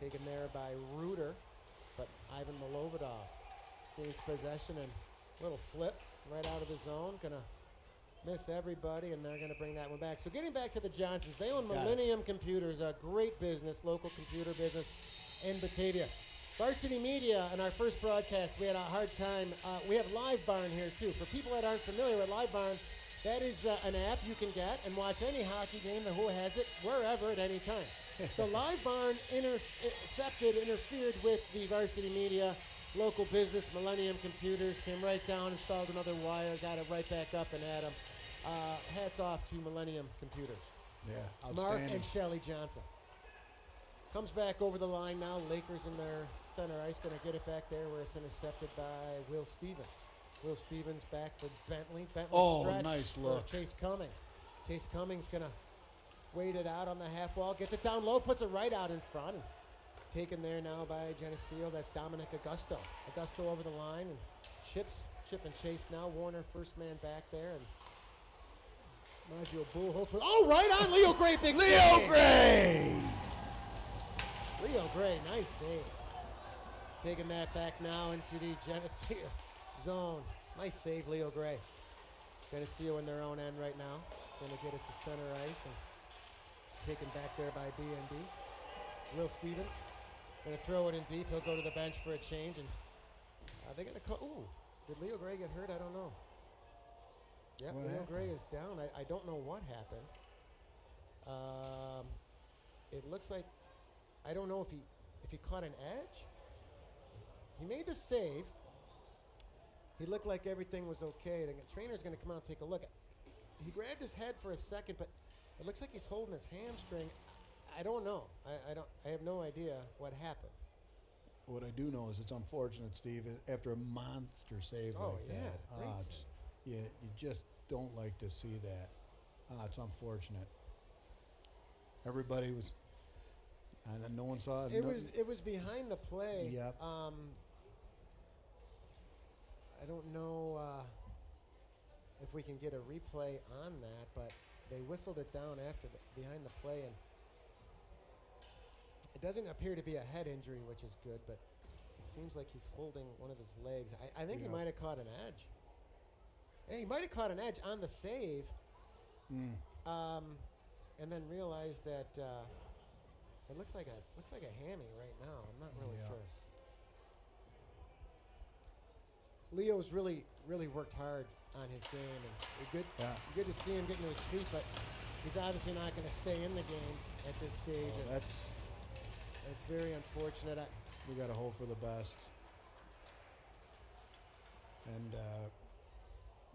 E: Taken there by Reuter, but Ivan Milovidov gains possession and little flip right out of the zone. Gonna miss everybody, and they're gonna bring that one back. So getting back to the Johnsons, they own Millennium Computers, a great business, local computer business in Batavia. Varsity Media, in our first broadcast, we had a hard time. We have Live Barn here too. For people that aren't familiar with Live Barn, that is an app you can get and watch any hockey game, the Who Has It, wherever at any time. The Live Barn interfered with the Varsity Media local business, Millennium Computers, came right down, installed another wire, got it right back up and at them. Hats off to Millennium Computers.
A: Yeah,
E: Mark
A: outstanding.
E: and Shelley Johnson. Comes back over the line now. Lakers in their center ice, going to get it back there where it's intercepted by Will Stevens. Will Stevens back for Bentley. Bentley stretch
A: nice
E: for
A: look.
E: Chase Cummings. Chase Cummings going to wait it out on the half wall. Gets it down low, puts it right out in front. And taken there now by Geneseo. That's Dominic Augusto. Augusto over the line and chip and chase now. Warner first man back there. And Maggio Buchholz with, right on Leo Gray. Big
A: Leo
E: save.
A: Gray!
E: Leo Gray, nice save. Taking that back now into the Geneseo zone. Nice save, Leo Gray. Geneseo in their own end right now. Going to get it to center ice and taken back there by BND. Will Stevens going to throw it in deep. He'll go to the bench for a change. And they're going to call. Ooh, did Leo Gray get hurt? I don't know. Yep,
A: What
E: Leo
A: happened?
E: Gray is down. I don't know what happened. It looks like, I don't know if he caught an edge. He made the save. He looked like everything was okay. The trainer's going to come out and take a look. He grabbed his head for a second, but it looks like he's holding his hamstring. I don't know. I have no idea what happened.
A: What I do know is it's unfortunate, Steve, after a monster save like that.
E: Great save.
A: You just don't like to see that. It's unfortunate. Everybody was, and no one saw it.
E: It was behind the play.
A: Yep.
E: I don't know if we can get a replay on that, but they whistled it down after behind the play, and it doesn't appear to be a head injury, which is good, but it seems like he's holding one of his legs. I think he might have caught an edge. Yeah, he might have caught an edge on the save, and then realized that it looks like a hammy right now. I'm not really sure. Leo's really worked hard on his game, and good to see him getting to his feet, but he's obviously not going to stay in the game at this stage.
A: Oh, that's
E: very unfortunate.
A: We got to hope for the best. And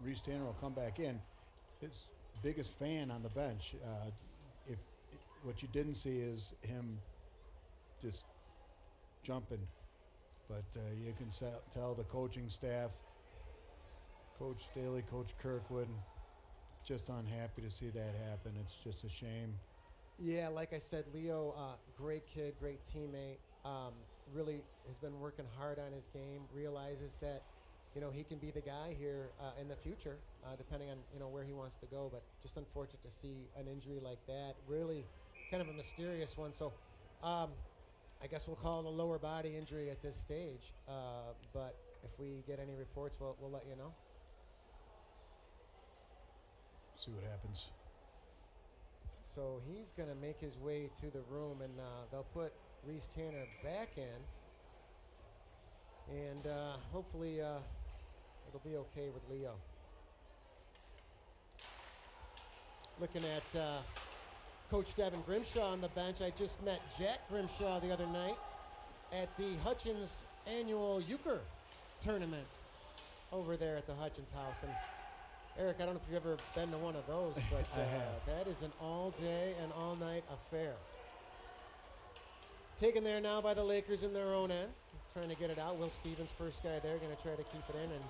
A: Reese Tanner will come back in. His biggest fan on the bench. What you didn't see is him just jumping, but you can tell the coaching staff, Coach Staley, Coach Kirkwood, just unhappy to see that happen. It's just a shame.
E: Yeah, like I said, Leo, great kid, great teammate. Really has been working hard on his game. Realizes that, he can be the guy here in the future, depending on where he wants to go. But just unfortunate to see an injury like that. Really, kind of a mysterious one. So, I guess we'll call it a lower body injury at this stage. But if we get any reports, we'll let you know.
A: See what happens.
E: So he's going to make his way to the room, and they'll put Reese Tanner back in. And hopefully it'll be okay with Leo. Looking at Coach Devin Grimshaw on the bench. I just met Jack Grimshaw the other night at the Hutchins annual euchre tournament over there at the Hutchins house. And Eric, I don't know if you've ever been to one of those, but
A: I have.
E: that is an all-day and all-night affair. Taken there now by the Lakers in their own end, trying to get it out. Will Stevens, first guy there, going to try to keep it in, and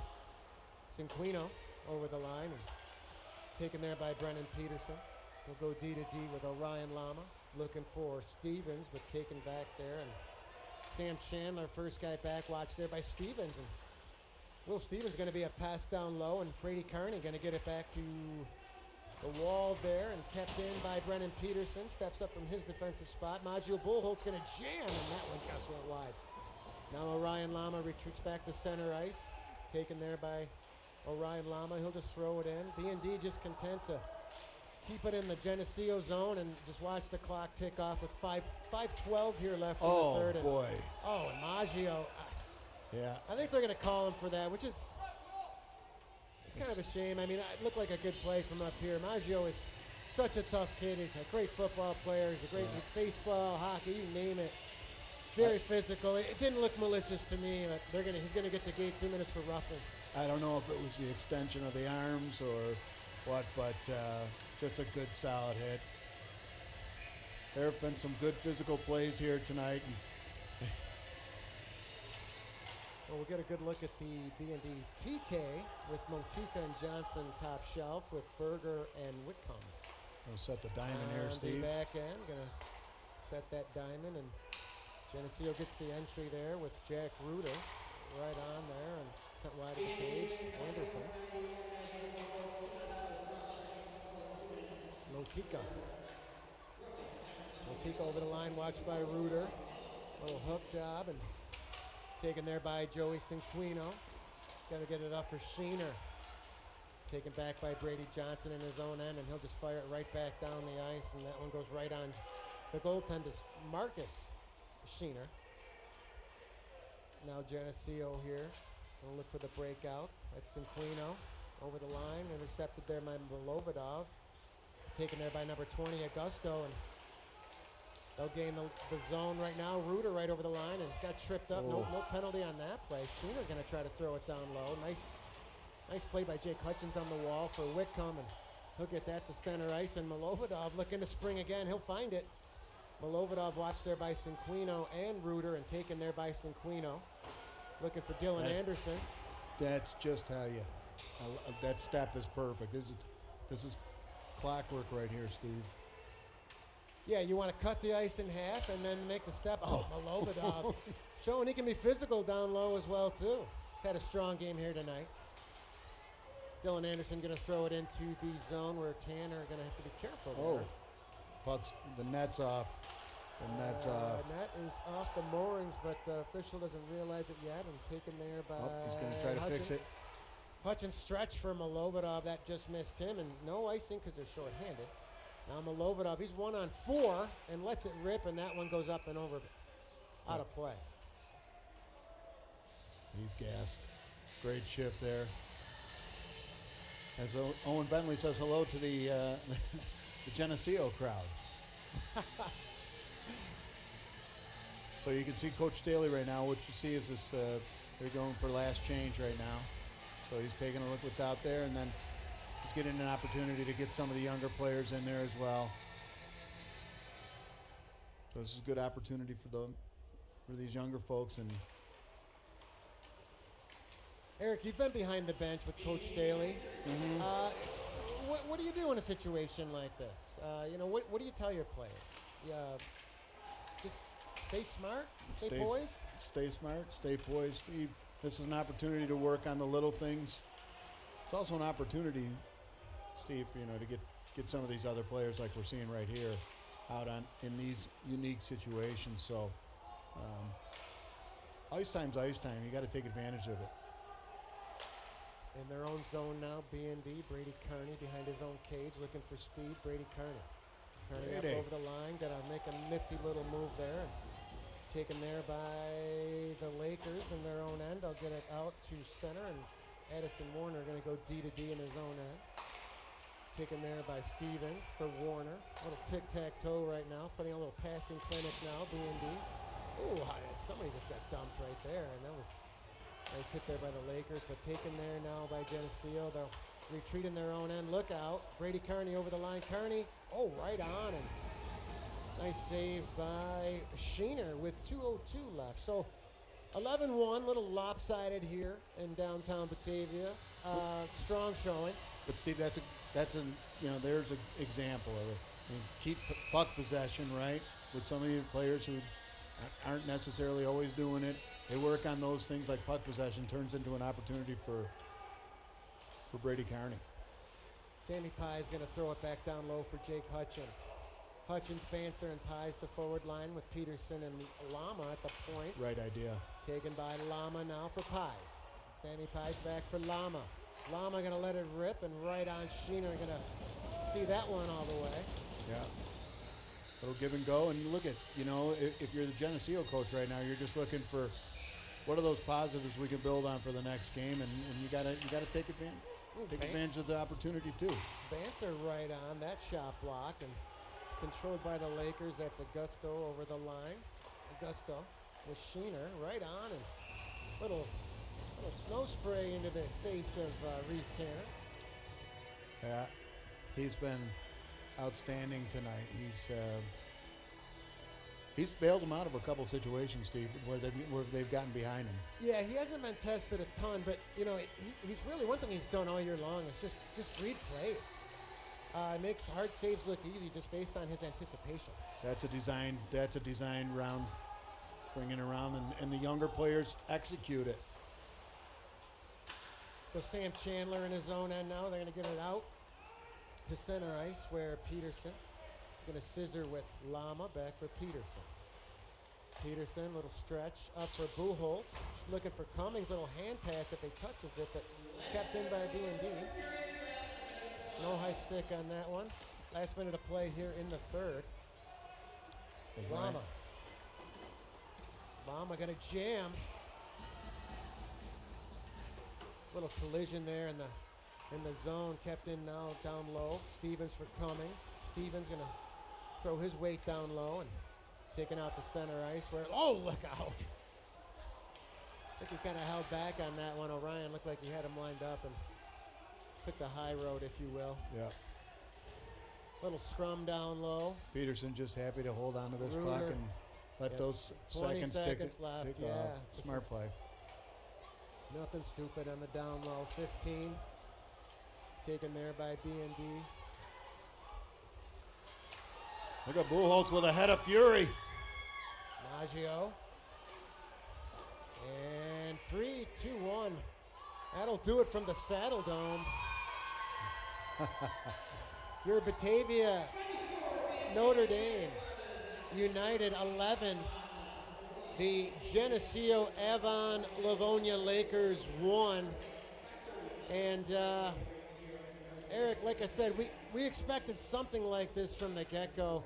E: Cinquino over the line, and taken there by Brennan Peterson. We'll go D to D with Orion Lama, looking for Stevens, but taken back there, and Sam Chandler, first guy back, watched there by Stevens, and Will Stevens going to be a pass down low, and Brady Carney going to get it back to the wall there, and kept in by Brennan Peterson. Steps up from his defensive spot. Maggio Bullholt's going to jam, and that one just went wide. Now Orion Lama retreats back to center ice. Taken there by Orion Lama. He'll just throw it in. BND just content to keep it in the Geneseo zone and just watch the clock tick off with 5:12 here left in the third.
A: Oh, boy.
E: And Maggio.
A: Yeah.
E: I think they're going to call him for that, which is it's kind of a shame. I mean, it looked like a good play from up here. Maggio is such a tough kid. He's a great football player. He's a great baseball, hockey, you name it. Very physical. It didn't look malicious to me. But he's going to get the gate 2 minutes for roughing.
A: I don't know if it was the extension of the arms or what, but just a good solid hit. There have been some good physical plays here tonight.
E: Well, we'll get a good look at the BND PK with Motika and Johnson top shelf with Berger and Whitcomb.
A: We'll set the diamond here,
E: On the
A: Steve.
E: back end, gonna set that diamond, and Geneseo gets the entry there with Jack Reuter right on there and sent wide of the cage. Anderson. Motika over the line, watched by Reuter. Little hook job, and taken there by Joey Cinquino. Got to get it up for Sheener. Taken back by Brady Johnson in his own end, and he'll just fire it right back down the ice, and that one goes right on the goaltender's Marcus Sheener. Now Geneseo here. We'll look for the breakout. That's Cinquino over the line, intercepted there by Milovodov. Taken there by number 20, Augusto, and they'll gain the zone right now. Reuter right over the line and got tripped up. No penalty on that play. Sheener going to try to throw it down low. Nice Nice play by Jake Hutchins on the wall for Whitcomb, and he'll get that to center ice, and Milovodov looking to spring again. He'll find it. Milovodov watched there by Cinquino and Reuter, and taken there by Cinquino. Looking for Dylan Anderson.
A: That's just how you. That step is perfect. This is clockwork right here, Steve.
E: Yeah, you want to cut the ice in half and then make the step. Oh, Milovodov showing he can be physical down low as well too. He's had a strong game here tonight. Dylan Anderson going to throw it into the zone where Tanner going to have to be careful there.
A: Puck's, the net's off. The net's off.
E: Net is off the moorings, but the official doesn't realize it yet, and taken there by
A: He's going to try to
E: Hutchins.
A: fix it.
E: Hutchins stretch for Milovodov. That just missed him, and no icing because they're shorthanded. Now Milovodov, he's 1-on-4 and lets it rip, and that one goes up and over, out of play.
A: He's gassed. Great shift there. As Owen Bentley says hello to the the Geneseo crowd. So you can see Coach Staley right now. What you see is this, they're going for last change right now. So he's taking a look what's out there, and then he's getting an opportunity to get some of the younger players in there as well. So this is a good opportunity for these younger folks. And
E: Eric, you've been behind the bench with Coach Staley.
A: Mm-hmm.
E: What do you do in a situation like this? What do you tell your players? Just stay smart, stay poised?
A: Stay smart, stay poised, Steve. This is an opportunity to work on the little things. It's also an opportunity, Steve, to get some of these other players like we're seeing right here out in these unique situations. So ice time's ice time. You got to take advantage of it.
E: In their own zone now, BND, Brady Kearney behind his own cage looking for speed. Brady Kearney. Kearney up over the line, got to make a nifty little move there. Taken there by the Lakers in their own end. They'll get it out to center, and Addison Warner going to go D to D in his own end. Taken there by Stevens for Warner. A little tic-tac-toe right now, putting a little passing clinic now, B&D. Ooh, somebody just got dumped right there, and that was nice hit there by the Lakers, but taken there now by Geneseo. They'll retreat in their own end. Look out. Brady Kearney over the line. Kearney, right on, and nice save by Sheener with 2:02 left. So 11-1, little lopsided here in downtown Batavia. Strong showing.
A: But Steve, there's an example of it. I mean, keep puck possession, right? With some of your players who aren't necessarily always doing it. They work on those things like puck possession, turns into an opportunity for Brady Kearney.
E: Sammy Pye is going to throw it back down low for Jake Hutchins. Hutchins, Banser, and Pies the forward line with Peterson and Lama at the points.
A: Right idea.
E: Taken by Lama now for Pies. Sammy Pies back for Lama. Lama going to let it rip, and right on Sheener going to see that one all the way.
A: Yeah. Little give and go, and look at, if you're the Geneseo coach right now, you're just looking for what are those positives we can build on for the next game, and you gotta take advantage of the opportunity too.
E: Banter right on that shot block, and controlled by the Lakers. That's Augusto over the line. Augusto with Sheener right on, and little snow spray into the face of Reese Tanner.
A: Yeah, he's been outstanding tonight. He's bailed them out of a couple situations, Steve, where they've gotten behind him.
E: Yeah, he hasn't been tested a ton, but he's really, one thing he's done all year long is just read plays. It makes hard saves look easy just based on his anticipation.
A: That's a design round, bringing around, and the younger players execute it.
E: So Sam Chandler in his own end now. They're going to get it out to center ice where Peterson going to scissor with Lama back for Peterson. Peterson, little stretch up for Buchholz. Looking for Cummings, little hand pass if he touches it, but kept in by B&D. No high stick on that one. Last minute of play here in the third. Lama. Lama going to jam. Little collision there in the zone. Kept in now down low. Stevens for Cummings. Stevens going to throw his weight down low and taken out to center ice where, look out. I think he kind of held back on that one. Orion looked like he had him lined up, and took the high road, if you will.
A: Yeah.
E: Little scrum down low.
A: Peterson just happy to hold on to this
E: Ruler.
A: puck and let those
E: 20
A: seconds
E: seconds
A: tick
E: left,
A: tick
E: yeah.
A: off.
E: This
A: Smart
E: is-
A: play.
E: Nothing stupid on the down low. 15. Taken there by BND.
A: Look at Buchholz with a head of fury.
E: Maggio. And 3, 2, 1. That'll do it from the Saddle Dome. Your Batavia, Notre Dame, United 11. The Geneseo Avon Livonia Lakers 1. And Eric, like I said, we expected something like this from the get-go.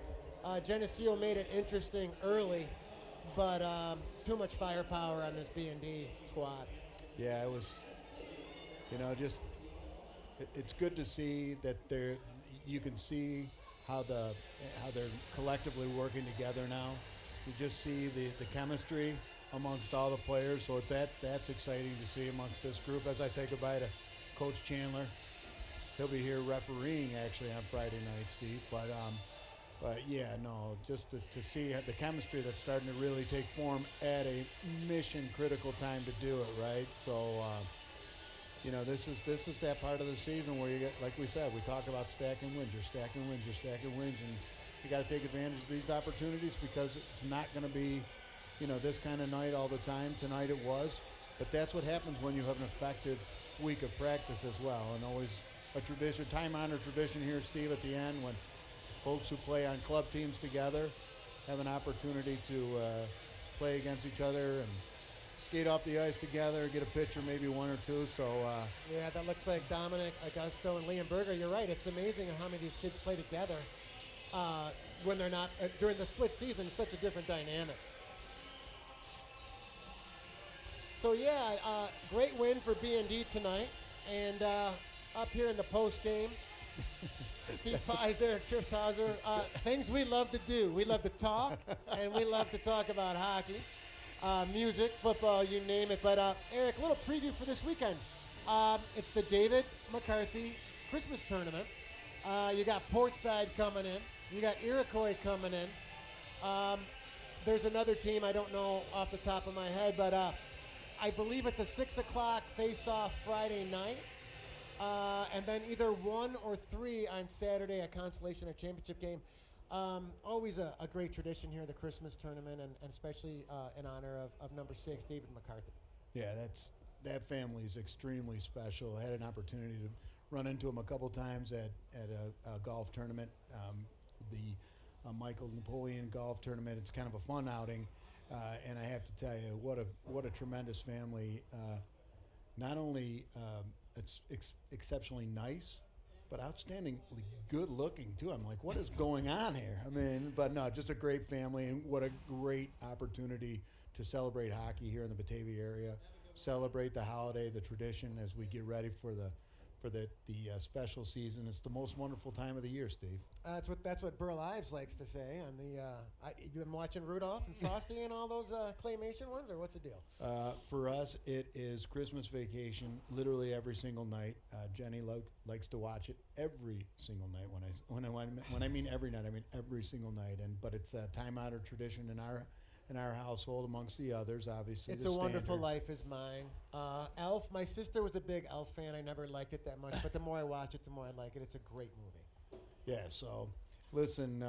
E: Geneseo made it interesting early, but too much firepower on this B&D squad.
A: Yeah, it was, just it's good to see that you can see how they're collectively working together now. You just see the chemistry amongst all the players, so that's exciting to see amongst this group. As I say goodbye to Coach Chandler, he'll be here refereeing actually on Friday night, Steve. But yeah, no, just to see the chemistry that's starting to really take form at a mission-critical time to do it, right? So, this is that part of the season where you get, like we said, we talk about stacking wins. You're stacking wins, and you got to take advantage of these opportunities because it's not going to be, this kind of night all the time. Tonight it was, but that's what happens when you have an effective week of practice as well, and always a tradition, time-honored tradition here, Steve, at the end when folks who play on club teams together have an opportunity to play against each other and skate off the ice together, get a picture, maybe one or two. So
E: Yeah, that looks like Dominic Augusto and Liam Berger. You're right. It's amazing how many of these kids play together when they're not during the split season. It's such a different dynamic. So yeah, great win for B&D tonight, and up here in the post game, Steve Pies, Eric Trifthauser. Things we love to do. We love to talk, and we love to talk about hockey, music, football, you name it. But Eric, a little preview for this weekend. It's the David McCarthy Christmas tournament. You got Portside coming in. You got Iroquois coming in. There's another team I don't know off the top of my head, but I believe it's a 6 o'clock face-off Friday night. And then either 1 or 3 on Saturday, a consolation or championship game. Always a great tradition here, the Christmas tournament, and especially in honor of number 6, David McCarthy.
A: yeah, that family is extremely special. I had an opportunity to run into him a couple times at a golf tournament, the Michael Napoleon golf tournament. It's kind of a fun outing, and I have to tell you, what a tremendous family. Not only it's exceptionally nice, but outstandingly good looking too. I'm like, what is going on here? I mean, but no, just a great family, and what a great opportunity to celebrate hockey here in the Batavia area, celebrate the holiday, the tradition as we get ready for the special season. It's the most wonderful time of the year, Steve.
E: That's what Burl Ives likes to say. On the you've been watching Rudolph and Frosty and all those claymation ones, or what's the deal?
A: For us, it is Christmas vacation, literally every single night. Jenny likes to watch it every single night. When I mean every night, I mean every single night. But it's a time-honored tradition in our household, amongst the others, obviously.
E: It's
A: the
E: a Wonderful
A: standards.
E: Life is mine. Elf, my sister was a big Elf fan. I never liked it that much, but the more I watch it, the more I like it. It's a great movie.
A: Yeah, so listen,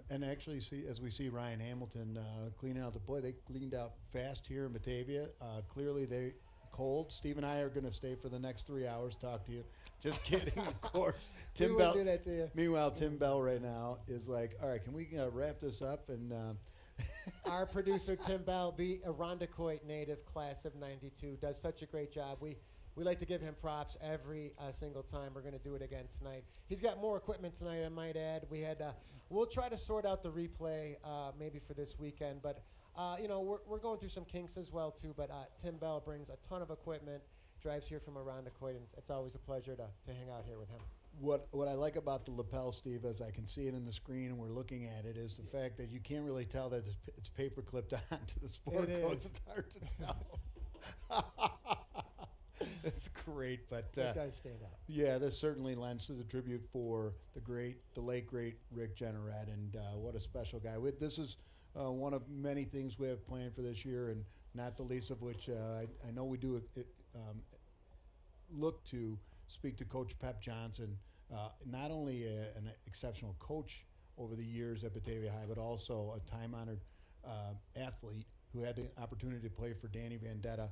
A: and actually as we see Ryan Hamilton cleaning out they cleaned out fast here in Batavia. Clearly they cold. Steve and I are going to stay for the next 3 hours, talk to you. Just kidding, of course.
E: We wouldn't do that to you.
A: Meanwhile, Tim Bell right now is like, all right, can we wrap this up? And
E: Our producer, Tim Bell, the Irondequoit native, class of 92, does such a great job. We like to give him props every single time. We're going to do it again tonight. He's got more equipment tonight, I might add. We'll try to sort out the replay maybe for this weekend. But, we're going through some kinks as well, too. But Tim Bell brings a ton of equipment, drives here from Irondequoit, and it's always a pleasure to hang out here with him.
A: What I like about the lapel, Steve, as I can see it in the screen and we're looking at it, is the fact that you can't really tell that it's paper clipped onto the sport
E: It
A: coats.
E: is.
A: It's hard to tell. That's great, but
E: It does stand out.
A: yeah, this certainly lends to the tribute for the late great Rick Jenneret, and what a special guy. This is one of many things we have planned for this year, and not the least of which I know we do look to speak to Coach Pep Johnson, not only an exceptional coach over the years at Batavia High, but also a time-honored athlete who had the opportunity to play for Danny Vendetta.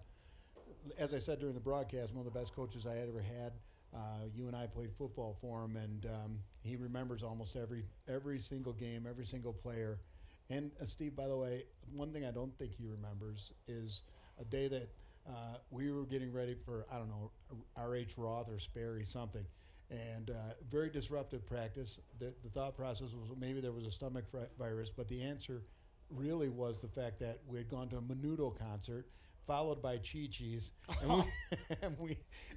A: As I said during the broadcast, one of the best coaches I had ever had. You and I played football for him, and he remembers almost every single game, every single player. And Steve, by the way, one thing I don't think he remembers is a day that we were getting ready for, I don't know, R.H. Roth or Sperry, something. And very disruptive practice. The thought process was maybe there was a stomach virus, but the answer really was the fact that we had gone to a Menudo concert, followed by Chi-Chi's, and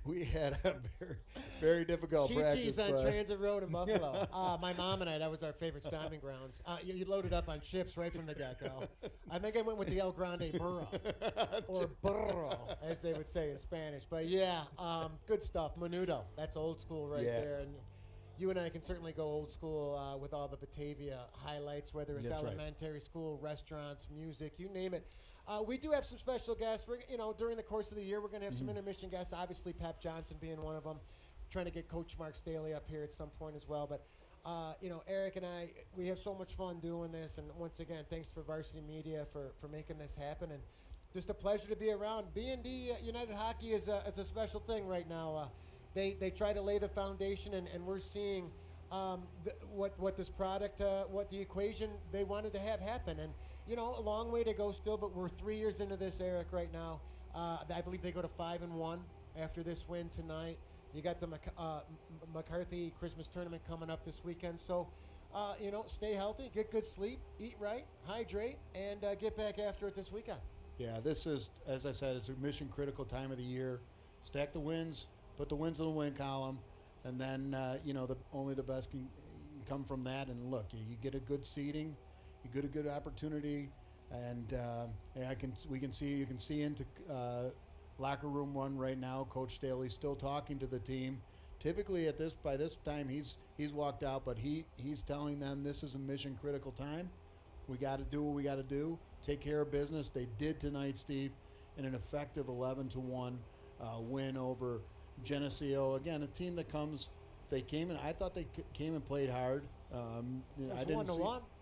A: we had a very, very difficult practice.
E: Chi-Chi's on Transit Road in Buffalo. My mom and I, that was our favorite stomping grounds. You loaded up on chips right from the get-go. I think I went with the El Grande Burro, or burro, as they would say in Spanish. But yeah, good stuff. Menudo, that's old school right there. And you and I can certainly go old school with all the Batavia highlights, whether it's elementary school, restaurants, music, you name it. We do have some special guests. During the course of the year, we're going to have some intermission guests. Obviously, Pep Johnson being one of them. Trying to get Coach Mark Staley up here at some point as well. But, Eric and I, we have so much fun doing this. And once again, thanks for Varsity Media for making this happen. And just a pleasure to be around. BND United Hockey is a special thing right now. They try to lay the foundation, and we're seeing what this product, what the equation they wanted to have happen. And, a long way to go still, but we're 3 years into this, Eric, right now. I believe they go to 5-1 after this win tonight. You got the McCarthy Christmas tournament coming up this weekend. So, stay healthy, get good sleep, eat right, hydrate, and get back after it this weekend.
A: Yeah, this is, as I said, it's a mission-critical time of the year. Stack the wins, put the wins in the win column, and then, only the best can come from that. And look, you get a good seeding, you get a good opportunity, and you can see into locker room run right now. Coach Staley's still talking to the team. Typically by this time he's walked out, but he's telling them this is a mission critical time. We got to do what we got to do. Take care of business. They did tonight, Steve, in an effective 11-1 win over Geneseo. Again, a team that they came in. I thought they came and played hard.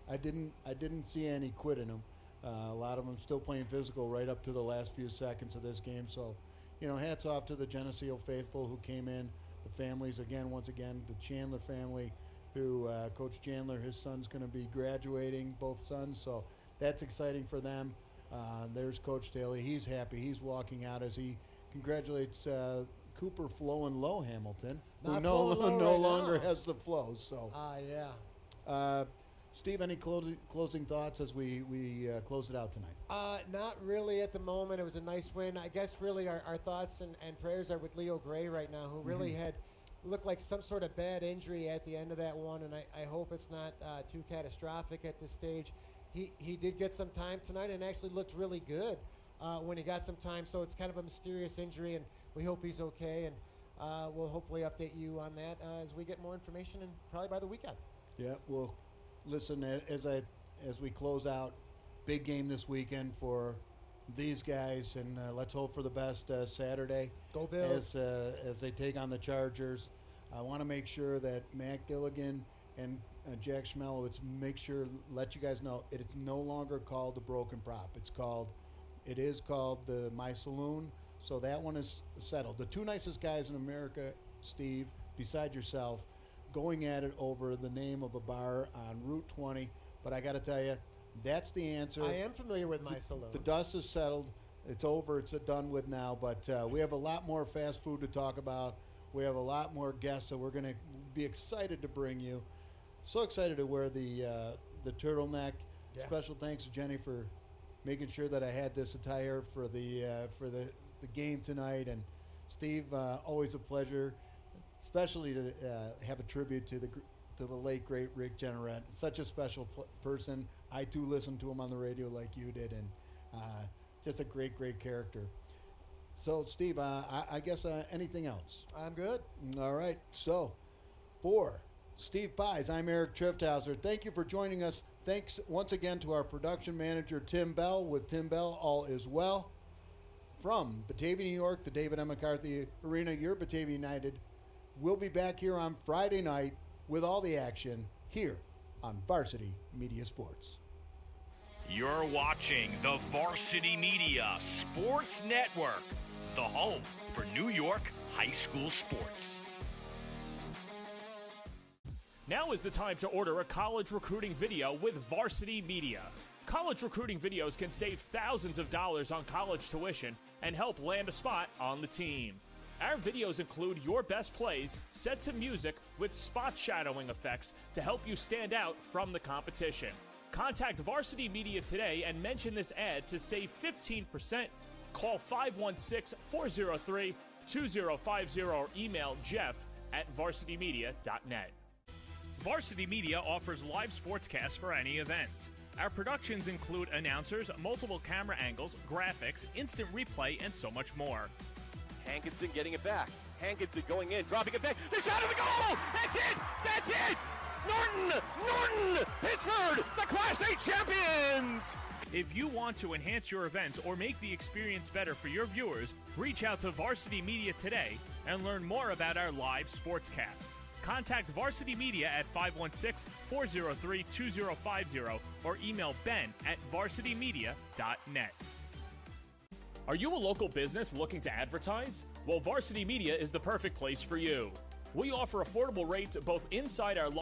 A: I didn't see any quit in them. A lot of them still playing physical right up to the last few seconds of this game. So, hats off to the Geneseo faithful who came in. The families, once again, the Chandler family, who Coach Chandler, his son's going to be graduating, both sons. So that's exciting for them. There's Coach Staley. He's happy. He's walking out as he congratulates Cooper Flo and Low Hamilton, who no longer has the flow. So,
E: yeah.
A: Steve, any closing thoughts as we close it out tonight?
E: Not really at the moment. It was a nice win. I guess really our thoughts and prayers are with Leo Gray right now, who really had looked like some sort of bad injury at the end of that one, and I hope it's not too catastrophic at this stage. He did get some time tonight and actually looked really good when he got some time, so it's kind of a mysterious injury, and we hope he's okay, and we'll hopefully update you on that as we get more information, and probably by the weekend.
A: Yeah, well, listen, as we close out, big game this weekend for these guys, and let's hope for the best Saturday.
E: Go Bills.
A: As they take on the Chargers. I want to make sure that Matt Gilligan and Jack Schmelowitz let you guys know it's no longer called the Broken Prop. It is called the My Saloon. So that one is settled. The two nicest guys in America, Steve, beside yourself, going at it over the name of a bar on Route 20. But I got to tell you, that's the answer.
E: I am familiar with My Saloon.
A: The dust is settled. It's over. It's done with now. But we have a lot more fast food to talk about. We have a lot more guests that we're going to be excited to bring you. So excited to wear the turtleneck. Yeah. Special thanks to Jenny for making sure that I had this attire for the game tonight. And Steve, always a pleasure, especially to have a tribute to the late great Rick Jenneret. Such a special person. I too listened to him on the radio like you did, and just a great character. So, Steve, I guess anything else?
E: I'm good.
A: All right. So, for Steve Pies, I'm Eric Trifthauser. Thank you for joining us. Thanks once again to our production manager, Tim Bell. With Tim Bell, all is well. From Batavia, New York, the David M. McCarthy Arena, your Batavia United. We'll be back here on Friday night with all the action here on Varsity Media Sports.
B: You're watching the Varsity Media Sports Network, the home for New York high school sports.
C: Now is the time to order a college recruiting video with Varsity Media. College recruiting videos can save thousands of dollars on college tuition and help land a spot on the team. Our videos include your best plays set to music with spot shadowing effects to help you stand out from the competition. Contact Varsity Media today and mention this ad to save 15%. Call 516-403-2050 or email jeff@varsitymedia.net. Varsity Media offers live sportscasts for any event. Our productions include announcers, multiple camera angles, graphics, instant replay, and so much more.
D: Hankinson getting it back. Hankinson going in, dropping it back. The shot of the goal! That's it! That's it! Norton! Pittsburgh, the Class A champions!
C: If you want to enhance your event or make the experience better for your viewers, reach out to Varsity Media today and learn more about our live sportscast. Contact Varsity Media at 516-403-2050 or email ben@varsitymedia.net. Are you a local business looking to advertise? Well, Varsity Media is the perfect place for you. We offer affordable rates both inside our